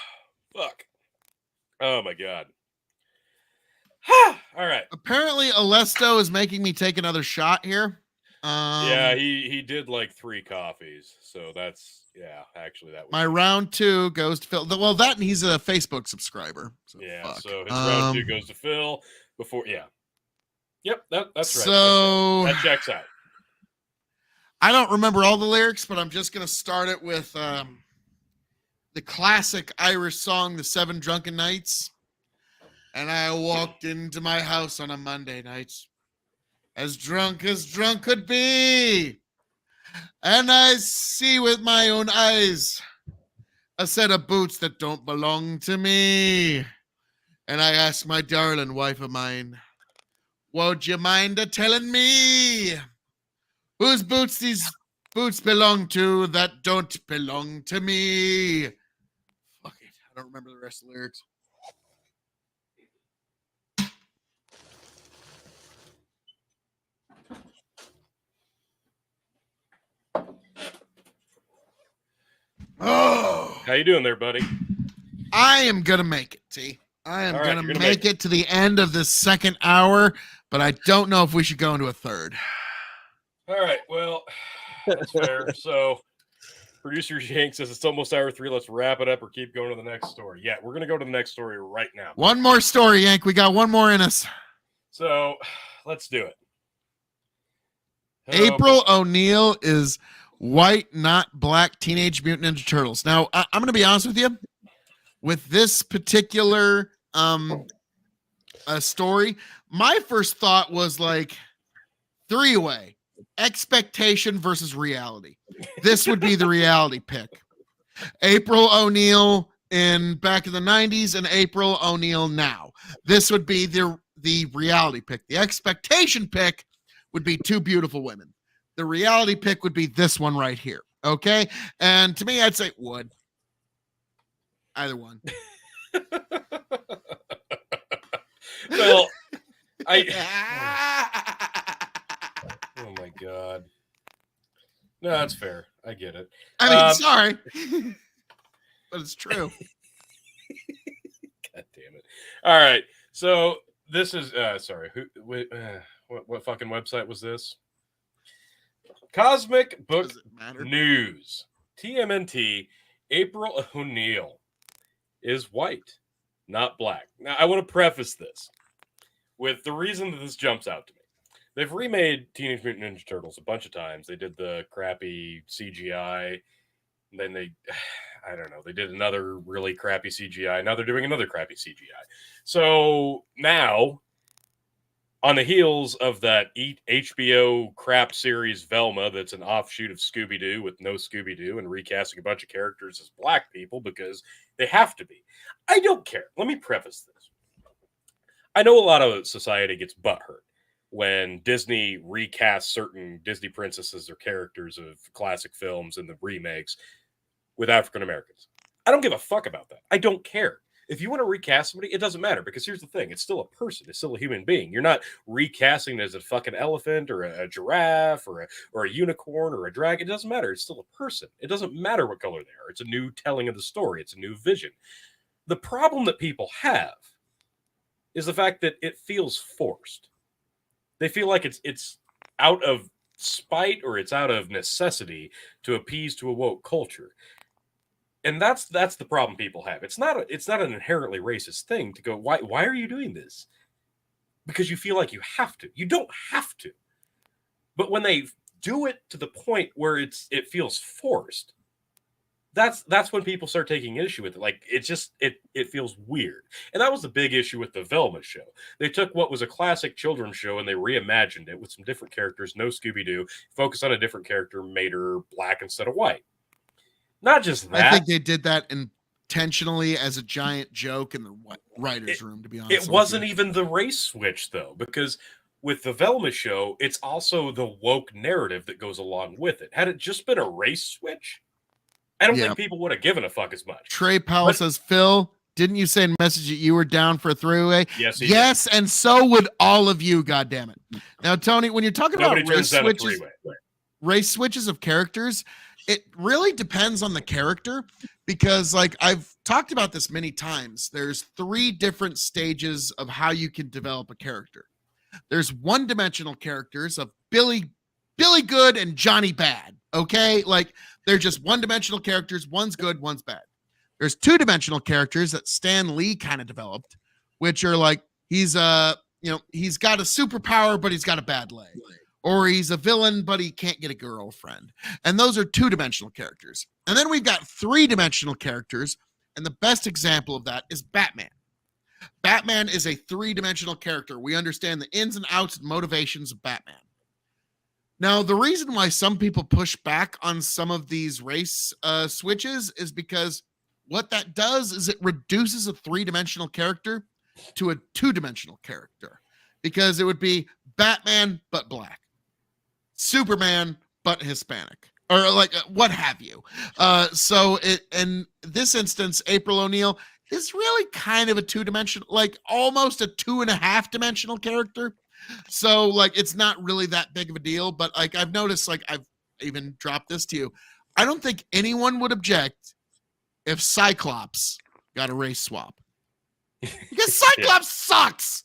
[SPEAKER 8] fuck. Oh my god. All right.
[SPEAKER 3] Apparently, Alesto is making me take another shot here.
[SPEAKER 8] He did like 3 coffees, so that's actually that was
[SPEAKER 3] my round 2 goes to Phil. Well, that and he's a Facebook subscriber. So
[SPEAKER 8] so his round 2 goes to Phil before. Yep, that's right.
[SPEAKER 3] So
[SPEAKER 8] that checks out.
[SPEAKER 3] I don't remember all the lyrics, but I'm just gonna start it with the classic Irish song, "The 7 Drunken Nights." And I walked into my house on a Monday night, as drunk could be. And I see with my own eyes a set of boots that don't belong to me. And I asked my darling wife of mine, would you mind telling me whose boots these boots belong to that don't belong to me? Fuck it. I don't remember the rest of the lyrics. Oh,
[SPEAKER 8] how you doing there, buddy?
[SPEAKER 3] I am gonna make it, T. I am gonna make it to the end of this 2nd hour, but I don't know if we should go into a 3rd.
[SPEAKER 8] All right, well, that's fair. So, producer Yank says it's almost hour 3. Let's wrap it up or keep going to the next story. Yeah, we're gonna go to the next story right now.
[SPEAKER 3] One more story, Yank. We got one more in us.
[SPEAKER 8] So, let's do it.
[SPEAKER 3] April O'Neil is white, not black Teenage Mutant Ninja Turtles. Now, I'm going to be honest with you. With this particular story, my first thought was like 3-way, expectation versus reality. This would be the reality pick. April O'Neil back in the 90s, and April O'Neil now. This would be the reality pick. The expectation pick would be two beautiful women. The reality pick would be this one right here. Okay? And to me, I'd say would. Either one.
[SPEAKER 8] Well, oh my God. No, that's fair. I get it.
[SPEAKER 3] I mean, sorry. But it's true.
[SPEAKER 8] God damn it. All right. So this is sorry. What fucking website was this? Cosmic Book News. TMNT. April O'Neil is white, not black. Now, I want to preface this with the reason that this jumps out to me. They've remade Teenage Mutant Ninja Turtles a bunch of times. They did the crappy CGI. Then they did another really crappy CGI. Now they're doing another crappy CGI. So now, on the heels of that HBO crap series Velma, that's an offshoot of Scooby-Doo with no Scooby-Doo and recasting a bunch of characters as black people because they have to be. I don't care. Let me preface this. I know a lot of society gets butthurt when Disney recasts certain Disney princesses or characters of classic films in the remakes with African Americans. I don't give a fuck about that. I don't care. If you want to recast somebody, it doesn't matter, because here's the thing. It's still a person. It's still a human being. You're not recasting as a fucking elephant or a giraffe or a unicorn or a dragon. It doesn't matter. It's still a person. It doesn't matter what color they are. It's a new telling of the story. It's a new vision. The problem that people have is the fact that it feels forced. They feel like it's out of spite or it's out of necessity to appease to a woke culture. And that's the problem people have. It's not an inherently racist thing to go, why are you doing this? Because you feel like you have to. You don't have to. But when they do it to the point where it feels forced, that's when people start taking issue with it. Like, it feels weird. And that was the big issue with the Velma show. They took what was a classic children's show and they reimagined it with some different characters, no Scooby-Doo, focused on a different character, made her black instead of white. Not just that.
[SPEAKER 3] I think they did that intentionally as a giant joke in the writer's room, to be honest.
[SPEAKER 8] It wasn't even the race switch, though, because with the Velma show, it's also the woke narrative that goes along with it. Had it just been a race switch, I don't think people would have given a fuck as much.
[SPEAKER 3] Trey Powell says, Phil, didn't you say in message that you were down for a three-way?
[SPEAKER 8] Yes,
[SPEAKER 3] yes, and so would all of you, goddammit. Now, Tony, when you're talking about race switches of characters, it really depends on the character, because like I've talked about this many times, there's 3 different stages of how you can develop a character. There's one-dimensional characters of Billy Good and Johnny Bad. Okay, like they're just one-dimensional characters. One's good, one's bad. There's 2-dimensional characters that Stan Lee kind of developed, which are like he's got a superpower, but he's got a bad leg. Or he's a villain, but he can't get a girlfriend. And those are 2-dimensional characters. And then we've got 3-dimensional characters. And the best example of that is Batman. Batman is a 3-dimensional character. We understand the ins and outs and motivations of Batman. Now, the reason why some people push back on some of these race switches is because what that does is it reduces a 3-dimensional character to a 2-dimensional character. Because it would be Batman, but black. Superman, but Hispanic, or like what have you. So in this instance, April O'Neil is really kind of a 2-dimensional, like almost a 2.5-dimensional character. So like it's not really that big of a deal. But like I've noticed, like I've even dropped this to you, I don't think anyone would object if Cyclops got a race swap, because Cyclops sucks.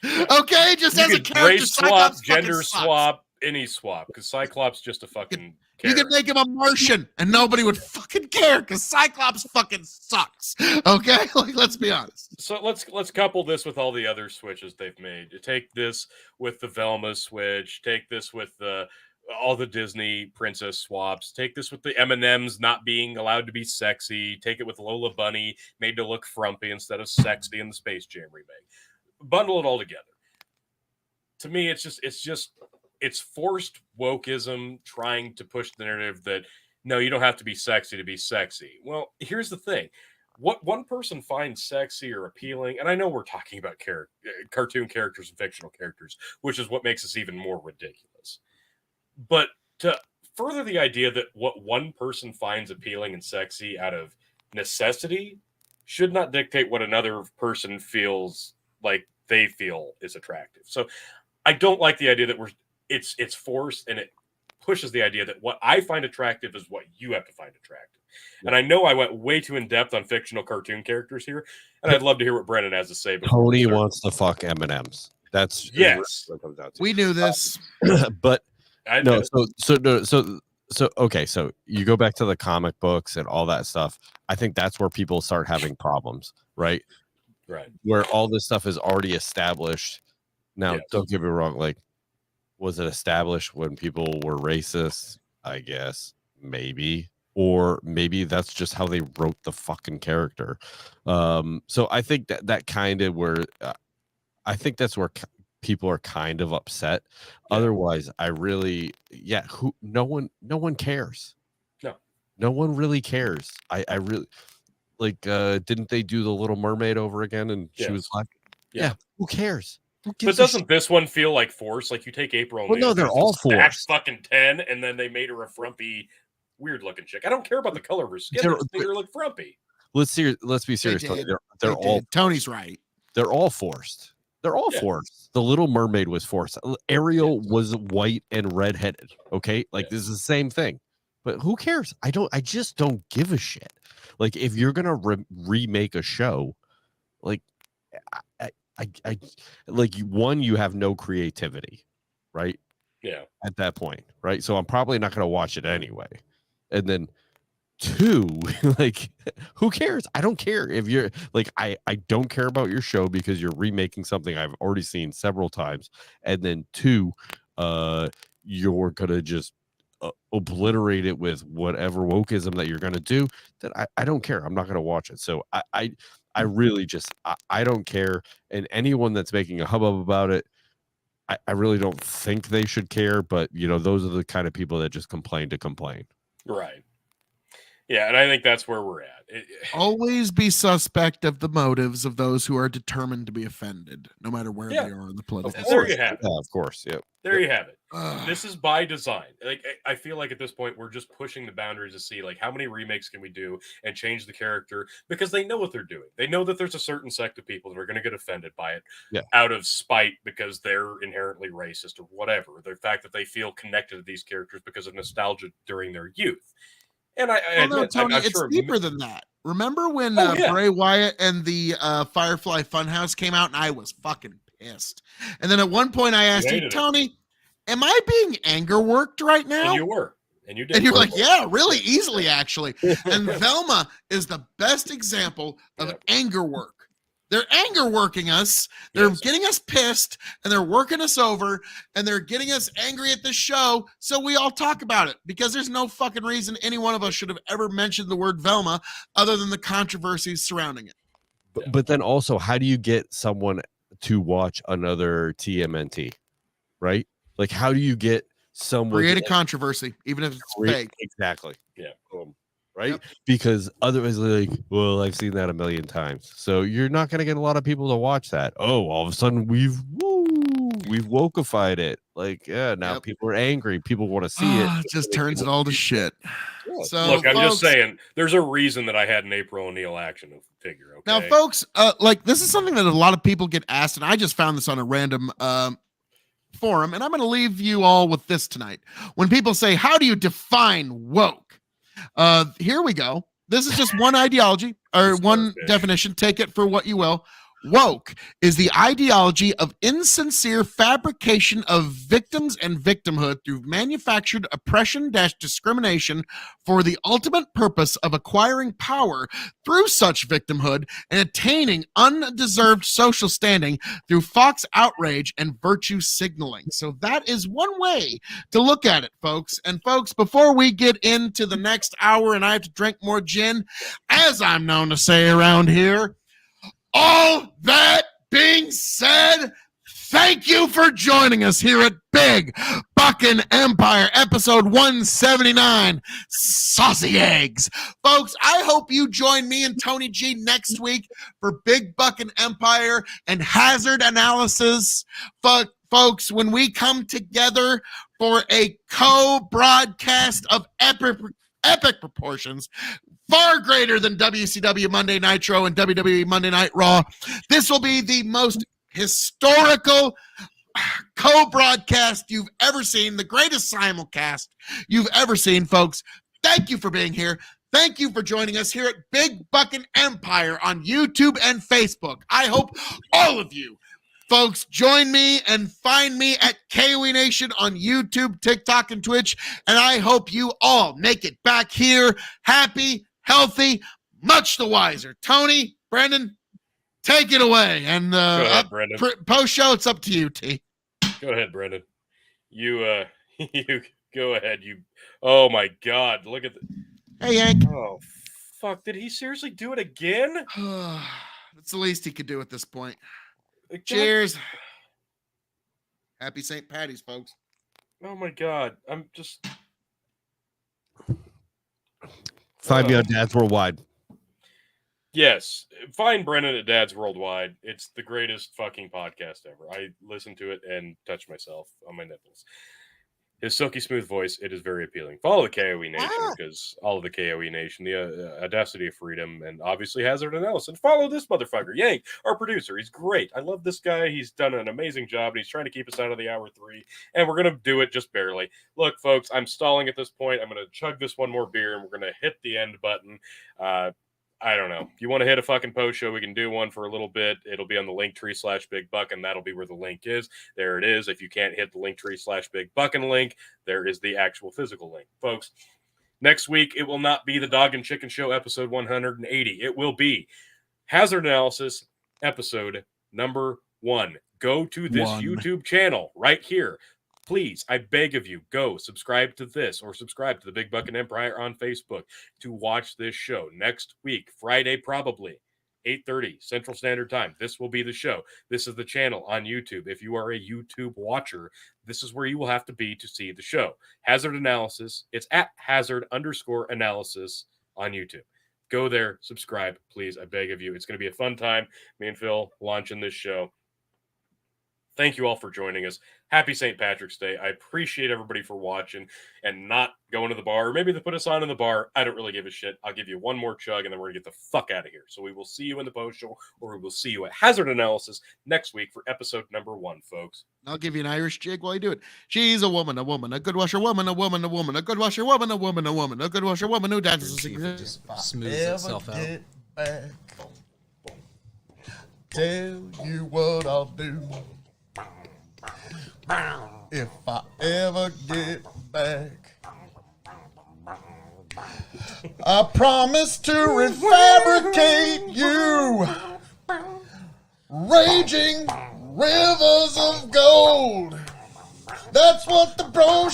[SPEAKER 3] Okay, just as a character,
[SPEAKER 8] race swap, gender swap, any swap, because Cyclops just a fucking
[SPEAKER 3] You could make him a Martian and nobody would fucking care, because Cyclops fucking sucks. Okay, like let's be honest.
[SPEAKER 8] So let's couple this with all the other switches they've made. Take this with the Velma switch. Take this with all the Disney princess swaps. Take this with the M&Ms not being allowed to be sexy. Take it with Lola Bunny made to look frumpy instead of sexy in the Space Jam remake. Bundle it all together. To me, it's forced wokeism trying to push the narrative that, no, you don't have to be sexy to be sexy. Well, here's the thing. what one person finds sexy or appealing, and I know we're talking about cartoon characters and fictional characters, which is what makes this even more ridiculous. But to further the idea that what one person finds appealing and sexy out of necessity should not dictate what another person feels like they feel is attractive. So I don't like the idea that it's forced, and it pushes the idea that what I find attractive is what you have to find attractive. Yeah. And I know I went way too in depth on fictional cartoon characters here, and I'd love to hear what Brennan has to say.
[SPEAKER 9] Tony wants to fuck M&Ms. That's
[SPEAKER 8] yes.
[SPEAKER 9] What it comes down to.
[SPEAKER 3] We knew this,
[SPEAKER 9] but no. So okay. So you go back to the comic books and all that stuff. I think that's where people start having problems, right?
[SPEAKER 8] Right.
[SPEAKER 9] Where all this stuff is already established. Now, don't get me wrong. Like, was it established when people were racist? I guess maybe, or maybe that's just how they wrote the fucking character. So I think that kind of where I think that's where people are kind of upset. Yeah. Otherwise, I really, no one cares. No one really cares. I really like. Didn't they do the Little Mermaid over again? And she was black.
[SPEAKER 8] Yeah.
[SPEAKER 9] Who cares?
[SPEAKER 8] But doesn't this one feel like force? Like you take April O'Neil,
[SPEAKER 9] no, they're all forced.
[SPEAKER 8] Fucking 10, and then they made her a frumpy, weird-looking chick. I don't care about the color of her skin. They just made her look frumpy.
[SPEAKER 9] Let's be serious. They're all.
[SPEAKER 3] Tony's right.
[SPEAKER 9] They're all forced. They're all forced. The Little Mermaid was forced. Ariel was white and redheaded. Okay, like this is the same thing. But who cares? I just don't give a shit. Like if you're gonna remake a show, like. I like you have no creativity, right?
[SPEAKER 8] Yeah.
[SPEAKER 9] At that point, right? So I'm probably not going to watch it anyway. And then 2, like, who cares? I don't care if you're like, I don't care about your show because you're remaking something I've already seen several times. And then 2, you're going to just obliterate it with whatever wokeism that you're going to do. That I don't care. I'm not going to watch it. So I really just, I don't care. And anyone that's making a hubbub about it, I really don't think they should care. But, those are the kind of people that just complain to complain.
[SPEAKER 8] Right. Yeah, and I think that's where we're at.
[SPEAKER 3] Always be suspect of the motives of those who are determined to be offended, no matter where they are in the political.
[SPEAKER 8] There you have it.
[SPEAKER 9] Yeah, of course. Yep.
[SPEAKER 8] There you have it. This is by design. Like I feel like at this point we're just pushing the boundaries to see like how many remakes can we do and change the character because they know what they're doing. They know that there's a certain sect of people that are going to get offended by it out of spite because they're inherently racist or whatever. The fact that they feel connected to these characters because of nostalgia during their youth. And
[SPEAKER 3] Tony, it's deeper than that. Remember when Bray Wyatt and the Firefly Funhouse came out, and I was fucking pissed. And then at one point, I asked you, Tony, am I being anger worked right now?
[SPEAKER 8] And you were, and you did.
[SPEAKER 3] And you're like, yeah, really easily, actually. And Velma is the best example of anger work. They're anger working us. They're getting us pissed, and they're working us over, and they're getting us angry at the show. So we all talk about it because there's no fucking reason any one of us should have ever mentioned the word Velma other than the controversies surrounding it.
[SPEAKER 9] But then also, how do you get someone to watch another TMNT, right? Like, how do you get someone
[SPEAKER 3] create a controversy, even if it's fake?
[SPEAKER 9] Exactly.
[SPEAKER 8] Yeah.
[SPEAKER 9] Right? Yep. Because otherwise, like, well, I've seen that a million times. So you're not going to get a lot of people to watch that. Oh, all of a sudden we've wokeified it. Like, now people are angry. People want to see it.
[SPEAKER 3] It just turns it all to shit.
[SPEAKER 8] Yeah. So look, I'm just saying, there's a reason that I had an April O'Neil action figure. Okay?
[SPEAKER 3] Now, folks, like this is something that a lot of people get asked, and I just found this on a random forum, and I'm going to leave you all with this tonight. When people say, "How do you define woke?" Here we go. This is just one ideology or one definition. Take it for what you will. Woke is the ideology of insincere fabrication of victims and victimhood through manufactured oppression-discrimination for the ultimate purpose of acquiring power through such victimhood and attaining undeserved social standing through Fox outrage and virtue signaling. So that is one way to look at it, folks. And folks, before we get into the next hour and I have to drink more gin, as I'm known to say around here, all that being said, thank you for joining us here at Big
[SPEAKER 7] Bucking Empire, episode 179, Saucy Eggs. Folks, I hope you join me and Tony G next week for Big Bucking Empire and Hazard Analysis. Folks, when we come together for a co-broadcast of epic proportions, far greater than WCW Monday Nitro and WWE Monday Night Raw, this will be the most historical co-broadcast you've ever seen, the greatest simulcast you've ever seen, folks. Thank you for being here. Thank you for joining us here at Big Bucking Empire on YouTube and Facebook. I hope all of you folks join me and find me at KOE Nation on YouTube, TikTok, and Twitch. And I hope you all make it back here happy, healthy, much the wiser. Tony, Brendan, take it away. And
[SPEAKER 8] go ahead, Brendan.
[SPEAKER 7] Post show, it's up to you, T.
[SPEAKER 8] Go ahead, Brendan. You you go ahead. Oh my God, look at the.
[SPEAKER 7] Hey, Yank.
[SPEAKER 8] Oh fuck! Did he seriously do it again?
[SPEAKER 7] That's the least he could do at this point. Cheers. Happy St. Patty's, folks.
[SPEAKER 8] Oh my God, I'm just.
[SPEAKER 9] Find me on Dad's Worldwide.
[SPEAKER 8] Yes, find Brennan at Dad's Worldwide. It's the greatest fucking podcast ever. I listen to it and touch myself on my nipples. His silky smooth voice, it is very appealing. Follow the KOE Nation, because all of the KOE Nation, the Audacity of Freedom, and obviously Hazard Analysis. Follow this motherfucker, Yank, our producer. He's great. I love this guy. He's done an amazing job, and he's trying to keep us out of the hour 3, and we're going to do it just barely. Look, folks, I'm stalling at this point. I'm going to chug this one more beer, and we're going to hit the end button. I don't know. If you want to hit a fucking post show, we can do one for a little bit. It'll be on the Linktree/Big Buck, and that'll be where the link is. There it is. If you can't hit the Linktree/Big Buck and link, there is the actual physical link. Folks, next week, it will not be the Dog and Chicken Show episode 180. It will be Hazard Analysis episode number 1. Go to this YouTube channel right here. Please, I beg of you, go subscribe to this or subscribe to the Big Bucking Empire on Facebook to watch this show next week, Friday, probably 8:30 Central Standard Time. This will be the show. This is the channel on YouTube. If you are a YouTube watcher, this is where you will have to be to see the show. Hazard Analysis. It's at Hazard_Analysis on YouTube. Go there, subscribe, please. I beg of you. It's going to be a fun time. Me and Phil launching this show. Thank you all for joining us. Happy St. Patrick's Day. I appreciate everybody for watching and not going to the bar. Or maybe they put us on in the bar. I don't really give a shit. I'll give you one more chug, and then we're going to get the fuck out of here. So we will see you in the post show, or we will see you at Hazard Analysis next week for episode number 1, folks.
[SPEAKER 7] I'll give you an Irish jig while you do it. She's a woman, a good washer woman, a woman, a good washer woman, a good washer woman who dances.
[SPEAKER 4] Just smooths itself out.
[SPEAKER 1] Tell you what I'll do. If I ever get back, I promise to refabricate you, raging rivers of gold. That's what the bro